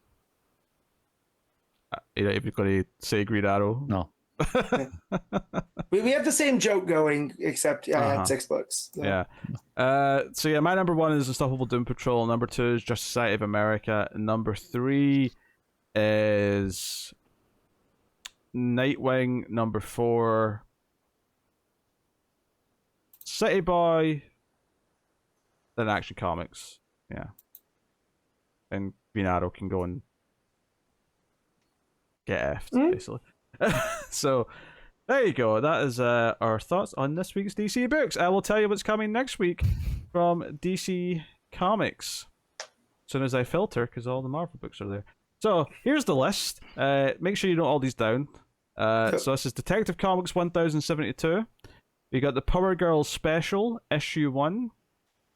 If you've got to say Green Arrow. No. we have the same joke going, except I had 6 books. So. Yeah. My number 1 is Unstoppable Doom Patrol. Number 2 is Justice Society of America. Number 3 is Nightwing. Number 4, City Boy. Then Action Comics. Yeah. And Green Arrow can go and get effed, basically. So, there you go. That is our thoughts on this week's DC books. I will tell you what's coming next week from DC Comics as soon as I filter, because all the Marvel books are there. So, here's the list. Make sure you note all these down. So, this is Detective Comics 1072. You got the Power Girls Special, Issue 1.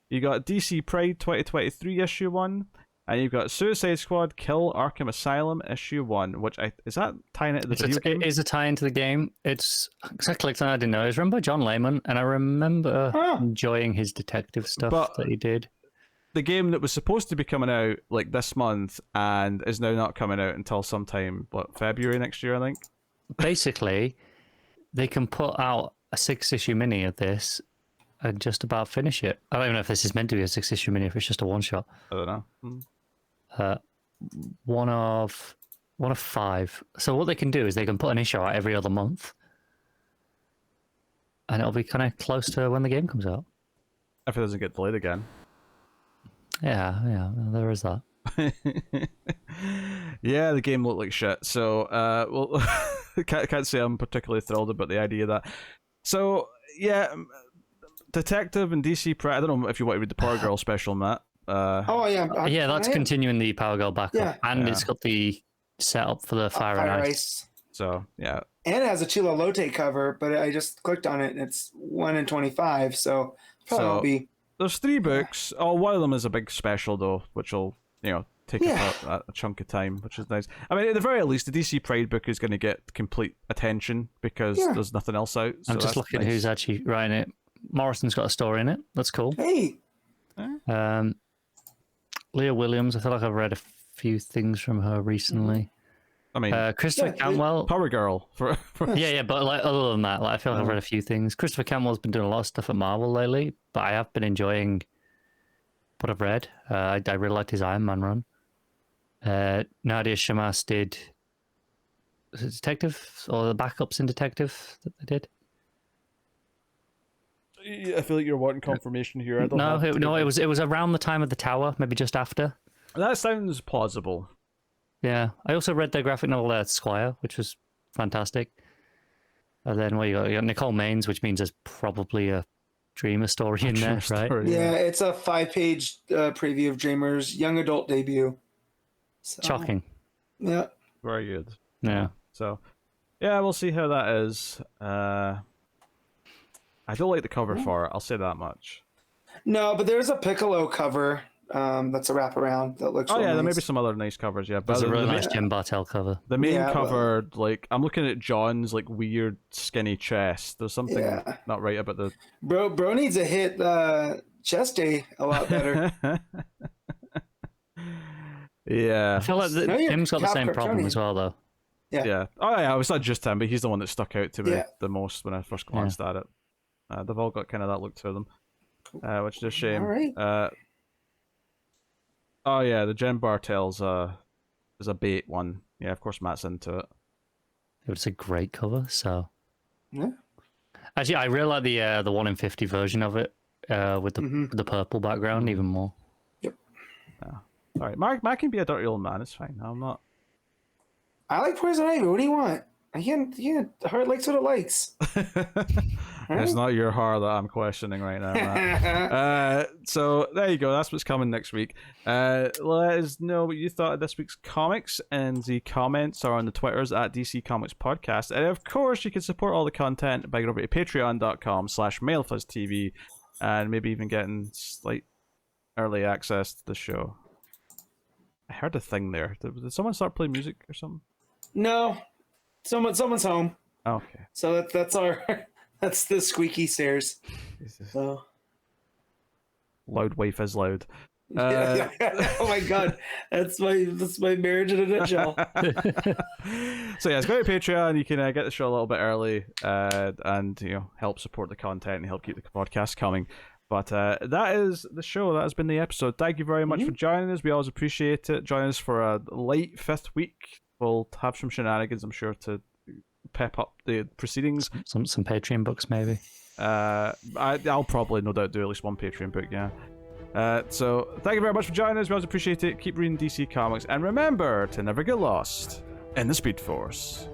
You got DC Pride 2023 Issue 1. And you've got Suicide Squad Kill Arkham Asylum Issue 1, which is that tying into the video game? It is a tie into the game. It's, because I clicked on it, I didn't know. It was written by John Layman, and I remember enjoying his detective stuff that he did. The game that was supposed to be coming out like this month and is now not coming out until sometime, February next year, I think? Basically, they can put out a 6-issue mini of this and just about finish it. I don't even know if this is meant to be a 6-issue mini, if it's just a one-shot. I don't know. One of 5. So what they can do is they can put an issue out every other month, and it'll be kind of close to when the game comes out. If it doesn't get delayed again. Yeah, there is that. Yeah, the game looked like shit. So, can't say I'm particularly thrilled about the idea of that. So, yeah, Detective and DC Pride. I don't know if you want to read the Power Girl special, Matt. Yeah, that's continuing the Power Girl backup, and it's got the setup for the Fire and Ice. So yeah, and it has a Chila Lotte cover, but I just clicked on it and it's 1 in 25. So probably won't be. There's 3 books. One of them is a big special though, which will take a chunk of time, which is nice. I mean, at the very least, the DC Pride book is going to get complete attention because there's nothing else out. So I'm just looking at who's actually writing it. Morrison's got a story in it. That's cool. Hey. Leah Williams. I feel like I've read a few things from her recently. I mean, Christopher Cantwell. Power Girl. Yeah, but like other than that, I feel like I've read a few things. Christopher Cantwell's been doing a lot of stuff at Marvel lately, but I have been enjoying what I've read. I really liked his Iron Man run. Nadia Shamas did Detective, or the backups in Detective that they did. I feel like you're wanting confirmation here. It was around the time of the Tower, maybe just after. That sounds plausible. Yeah, I also read their graphic novel Squire, which was fantastic. And then you got Nicole Maines, which means there's probably a Dreamer story in there, right? Yeah, it's a 5-page preview of Dreamer's young adult debut. So, Shocking. Yeah. Very good. Yeah. So, yeah, we'll see how that is. I don't like the cover for it. I'll say that much. No, but there's a Piccolo cover that's a wraparound that looks. Oh yeah, nice. there may be some other nice covers. Yeah, but There's a really nice Jim Bartel cover. The main cover, like I'm looking at John's like weird skinny chest. There's something not right about the. Bro needs to hit chest day a lot better. Yeah, I feel like Jim's got the same problem as well, though. Yeah. Oh yeah, it was not just him, but he's the one that stuck out to me the most when I first glanced at it. They've all got kind of that look to them, which is a shame. All right. Oh yeah, the Jen Bartel's is a bait one. Yeah, of course Matt's into it. It was a great cover. So yeah. Actually, I really like the 1 in 50 version of it with the purple background even more. Yep. All right, Mark can be a dirty old man. It's fine. I'm not. I like Poison Ivy. What do you want? The heart likes what it likes. It's not your heart that I'm questioning right now, Matt. So there you go. That's what's coming next week. Let us know what you thought of this week's comics, and the comments are on the Twitters at DC Comics Podcast. And of course, you can support all the content by going over to patreon.com/MailFuzzTV and maybe even getting slight early access to the show. I heard a thing there. Did someone start playing music or something? No. Someone's home. Okay. So that's the squeaky stairs. So loud wife is loud. Oh my god, that's my marriage in a nutshell. So yeah, go to Patreon. You can get the show a little bit early, and help support the content and help keep the podcast coming. But that is the show. That has been the episode. Thank you very much for joining us. We always appreciate it. Join us for a late 5th week. We'll have some shenanigans, I'm sure, to pep up the proceedings. Some Patreon books, maybe. I'll probably, no doubt, do at least one Patreon book, yeah. So thank you very much for joining us. We always appreciate it. Keep reading DC Comics. And remember to never get lost in the Speed Force.